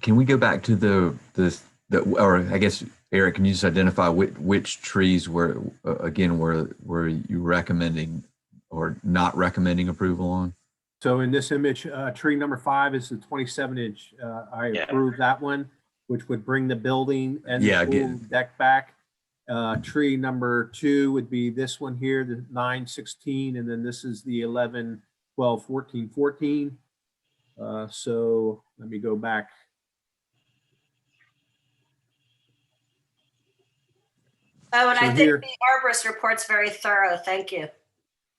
Can we go back to the or I guess Eric, can you just identify which trees were you recommending or not recommending approval on? So in this image, tree number 5 is the 27-inch. I approve that one. which would bring the building and Yeah, the pool deck back. Tree number 2 would be this one here, the 9/16, and then this is the 11/12/14/14. So let me go back. Oh, and So I think here- the arborist report's very thorough. Thank you.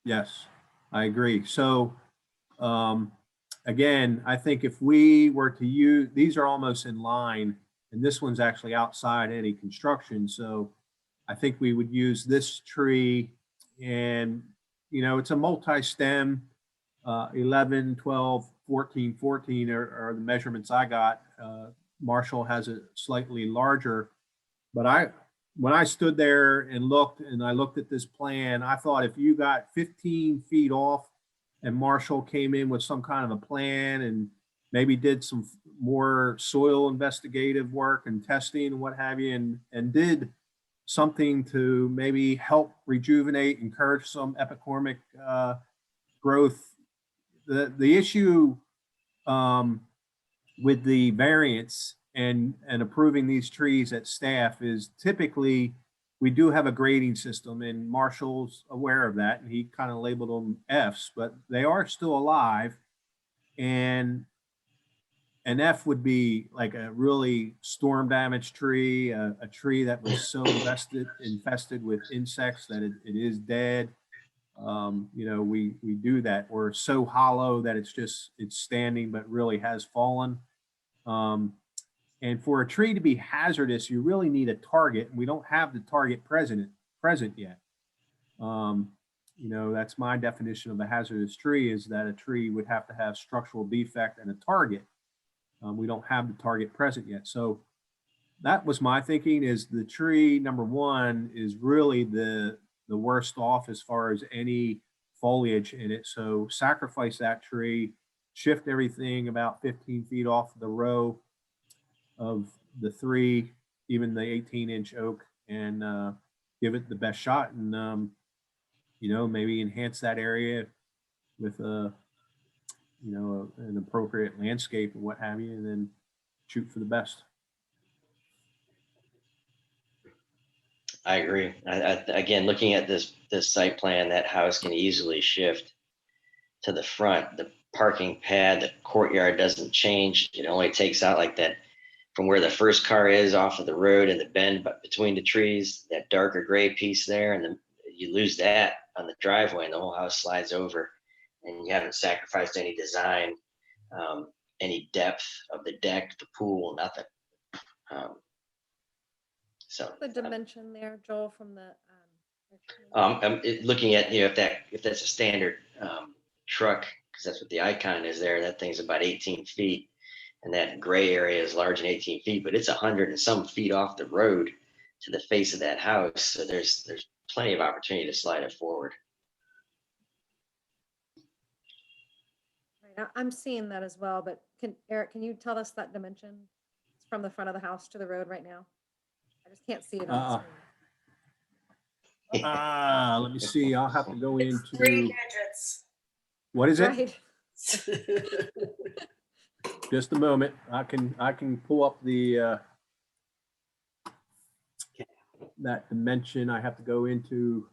Yes, I agree. So again, I think if we were to use, these are almost in line, and this one's actually outside any construction. So I think we would use this tree, and it's a multi-stem, 11, 12, 14, 14 are the measurements I got. Marshall has a slightly larger, but when I stood there and I looked at this plan, I thought if you got 15 feet off and Marshall came in with some kind of a plan and maybe did some more soil investigative work and testing and what have you, and did something to maybe help rejuvenate, encourage some epicormic growth. The issue with the variance and approving these trees at staff is typically we do have a grading system, and Marshall's aware of that, and he kind of labeled them Fs, but they are still alive. And an F would be like a really storm damaged tree, a tree that was so infested with insects that it is dead. We do that, or so hollow that it's standing but really has fallen. And for a tree to be hazardous, you really need a target, and we don't have the target present yet. That's my definition of a hazardous tree, is that a tree would have to have structural defect and a target. We don't have the target present yet. So that was my thinking, is the tree number 1 is really the worst off as far as any foliage in it. So sacrifice that tree, shift everything about 15 feet off the row of the 3, even the 18-inch oak, and give it the best shot, and maybe enhance that area with an appropriate landscape and what have you, and then shoot for the best. I agree. Again, looking at this site plan, that house can easily shift to the front. The parking pad, the courtyard doesn't change. It only takes out like that from where the first car is off of the road and the bend, but between the trees, that darker gray piece there, and then you lose that on the driveway, and the whole house slides over, and you haven't sacrificed any design, any depth of the deck, the pool, nothing. So The dimension there, Joel, from the. looking at, if that's a standard truck, because that's what the icon is there, that thing's about 18 feet, and that gray area is large and 18 feet, but it's 100 and some feet off the road to the face of that house. So there's plenty of opportunity to slide it forward. Right, I'm seeing that as well, but Eric, can you tell us that dimension? It's from the front of the house to the road right now. I just can't see it on the screen. Let me see. I'll have to go It's 3 into, digits. what is it? Right. Just a moment. I can pull up the that dimension. I have to go into.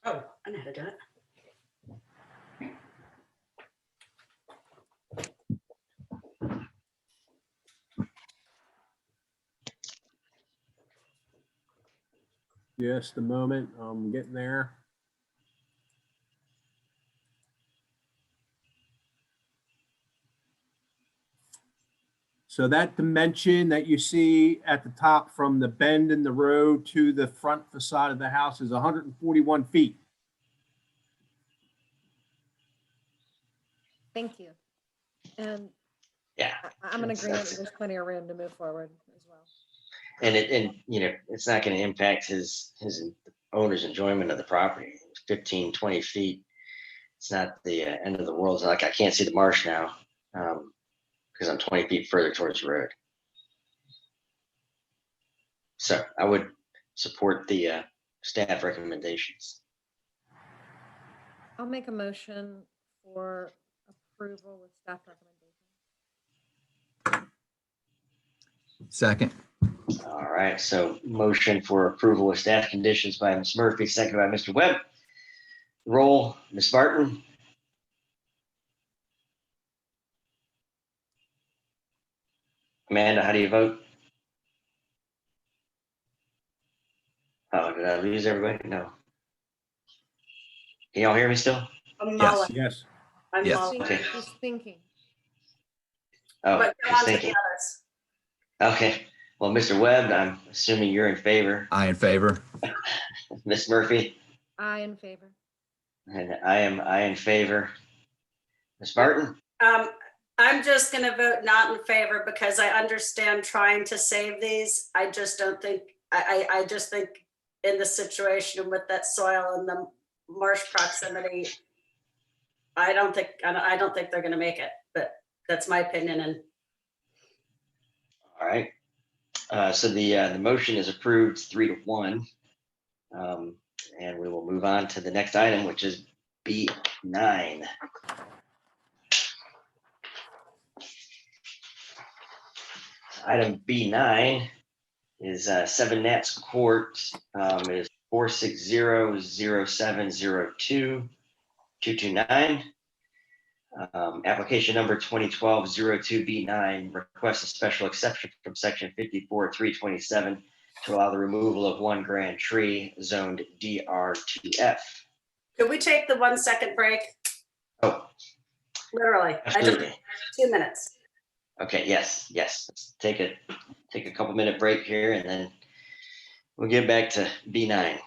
Oh, I know how to do it. Just a moment. I'm getting there. So that dimension that you see at the top from the bend in the road to the front facade of the house is 141 feet. Thank you. And Yeah, I'm in agreement. There's plenty of room to move forward as well. and it's not going to impact his owner's enjoyment of the property. 15, 20 feet. It's not the end of the world. It's not like I can't see the marsh now because I'm 20 feet further towards the road. So I would support the staff recommendations. I'll make a motion for approval with staff recommendation. Second. All right, so motion for approval with staff conditions by Ms. Murphy, seconded by Mr. Webb. Roll, Ms. Barton. Amanda, how do you vote? Oh, did I lose everybody? No. Can y'all hear me still? Mullen. Yes. I'm Yes. Mullen. Okay. She's thinking. Oh, But go she's on to the thinking. others. Okay. Well, Mr. Webb, I'm assuming you're in favor. I in favor. Ms. Murphy, I in favor. and I in favor. Ms. Barton? I'm just gonna vote not in favor because I understand trying to save these. I just don't think, I just think in the situation with that soil and the marsh proximity, I don't think they're gonna make it, but that's my opinion. And All right. So the motion is approved 3-1. And we will move on to the next item, which is B9. Item B9 is 7 Nats Court, is 460-0702-229. Application number 2012-02B9 requests a special exception from section 54-327 to allow the removal of 1 grand tree zoned DR2F. could we take the 1 second break? Oh, Literally, I just, absolutely. 2 minutes. Okay, yes. Let's take a couple minute break here and then we'll get back to B9.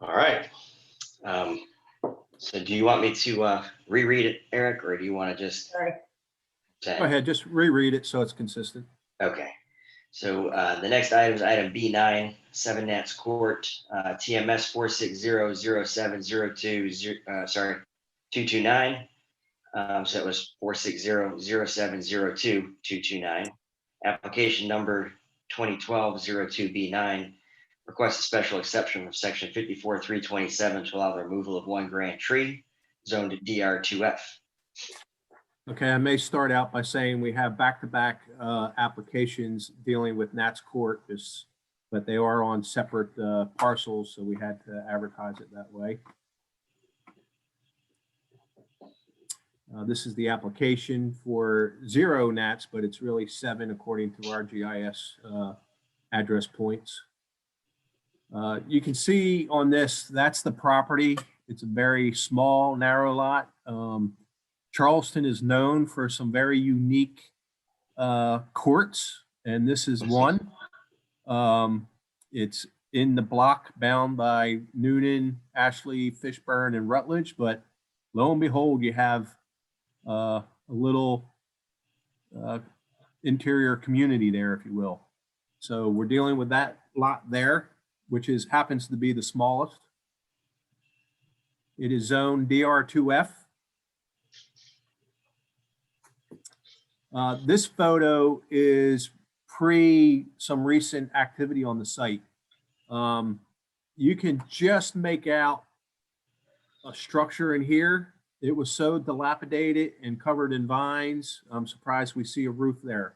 All right. So do you want me to reread it, Eric, or do you want to just Sorry. say? Go ahead, just reread it so it's consistent. Okay. So the next item is item B9, 7 Nats Court, TMS 460-0702, 229. So it was 460-0702-229. Application number 2012-02B9 requests a special exception from section 54-327 to allow the removal of 1 grand tree zoned DR2F. Okay, I may start out by saying we have back-to-back applications dealing with Nats Court, but they are on separate parcels, so we had to advertise it that way. This is the application for 0 Nats, but it's really 7 according to our GIS address points. You can see on this, that's the property. It's a very small, narrow lot. Charleston is known for some very unique courts, and this is one. It's in the block bound by Noonan, Ashley, Fishburne, and Rutledge, but lo and behold, you have a little interior community there, if you will. So we're dealing with that lot there, which happens to be the smallest. It is zone DR2F. This photo is pre some recent activity on the site. You can just make out a structure in here. It was so dilapidated and covered in vines. I'm surprised we see a roof there.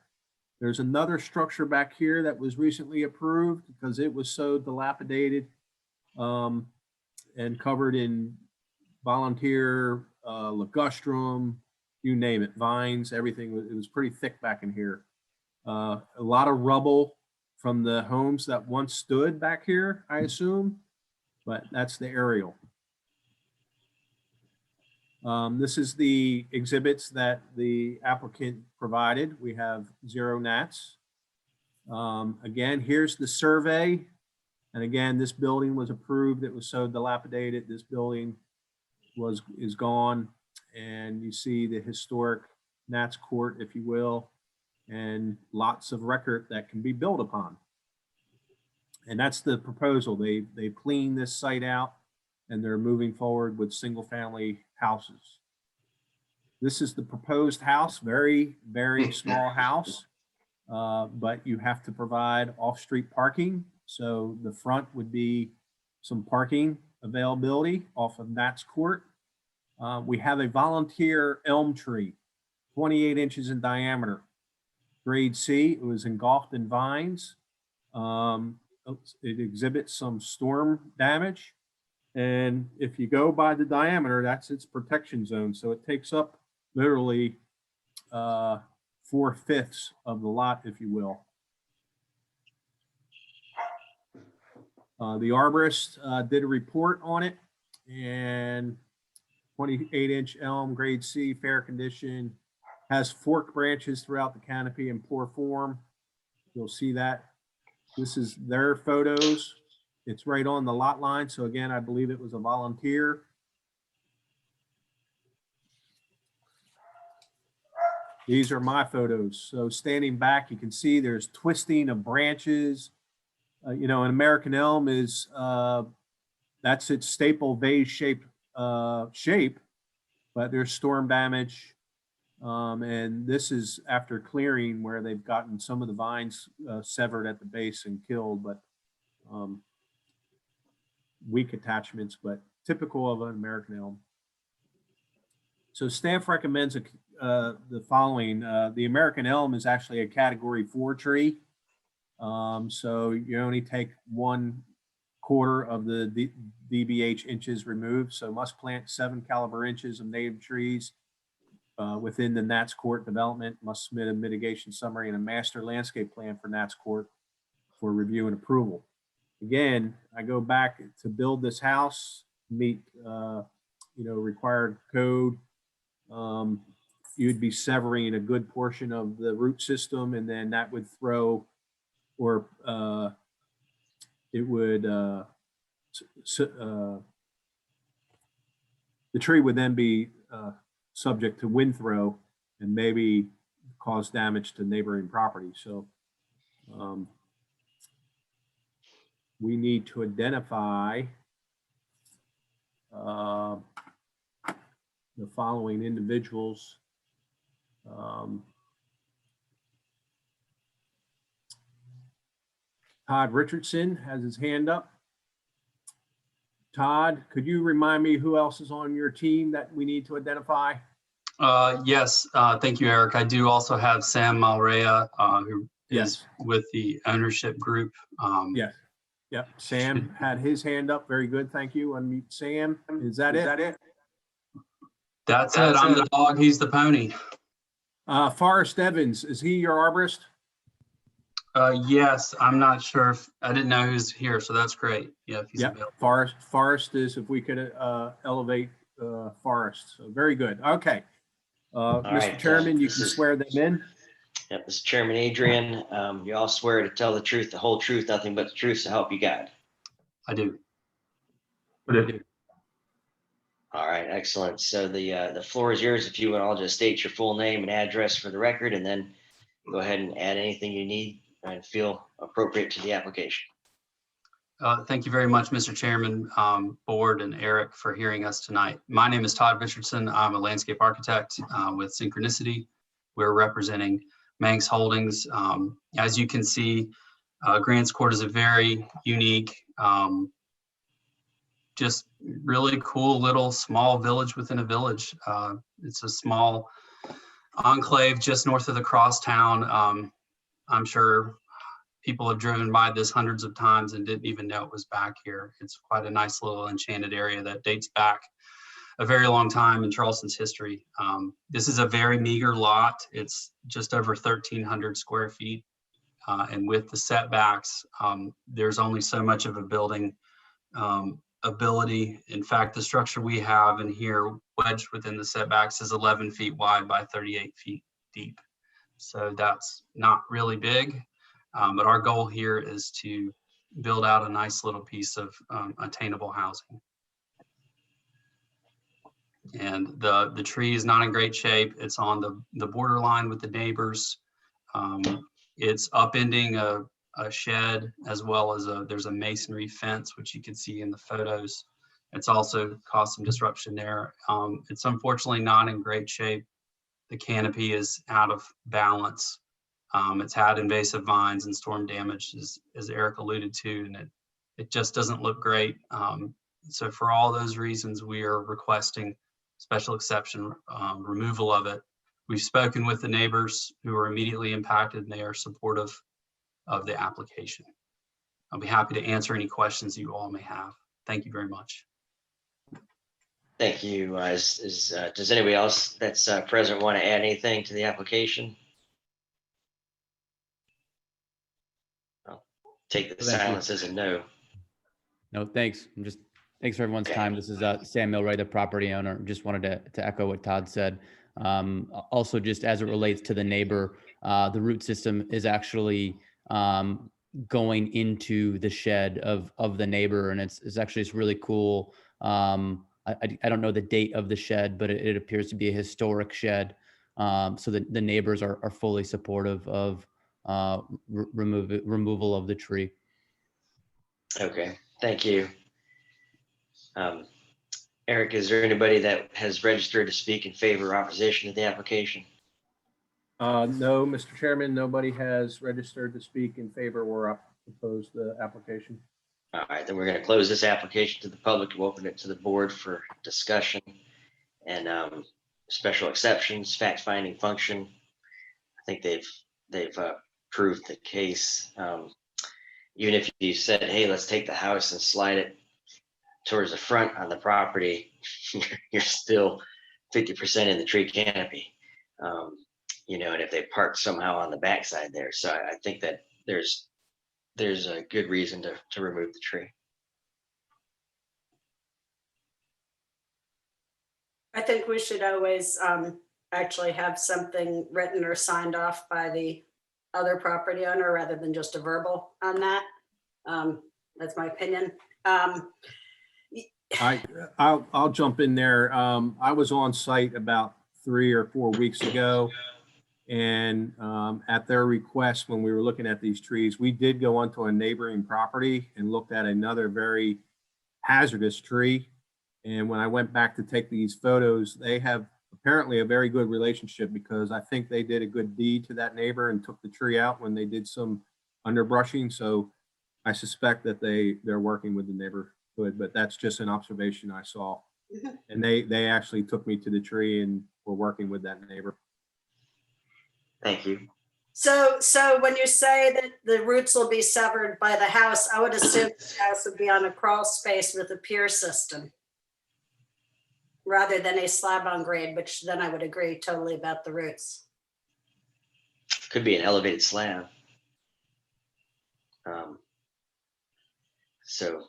There's another structure back here that was recently approved because it was so dilapidated and covered in volunteer ligustrum, you name it, vines, everything. It was pretty thick back in here. A lot of rubble from the homes that once stood back here, I assume, but that's the aerial. This is the exhibits that the applicant provided. We have 0 Nats. Again, here's the survey. And again, this building was approved. It was so dilapidated. This building is gone. And you see the historic Nats Court, if you will, and lots of record that can be built upon. And that's the proposal. They cleaned this site out and they're moving forward with single family houses. This is the proposed house, very, very small house. But you have to provide off-street parking. So the front would be some parking availability off of Nats Court. We have a volunteer elm tree, 28 inches in diameter, grade C. It was engulfed in vines. It exhibits some storm damage. And if you go by the diameter, that's its protection zone. So it takes up literally 4/5 of the lot, if you will. The arborist did a report on it, and 28-inch elm, grade C, fair condition, has forked branches throughout the canopy in poor form. You'll see that. This is their photos. It's right on the lot line. So again, I believe it was a volunteer. These are my photos. So standing back, you can see there's twisting of branches. You know, an American elm is, that's its staple vase shaped shape, but there's storm damage. And this is after clearing where they've gotten some of the vines severed at the base and killed, but weak attachments, but typical of an American elm. So staff recommends the following. The American elm is actually a category 4 tree. So you only take 1/4 of the DBH inches removed. So must plant 7 caliber inches of native trees within the Nats Court development, must submit a mitigation summary and a master landscape plan for Nats Court for review and approval. Again, I go back to build this house, meet required code. You'd be severing a good portion of the root system, and then that would throw, or it would, the tree would then be subject to wind throw and maybe cause damage to neighboring property. So we need to identify the following individuals. Todd Richardson has his hand up. Todd, could you remind me who else is on your team that we need to identify? Yes, thank you, Eric. I do also have Sam Malrea, who is with the ownership group. Yes. Yep. Sam had his hand up. Very good. Thank you. Unmute Sam. Is that it? That's it. I'm the dog. He's the pony. Forrest Evans, is he your arborist? Yes, I'm not sure if, I didn't know who's here, so that's great. Yeah, if he's available. Forrest is, if we could elevate Forrest. So very good. Okay. Mr. right, Chairman, you can swear them in. Yep, Mr. Chairman Adrian, you all swear to tell the truth, the whole truth, nothing but the truth, so help you God. I do. All right, excellent. So the floor is yours. If you would all just state your full name and address for the record, and then go ahead and add anything you need and feel appropriate to the application. Thank you very much, Mr. Chairman, Board, and Eric for hearing us tonight. My name is Todd Richardson. I'm a landscape architect with Synchronicity. We're representing Manx Holdings. As you can see, Grants Court is a very unique, just really cool little small village within a village. It's a small enclave just north of the crosstown. I'm sure people have driven by this hundreds of times and didn't even know it was back here. It's quite a nice little enchanted area that dates back a very long time in Charleston's history. This is a very meager lot. It's just over 1,300 square feet. And with the setbacks, there's only so much of a building ability. In fact, the structure we have in here wedged within the setbacks is 11 feet wide by 38 feet deep. So that's not really big, but our goal here is to build out a nice little piece of attainable housing. And the tree is not in great shape. It's on the borderline with the neighbors. It's upending a shed, as well as there's a masonry fence, which you can see in the photos. It's also caused some disruption there. It's unfortunately not in great shape. The canopy is out of balance. It's had invasive vines and storm damage, as Eric alluded to, and it just doesn't look great. So for all those reasons, we are requesting special exception removal of it. We've spoken with the neighbors who are immediately impacted, and they are supportive of the application. I'll be happy to answer any questions you all may have. Thank you very much. Thank you. Does anybody else that's present want to add anything to the application? I'll take the Thank you. silence as a no. No, thanks. Thanks for everyone's time. This is Sam Milroy, the property owner. Just wanted to echo what Todd said. Also, just as it relates to the neighbor, the root system is actually going into the shed of the neighbor, and it's really cool. I don't know the date of the shed, but it appears to be a historic shed. So the neighbors are fully supportive of removal of the tree. Okay, thank you. Eric, is there anybody that has registered to speak in favor or opposition to the application? No, Mr. Chairman, nobody has registered to speak in favor or oppose the application. All right, then we're going to close this application to the public. We'll open it to the board for discussion and special exceptions, fact-finding function. I think they've proved the case. Even if you said, hey, let's take the house and slide it towards the front on the property, you're still 50% in the tree canopy. And if they parked somehow on the backside there. So I think that there's a good reason to remove the tree. I think we should always actually have something written or signed off by the other property owner rather than just a verbal on that. That's my opinion. I'll jump in there. I was on site about 3 or 4 weeks ago, and at their request, when we were looking at these trees, we did go onto a neighboring property and looked at another very hazardous tree. And when I went back to take these photos, they have apparently a very good relationship, because I think they did a good deed to that neighbor and took the tree out when they did some underbrushing. So I suspect that they're working with the neighborhood, but that's just an observation I saw. And they actually took me to the tree and were working with that neighbor. Thank you. So when you say that the roots will be severed by the house, I would assume the house would be on a crawl space with a pier system rather than a slab on grade, which then I would agree totally about the roots. Could be an elevated slab. So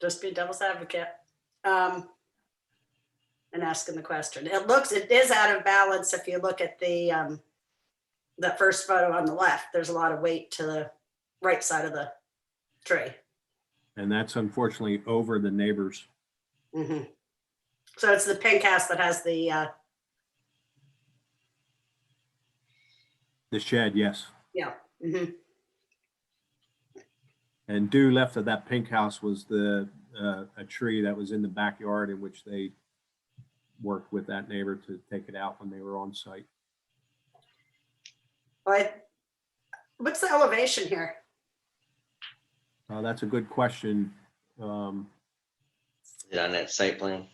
just be devil's advocate and asking the question. It is out of balance. If you look at the first photo on the left, there's a lot of weight to the right side of the tree. And that's unfortunately over the neighbors. Mm-hmm. So it's the pink house that has the shed, yes. yeah. Mm-hmm. And due left of that pink house was a tree that was in the backyard, in which they worked with that neighbor to take it out when they were on site. What's the elevation here? That's a good question. Is it on that site plan?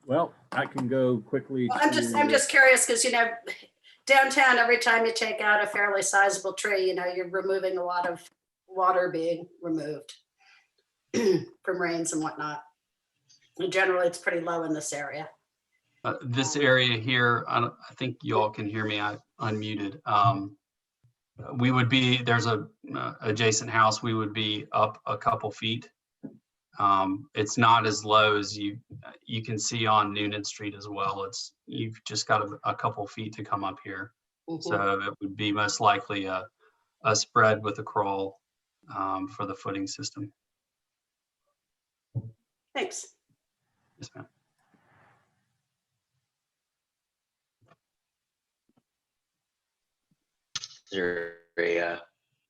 Well, I can go quickly. Well, I'm just curious, because downtown, every time you take out a fairly sizable tree, you're removing a lot of water being removed from rains and whatnot. And generally, it's pretty low in this area. This area here, I think you all can hear me. I unmuted. We would be, there's a adjacent house. We would be up a couple feet. It's not as low as you can see on Noonan Street as well. You've just got a couple feet to come up here. Mm-hmm. So it would be most likely a spread with a crawl for the footing system. Thanks. Yes, ma'am. Is there a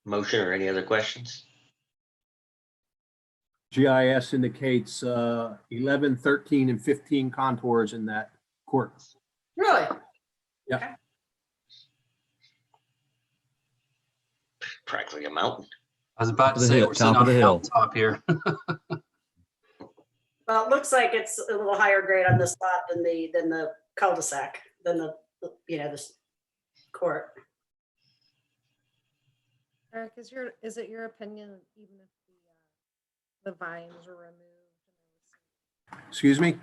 motion or any other questions? GIS indicates 11, 13, and 15 contours in that court. Really? Yep. Practically a mountain. I was about Top to of the say, hill- we're sitting top of on the a hill. hilltop here. Well, it looks like it's a little higher grade on this lot than the cul-de-sac, than the, this court. Eric, is it your opinion that even if the vines were removed? Excuse me?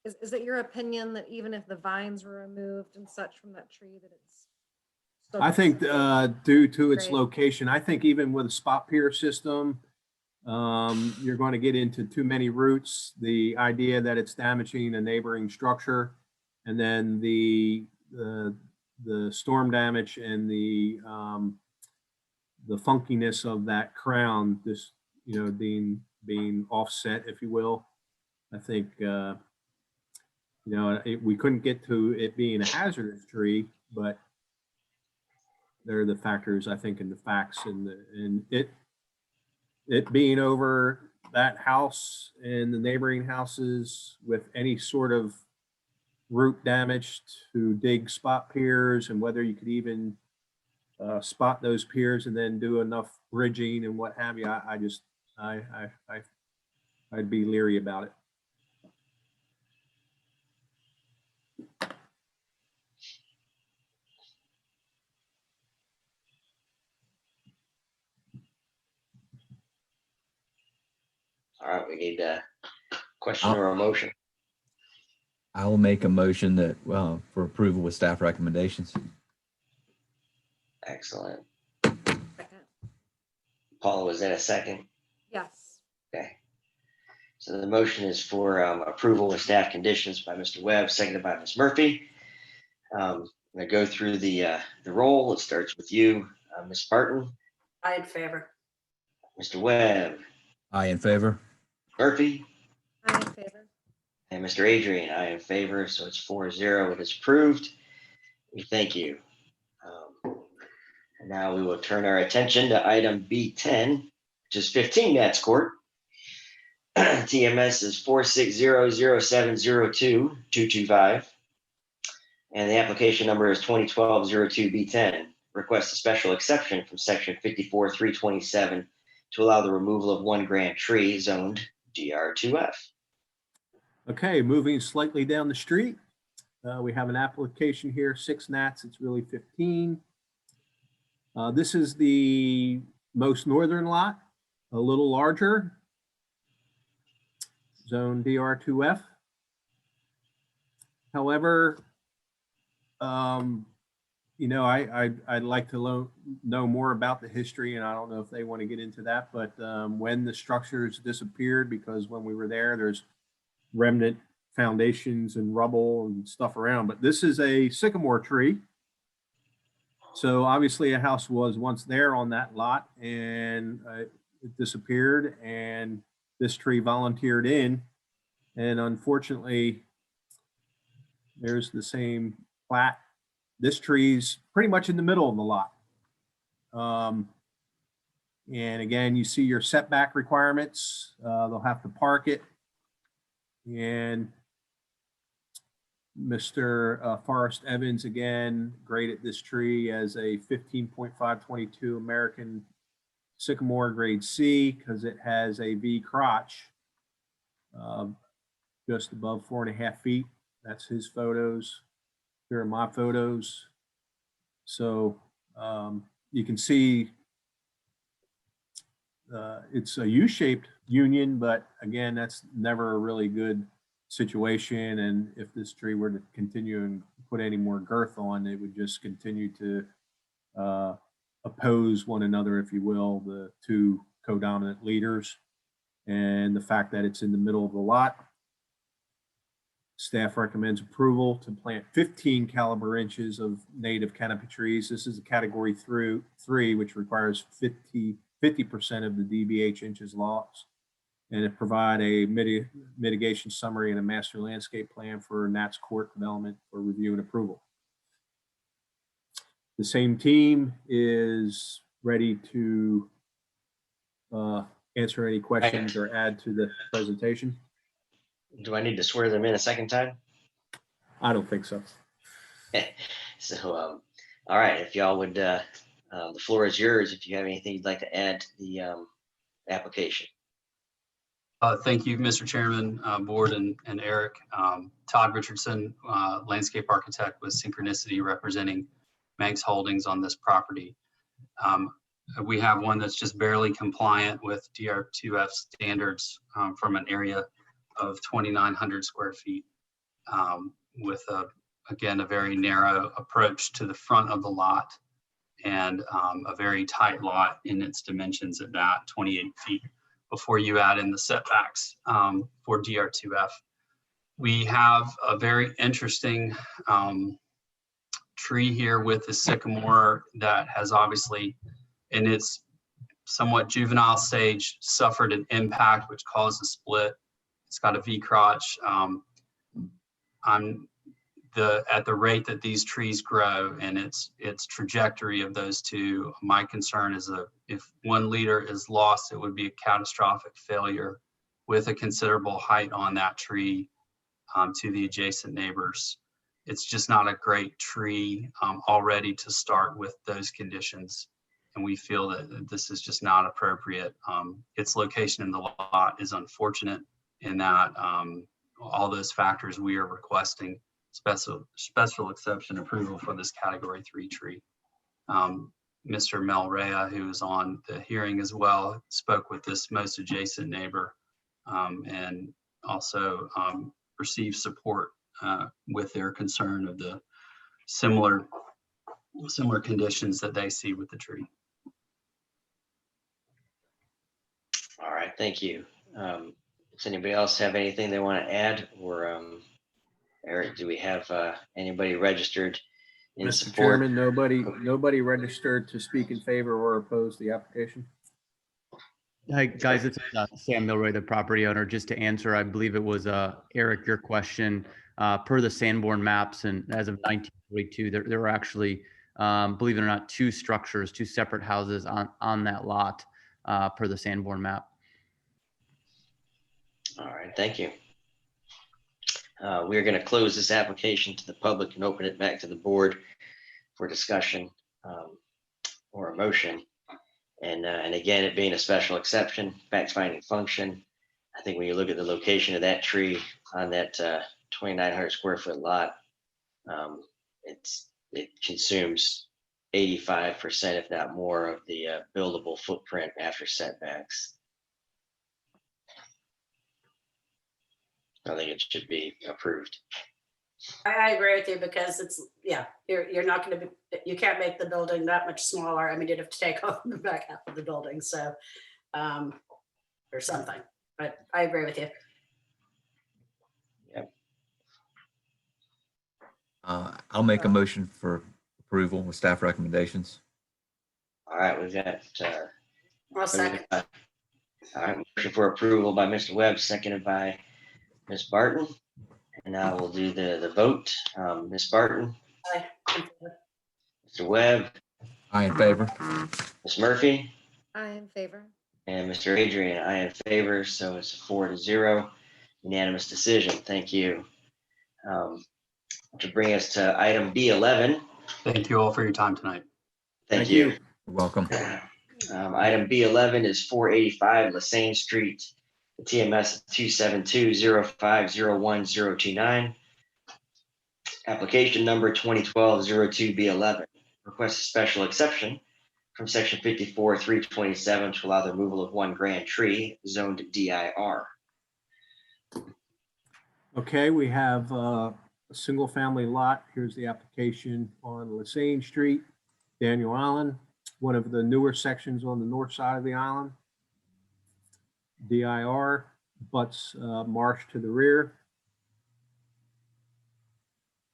Is it your opinion that even if the vines were removed and such from that tree, that it's still I think due to its great? location, I think even with a spot pier system, you're going to get into too many roots. The idea that it's damaging a neighboring structure, and then the storm damage and the funkiness of that crown, this being offset, if you will. I think we couldn't get to it being a hazardous tree, but there are the factors, I think, in the facts and it being over that house and the neighboring houses with any sort of root damage to dig spot piers, and whether you could even spot those piers and then do enough bridging and what have you. I'd be leery about it. All right, we need a question or a motion. I will make a motion that, for approval with staff recommendations. Excellent. Second. Paula, was that a second? Yes. Okay. So the motion is for approval with staff conditions by Mr. Webb, seconded by Ms. Murphy. I'm going to go through the roll. It starts with you, Ms. Barton, I in favor. Mr. Webb, Aye in favor. Murphy, I'm in favor. and Mr. Adrian. I in favor. So it's 4-0. It is approved. We thank you. And now we will turn our attention to item B10, which is 15 Nats Court. TMS is 4600702-225. And the application number is 2012-02B10. Request a special exception from section 54-327 to allow the removal of one grand tree zoned DR2F. Okay, moving slightly down the street, we have an application here, 6 Nats, it's really 15. This is the most northern lot, a little larger, zone DR2F. However, I'd like to know more about the history, and I don't know if they want to get into that, but when the structures disappeared, because when we were there, there's remnant foundations and rubble and stuff around, but this is a sycamore tree. So obviously a house was once there on that lot, and it disappeared, and this tree volunteered in, and unfortunately there's the same plat. This tree's pretty much in the middle of the lot. And again, you see your setback requirements. They'll have to park it. And Mr. Forrest Evans, again, graded this tree as a 15.522 American sycamore grade C because it has a V crotch just above 4.5 feet. That's his photos. Here are my photos. So you can see it's a U-shaped union, but again, that's never a really good situation. And if this tree were to continue and put any more girth on, it would just continue to oppose one another, if you will, the two codominant leaders. And the fact that it's in the middle of the lot, staff recommends approval to plant 15 caliber inches of native canopy trees. This is a category 3, which requires 50% of the DBH inches lots. And it provide a mitigation summary and a master landscape plan for Nats Court development for review and approval. The same team is ready to answer any questions or add to the presentation? Do I need to swear them in a second time? I don't think so. So, all right, if y'all would, the floor is yours if you have anything you'd like to add to the application. Thank you, Mr. Chairman, Board, and Eric. Todd Richardson, landscape architect with Synchronicity, representing Manx Holdings on this property. We have one that's just barely compliant with DR2F standards from an area of 2,900 square feet with again, a very narrow approach to the front of the lot and a very tight lot in its dimensions at that 28 feet before you add in the setbacks for DR2F. We have a very interesting tree here with the sycamore that has obviously in its somewhat juvenile stage suffered an impact which caused a split. It's got a V crotch. At the rate that these trees grow and its trajectory of those two, my concern is that if one leader is lost, it would be a catastrophic failure with a considerable height on that tree to the adjacent neighbors. It's just not a great tree already to start with those conditions. And we feel that this is just not appropriate. Its location in the lot is unfortunate in that all those factors we are requesting special exception approval for this category 3 tree. Mr. Mel Rea, who was on the hearing as well, spoke with this most adjacent neighbor and also received support with their concern of the similar conditions that they see with the tree. All right, thank you. Does anybody else have anything they want to add, or Eric, do we have anybody registered in Mr. support? Chairman, nobody registered to speak in favor or oppose the application. Hi, guys, it's Sam Milroy, the property owner. Just to answer, I believe it was Eric, your question, per the Sanborn maps, and as of 1942, there were actually, believe it or not, two separate houses on that lot per the Sanborn map. All right, thank you. We're going to close this application to the public and open it back to the board for discussion or a motion. And again, it being a special exception, fact-finding function, I think when you look at the location of that tree on that 2,900 square foot lot, it consumes 85%, if not more, of the buildable footprint after setbacks. I think it should be approved. I agree with you because it's, yeah, you're not going to be, you can't make the building that much smaller. I mean, you'd have to take off the back half of the building, so, or something, but I agree with you. Yep. I'll make a motion for approval with staff recommendations. All right, we've got, I'll second. all right, motion for approval by Mr. Webb, seconded by Ms. Barton. And now we'll do the vote. Ms. Barton, Aye. Mr. Webb, I in favor. Ms. Murphy, I in favor. and Mr. Adrian. I in favor, so it's 4-0, unanimous decision. Thank you. To bring us to item B11. Thank you all for your time tonight. Thank you. You're welcome. Item B11 is 485 Lasagne Street, the TMS 272-0501-029. Application number 2012-02B11. Request a special exception from section 54-327 to allow the removal of one grand tree zoned DIR. Okay, we have a single family lot. Here's the application on Lasagne Street, Daniel Island, one of the newer sections on the north side of the island. DIR butts marsh to the rear.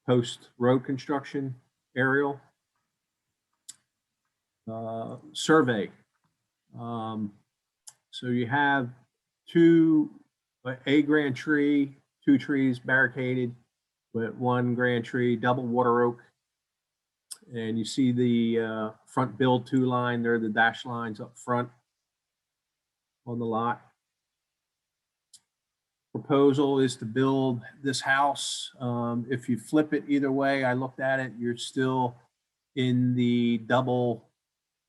Post road construction aerial. Survey. So you have a grand tree, two trees barricaded with one grand tree, double water oak. And you see the front build to line there, the dash lines up front. on the lot. Proposal is to build this house. If you flip it either way, I looked at it, you're still in the double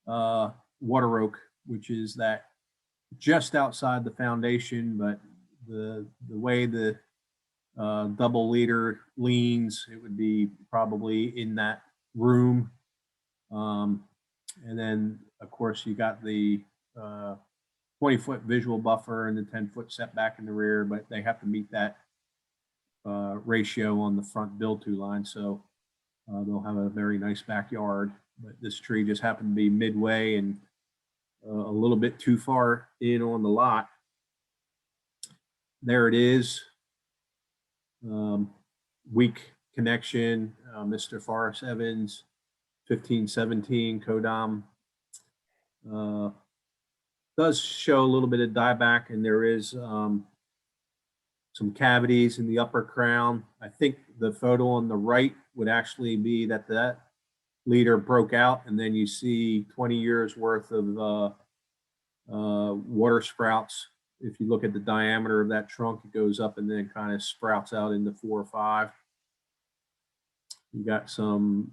water oak, which is that just outside the foundation, but the way the double leader leans, it would be probably in that room. And then, of course, you got the 20-foot visual buffer and the 10-foot setback in the rear, but they have to meet that ratio on the front build-to line. So they'll have a very nice backyard. But this tree just happened to be midway and a little bit too far in on the lot. There it is. Weak connection, Mr. Forrest Evans, 1517 Codom. Does show a little bit of dieback, and there is some cavities in the upper crown. I think the photo on the right would actually be that leader broke out, and then you see 20 years worth of water sprouts. If you look at the diameter of that trunk, it goes up and then kind of sprouts out into 4 or 5. You got some,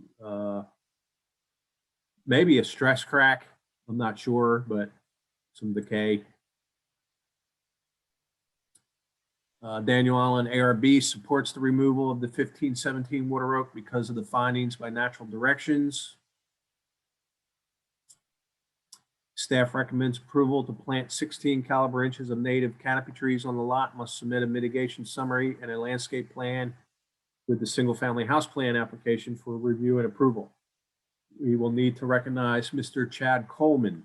maybe a stress crack. I'm not sure, but some decay. Daniel Allen ARB supports the removal of the 1517 water oak because of the findings by Natural Directions. Staff recommends approval to plant 16 caliber inches of native canopy trees on the lot. Must submit a mitigation summary and a landscape plan with the single family house plan application for review and approval. We will need to recognize Mr. Chad Coleman.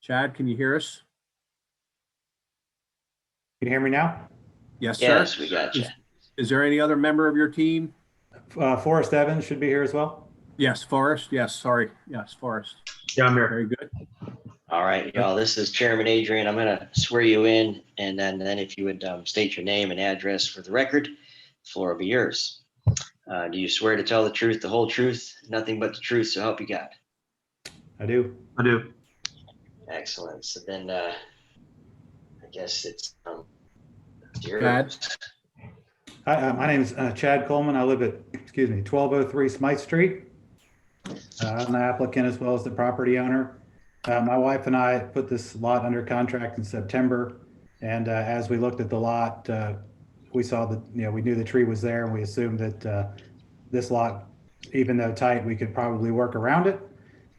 Chad, can you hear us? Can you hear me now? Yes, sir. Yes, we got you. Is there any other member of your team? Forrest Evans should be here as well. Yes, Forrest. Yes, sorry. Yes, Forrest. Yeah, I'm here. Very good. All right, y'all, this is Chairman Adrian. I'm going to swear you in, and then if you would state your name and address for the record, the floor will be yours. Do you swear to tell the truth, the whole truth, nothing but the truth, so help you God? I do. I do. Excellent. So then I guess it's yours. Chad. Hi, my name is Chad Coleman. I live at, 1203 Smythe Street. I'm the applicant as well as the property owner. My wife and I put this lot under contract in September. And as we looked at the lot, we saw that, we knew the tree was there, and we assumed that this lot, even though tight, we could probably work around it.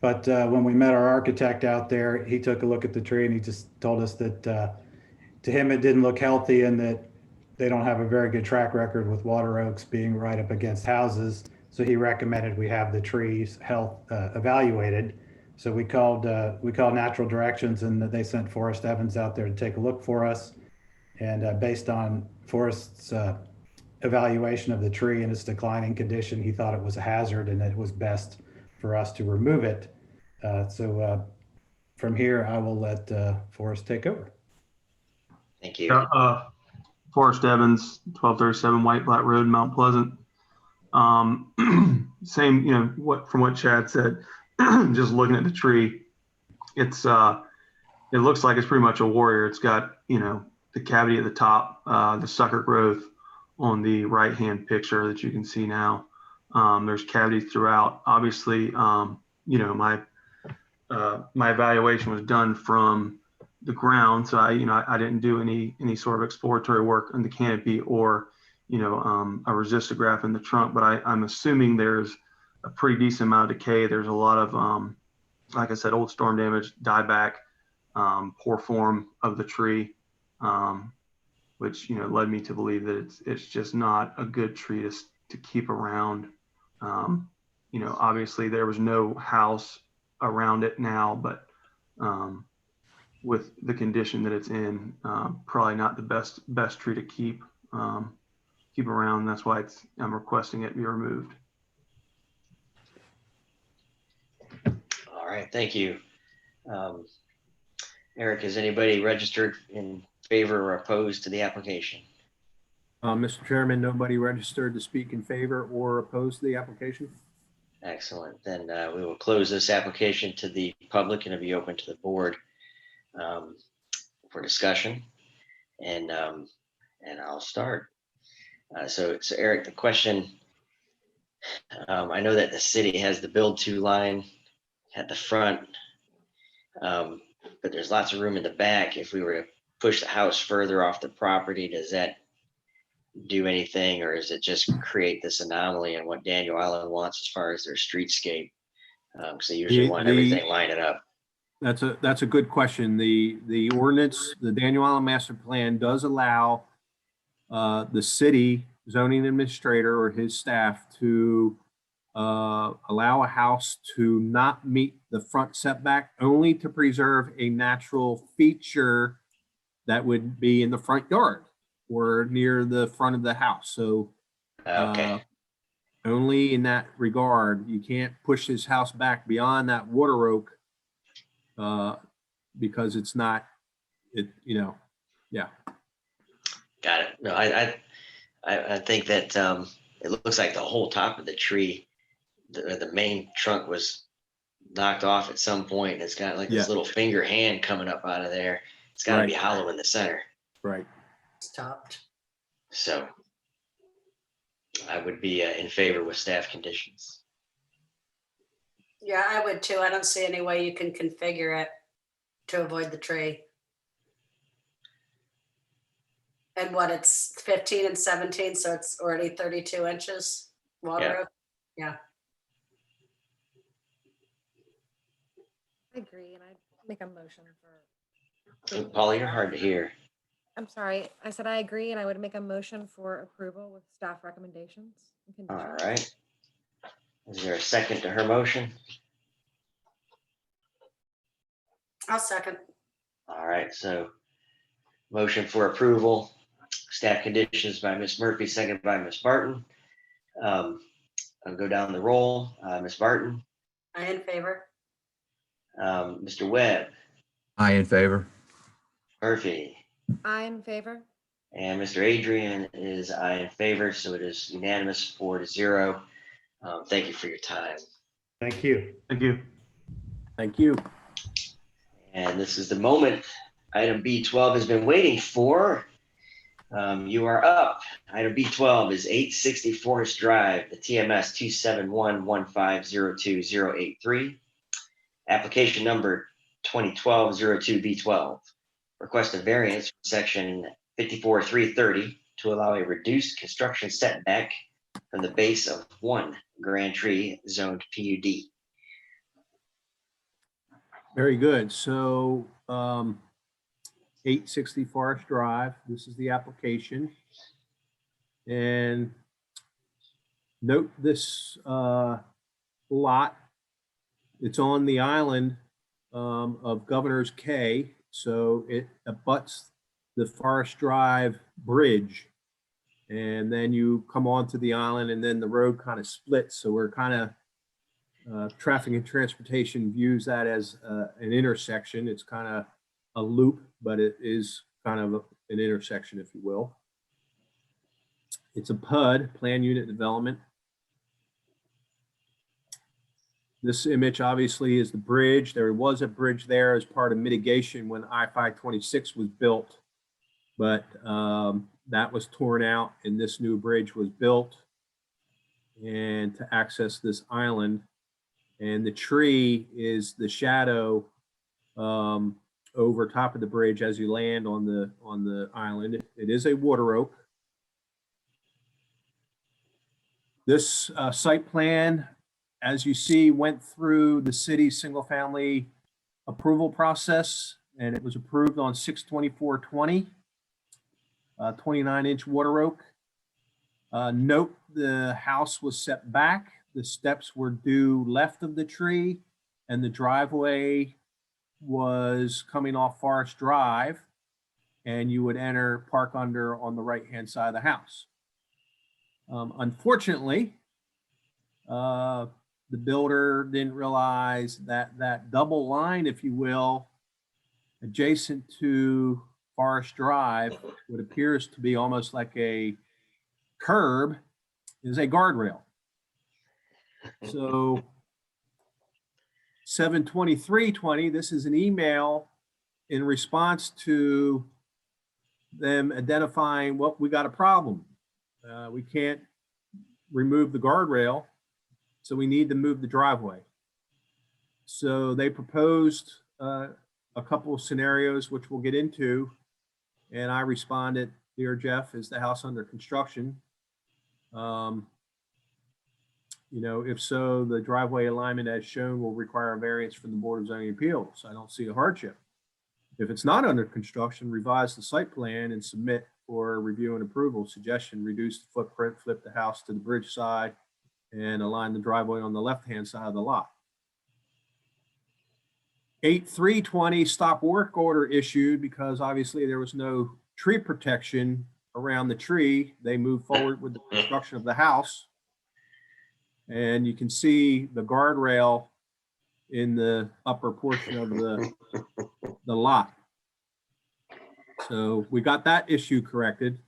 But when we met our architect out there, he took a look at the tree and he just told us that to him, it didn't look healthy and that they don't have a very good track record with water oaks being right up against houses. So he recommended we have the trees health evaluated. So we called Natural Directions, and they sent Forrest Evans out there to take a look for us. And based on Forrest's evaluation of the tree and its declining condition, he thought it was a hazard and it was best for us to remove it. So from here, I will let Forrest take over. Thank you. Forrest Evans, 1237 White Flat Road, Mount Pleasant. Same, from what Chad said, just looking at the tree, it looks like it's pretty much a warrior. It's got, the cavity at the top, the sucker growth on the right-hand picture that you can see now. There's cavities throughout. Obviously, my evaluation was done from the ground, so I didn't do any sort of exploratory work on the canopy or a resistograph in the trunk. But I'm assuming there's a pretty decent amount of decay. There's a lot of, like I said, old storm damage, dieback, poor form of the tree, which led me to believe that it's just not a good tree to keep around. Obviously there was no house around it now, but with the condition that it's in, probably not the best tree to keep around. That's why I'm requesting it be removed. All right, thank you. Eric, is anybody registered in favor or opposed to the application? Mr. Chairman, nobody registered to speak in favor or opposed to the application. Excellent. Then we will close this application to the public and it'll be open to the board for discussion. And I'll start. So Eric, the question, I know that the city has the build to line at the front, but there's lots of room in the back. If we were to push the house further off the property, does that do anything, or is it just create this anomaly and what Daniel Island wants as far as their streetscape? Because they usually want everything lining up. That's a good question. The ordinance, the Daniel Island Master Plan does allow the city zoning administrator or his staff to allow a house to not meet the front setback, only to preserve a natural feature that would be in the front yard or near the front of the house. So only in that regard. You can't push his house back beyond that water oak because it's not, yeah. Got it. No, I think that it looks like the whole top of the tree, the main trunk was knocked off at some point. It's got like this little finger hand coming up out of there. It's got to be hollow in the center. Right. Stopped. So I would be in favor with staff conditions. Yeah, I would too. I don't see any way you can configure it to avoid the tree. And what, it's 15 and 17, so it's already 32 inches water. Yeah. I agree, and I make a motion for. Paula, you're hard to hear. I'm sorry. I said I agree, and I would make a motion for approval with staff recommendations. And All conditions. right. Is there a second to her motion? I'll second. All right. So motion for approval, staff conditions by Ms. Murphy, second by Ms. Barton. I'll go down the roll. Ms. Barton, I in favor. Mr. Webb, I in favor. Murphy, I in favor. and Mr. Adrian is I in favor. So it is unanimous 4-0. Thank you for your time. Thank you. Thank you. Thank you. And this is the moment item B12 has been waiting for. You are up. Item B12 is 860 Forest Drive, the TMS 2711502-083. Application number 2012-02B12. Request a variance from section 54.330 to allow a reduced construction setback from the base of one grand tree zoned PUD. Very good. So 860 Forest Drive, this is the application. And note this lot, it's on the island of Governor's Cay. So it abuts the Forest Drive Bridge. And then you come onto the island and then the road kind of splits. So we're kind of traffic and transportation views that as an intersection. It's kind of a loop, but it is kind of an intersection, if you will. It's a PUD, Plan Unit Development. This image obviously is the bridge. There was a bridge there as part of mitigation when I-526 was built, but that was torn out and this new bridge was built and to access this island. And the tree is the shadow over top of the bridge as you land on the island. It is a water oak. This site plan, as you see, went through the city's single-family approval process, and it was approved on 6/24/20, 29-inch water oak. Note the house was set back. The steps were due left of the tree, and the driveway was coming off Forest Drive, and you would enter, park under on the right-hand side of the house. Unfortunately, the builder didn't realize that that double line, if you will, adjacent to Forest Drive, what appears to be almost like a curb, is a guardrail. So 7/23/20, this is an email in response to them identifying what we got a problem. We can't remove the guardrail, so we need to move the driveway. So they proposed a couple of scenarios, which we'll get into. And I responded, "Dear Jeff, is the house under construction? If so, the driveway alignment as shown will require a variance from the Board of Zoning Appeals. I don't see a hardship. If it's not under construction, revise the site plan and submit for review and approval. Suggestion, reduce the footprint, flip the house to the bridge side, and align the driveway on the left-hand side of the lot." 8/3/20, stop work order issued because obviously there was no tree protection around the tree. They moved forward with the construction of the house. And you can see the guardrail in the upper portion of the lot. So we got that issue corrected.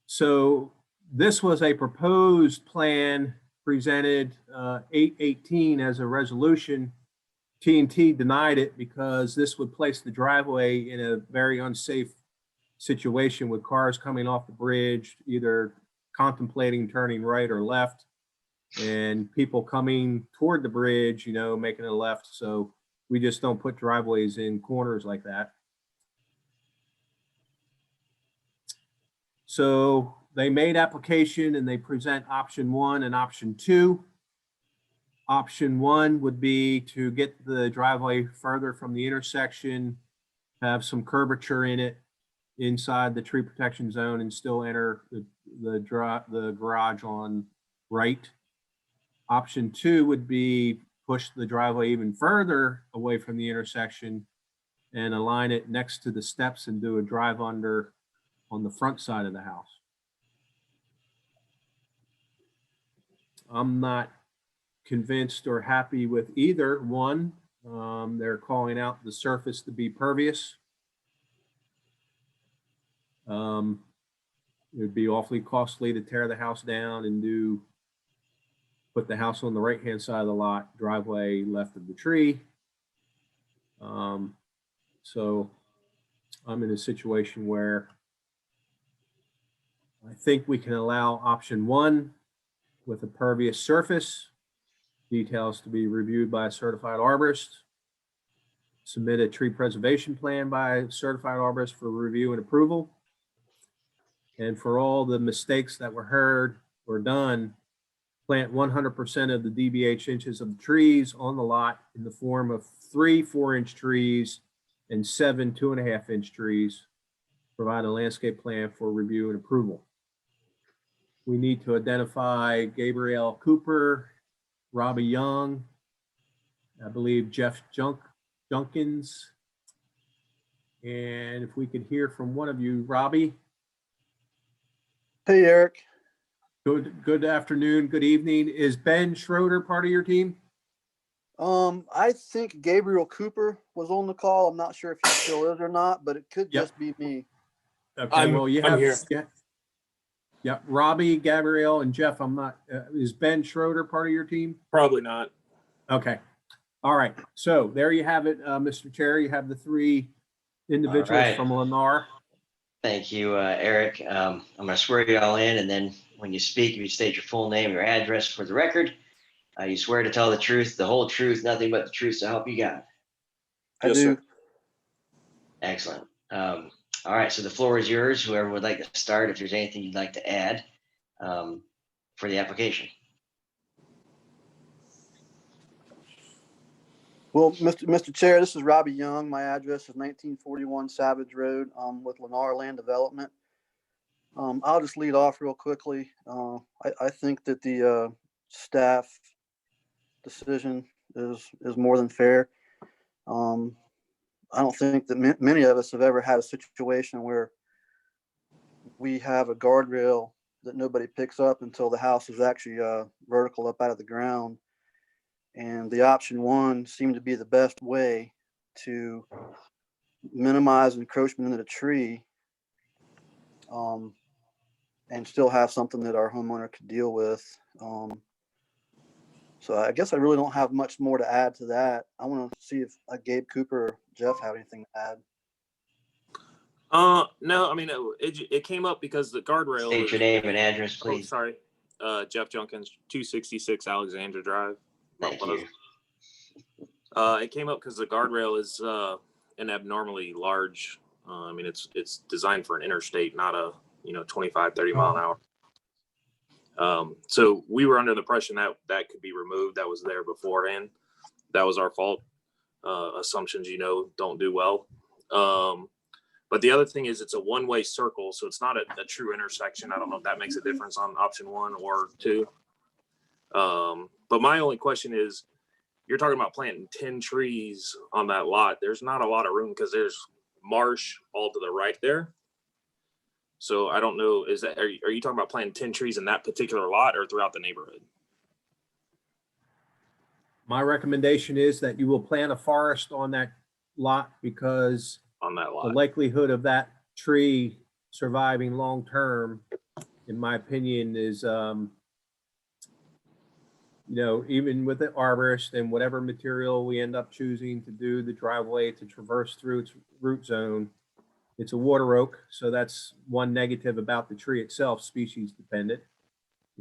So this was a proposed plan presented 8/18 as a resolution. T&T denied it because this would place the driveway in a very unsafe situation with cars coming off the bridge, either contemplating turning right or left, and people coming toward the bridge, making a left. So we just don't put driveways in corners like that. So they made application and they present option 1 and option 2. Option 1 would be to get the driveway further from the intersection, have some curvature in it inside the tree protection zone, and still enter the garage on right. Option 2 would be push the driveway even further away from the intersection and align it next to the steps and do a drive under on the front side of the house. I'm not convinced or happy with either one. They're calling out the surface to be pervious. It would be awfully costly to tear the house down and put the house on the right-hand side of the lot, driveway left of the tree. So I'm in a situation where I think we can allow option 1 with a pervious surface, details to be reviewed by a certified arborist, submit a tree preservation plan by a certified arborist for review and approval. And for all the mistakes that were heard or done, plant 100% of the DBH inches of the trees on the lot in the form of 3 4-inch trees and 7 2.5-inch trees. Provide a landscape plan for review and approval. We need to identify Gabrielle Cooper, Robbie Young, I believe Jeff Junkins. And if we could hear from one of you, Robbie. Hey, Eric. Good afternoon, good evening. Is Ben Schroeder part of your team? I think Gabriel Cooper was on the call. I'm not sure if he still is or not, but it could just be me. Okay, well, you have here. Yeah, Robbie, Gabrielle, and Jeff. I'm not. Is Ben Schroeder part of your team? Probably not. Okay. All right. So there you have it, Mr. Chair. You have the 3 individuals right. from Lennar. Thank you, Eric. I'm going to swear you all in, and then when you speak, you state your full name, your address for the record. You swear to tell the truth, the whole truth, nothing but the truth, so help you God. I do. Sir. Excellent. All right, so the floor is yours. Whoever would like to start, if there's anything you'd like to add for the application. Well, Mr. Chair, this is Robbie Young. My address is 1941 Savage Road with Lennar Land Development. I'll just lead off real quickly. I think that the staff decision is more than fair. I don't think that many of us have ever had a situation where we have a guardrail that nobody picks up until the house is actually vertical up out of the ground. And the option 1 seemed to be the best way to minimize encroachment into the tree. and still have something that our homeowner could deal with. So I guess I really don't have much more to add to that. I want to see if Gabe Cooper or Jeff have anything to add. No, I mean, it came up because the guardrail. State your name and address, please. Oh, sorry. Jeff Junkins, 266 Alexandra Drive. Thank you. It came up because the guardrail is an abnormally large. I mean, it's designed for an interstate, not a 25, 30 mile an hour. So we were under the impression that that could be removed. That was there beforehand. That was our fault. Assumptions, don't do well. But the other thing is it's a one-way circle, so it's not a true intersection. I don't know if that makes a difference on option 1 or 2. But my only question is, you're talking about planting 10 trees on that lot. There's not a lot of room because there's marsh all to the right there. So I don't know, are you talking about planting 10 trees in that particular lot or throughout the neighborhood? My recommendation is that you will plant a forest on that lot because on that lot, the likelihood of that tree surviving long-term, in my opinion, is, even with the arborist and whatever material we end up choosing to do the driveway to traverse through its root zone, it's a water oak. So that's one negative about the tree itself, species dependent.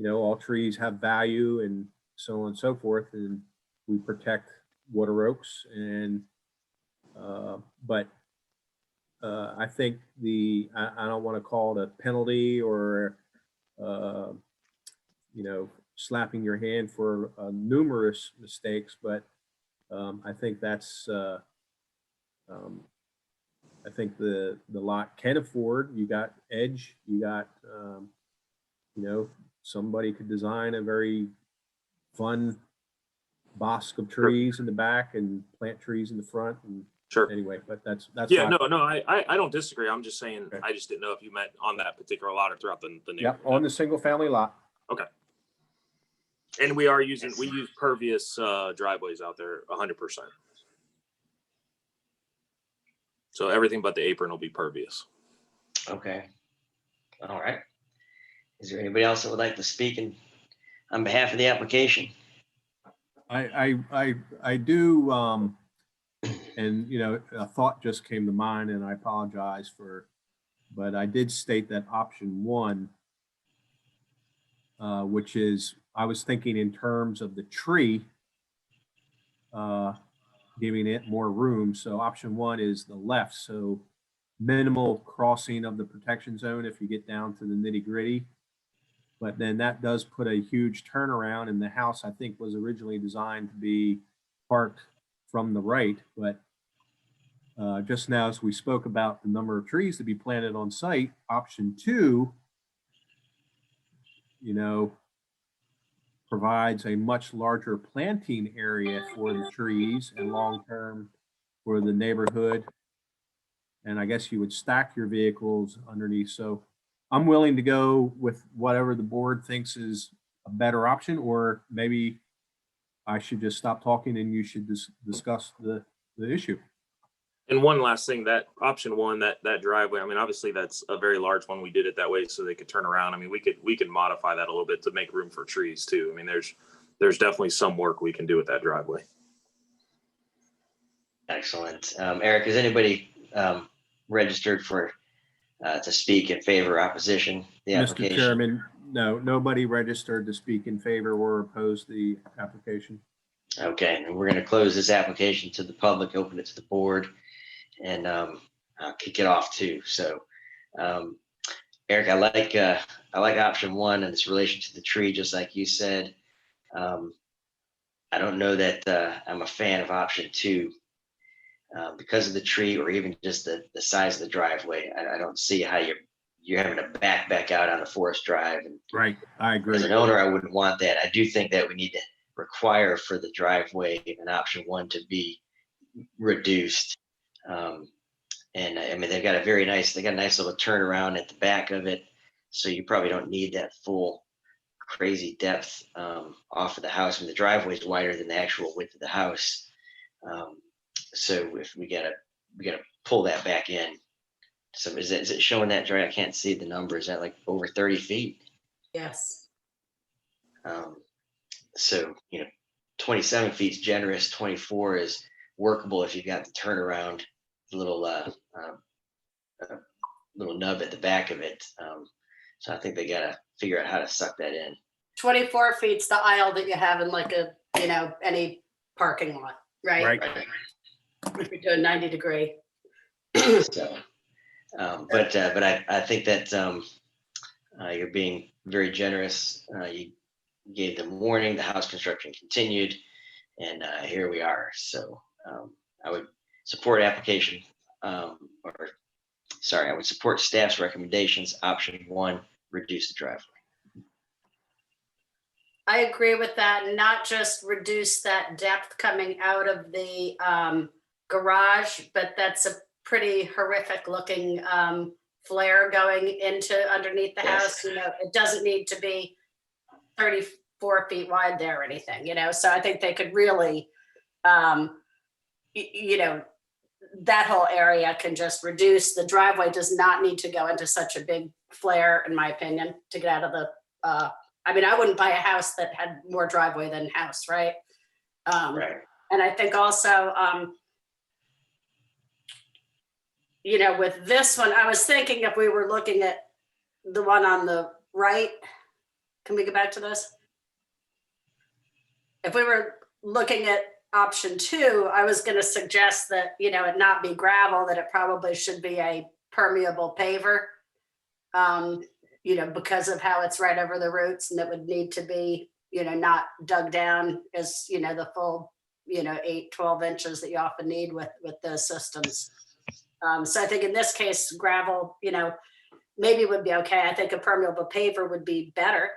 All trees have value and so on and so forth, and we protect water oaks. And, but I think I don't want to call it a penalty or, slapping your hand for numerous mistakes, but I think that's, I think the lot can afford, you got edge, you got, somebody could design a very fun bosque of trees in the back and plant trees in the front. And sure. Anyway, but that's yeah, no, I don't disagree. I'm just saying, okay. I just didn't know if you meant on that particular lot or throughout the neighborhood. Yep, on the single family lot. Okay. And we use pervious driveways out there 100%. So everything but the apron will be pervious. Okay. All right. Is there anybody else that would like to speak on behalf of the application? I do, and a thought just came to mind, and I apologize but I did state that option 1, which is, I was thinking in terms of the tree, giving it more room. So option 1 is the left. So minimal crossing of the protection zone if you get down to the nitty gritty. But then that does put a huge turnaround, and the house, I think, was originally designed to be parked from the right. But just now, as we spoke about the number of trees to be planted on site, option 2, provides a much larger planting area for the trees and long-term for the neighborhood. And I guess you would stack your vehicles underneath. So I'm willing to go with whatever the board thinks is a better option, or maybe I should just stop talking and you should discuss the issue. And one last thing, that option 1, that driveway, I mean, obviously that's a very large one. We did it that way so they could turn around. I mean, we could modify that a little bit to make room for trees too. I mean, there's definitely some work we can do with that driveway. Excellent. Eric, is anybody registered to speak in favor or opposition the application? Mr. Chairman, no, nobody registered to speak in favor or oppose the application. Okay, and we're going to close this application to the public, open it to the board, and I'll kick it off too. So, Eric, I like option 1 and its relation to the tree, just like you said. I don't know that I'm a fan of option 2 because of the tree, or even just the size of the driveway. I don't see how you're having to back out on a forest drive. And right, I agree. As an owner, I wouldn't want that. I do think that we need to require for the driveway in option 1 to be reduced. And I mean, they got a nice little turnaround at the back of it. So you probably don't need that full crazy depth off of the house. I mean, the driveway is wider than the actual width of the house. So if we gotta pull that back in, So is it showing that, Dre? I can't see the number. Is that like over 30 feet? Yes. So, 27 feet is generous, 24 is workable if you've got the turnaround little little nub at the back of it. So I think they got to figure out how to suck that in. 24 feet's the aisle that you have in like a, any parking lot, right? Right. If you're doing 90 degree. So, but I think that you're being very generous. You gave them warning, the house construction continued, and here we are. So I would support application, I would support staff's recommendations. Option 1, reduce the driveway. I agree with that. Not just reduce that depth coming out of the garage, but that's a pretty horrific looking flare going into underneath the house. It doesn't need to be 34 feet wide there or anything, so I think they could really, that whole area can just reduce. The driveway does not need to go into such a big flare, in my opinion, to get out of the, I wouldn't buy a house that had more driveway than house, right? Right. And I think also, with this one, I was thinking if we were looking at the one on the right, can we go back to this? If we were looking at option 2, I was going to suggest that, it not be gravel, that it probably should be a permeable paver, because of how it's right over the roots, and it would need to be, not dug down as, the full, 8, 12 inches that you often need with those systems. So I think in this case, gravel, maybe would be okay. I think a permeable paver would be better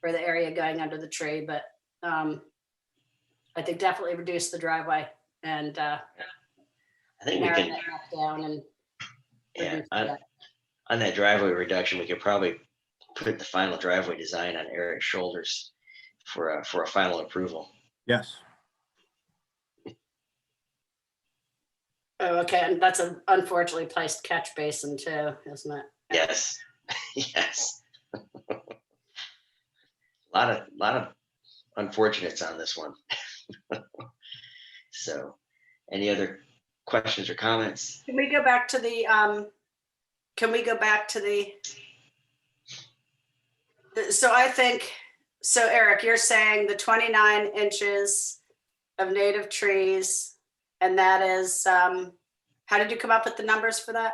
for the area going under the tree, but I think definitely reduce the driveway and I think we narrow can, that back down and reduce that. on that driveway reduction, we could probably put the final driveway design on Eric's shoulders for a final approval. Yes. Oh, okay, and that's an unfortunately placed catch basin too, isn't it? Yes, yes. A lot of unfortunates on this one. So, any other questions or comments? Can we go back to the, so I think, so Eric, you're saying the 29 inches of native trees, and that is, how did you come up with the numbers for that?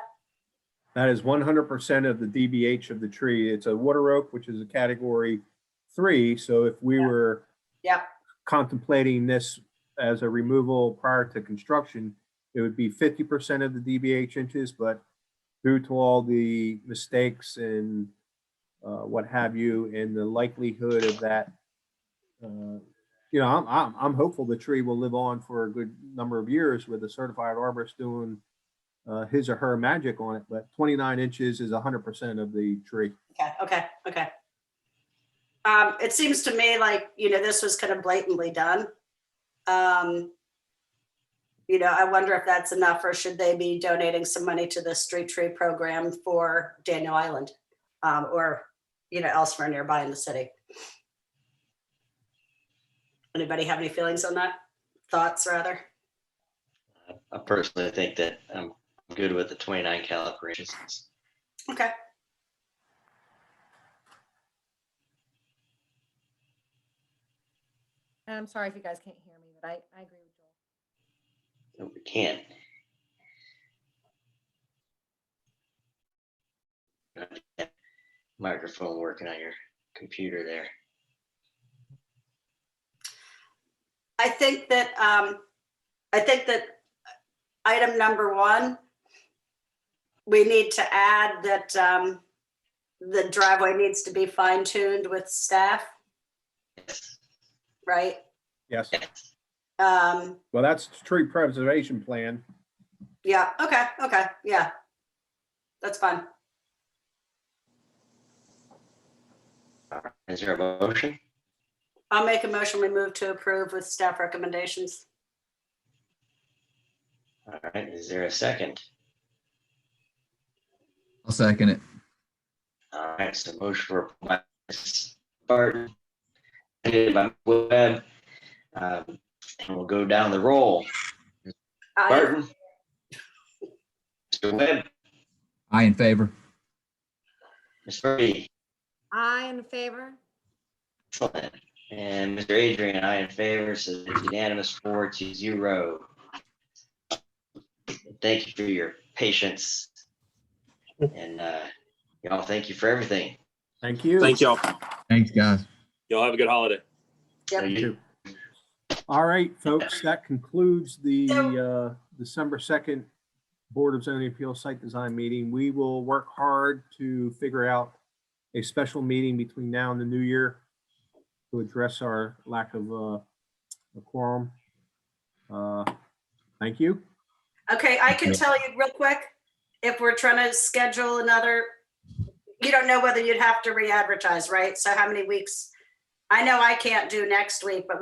That is 100% of the DBH of the tree. It's a water oak, which is a category 3. So if we were contemplating this as a removal prior to construction, it would be 50% of the DBH inches, but due to all the mistakes and what have you, and the likelihood of that, I'm hopeful the tree will live on for a good number of years with a certified arborist doing his or her magic on it. But 29 inches is 100% of the tree. Okay. It seems to me like, this was kind of blatantly done. I wonder if that's enough, or should they be donating some money to the street tree program for Daniel Island, or, elsewhere nearby in the city? Anybody have any feelings on that? Thoughts, rather? I personally think that I'm good with the 29 caliper inches. Okay. I'm sorry if you guys can't hear me, but I agree with Joel. No, we can't. Microphone working on your computer there. I think that item number 1, we need to add that the driveway needs to be fine-tuned with staff. Right? Yes. Well, that's tree preservation plan. Yeah, okay, yeah. That's fine. Is there a motion? I'll make a motion, we move to approve with staff recommendations. All right, is there a second? I'll second it. All right, so motion for by Ms. Barton, seconded by Ms. Webb. And we'll go down the roll. Aye. Barton. Mr. Webb. I in favor. Ms. Birdie. I in favor. Excellent. And Mr. Adrian, I in favor, so it's unanimous 4-0. Thank you for your patience. And y'all, thank you for everything. Thank you. Thank y'all. Thanks, guys. Y'all have a good holiday. Yep. You too. All right, folks, that concludes the December 2nd Board of Zoning Appeals Site Design meeting. We will work hard to figure out a special meeting between now and the new year to address our lack of a quorum. Thank you. Okay, I can tell you real quick, if we're trying to schedule another, you don't know whether you'd have to re-advertise, right? So how many weeks? I know I can't do next week, but we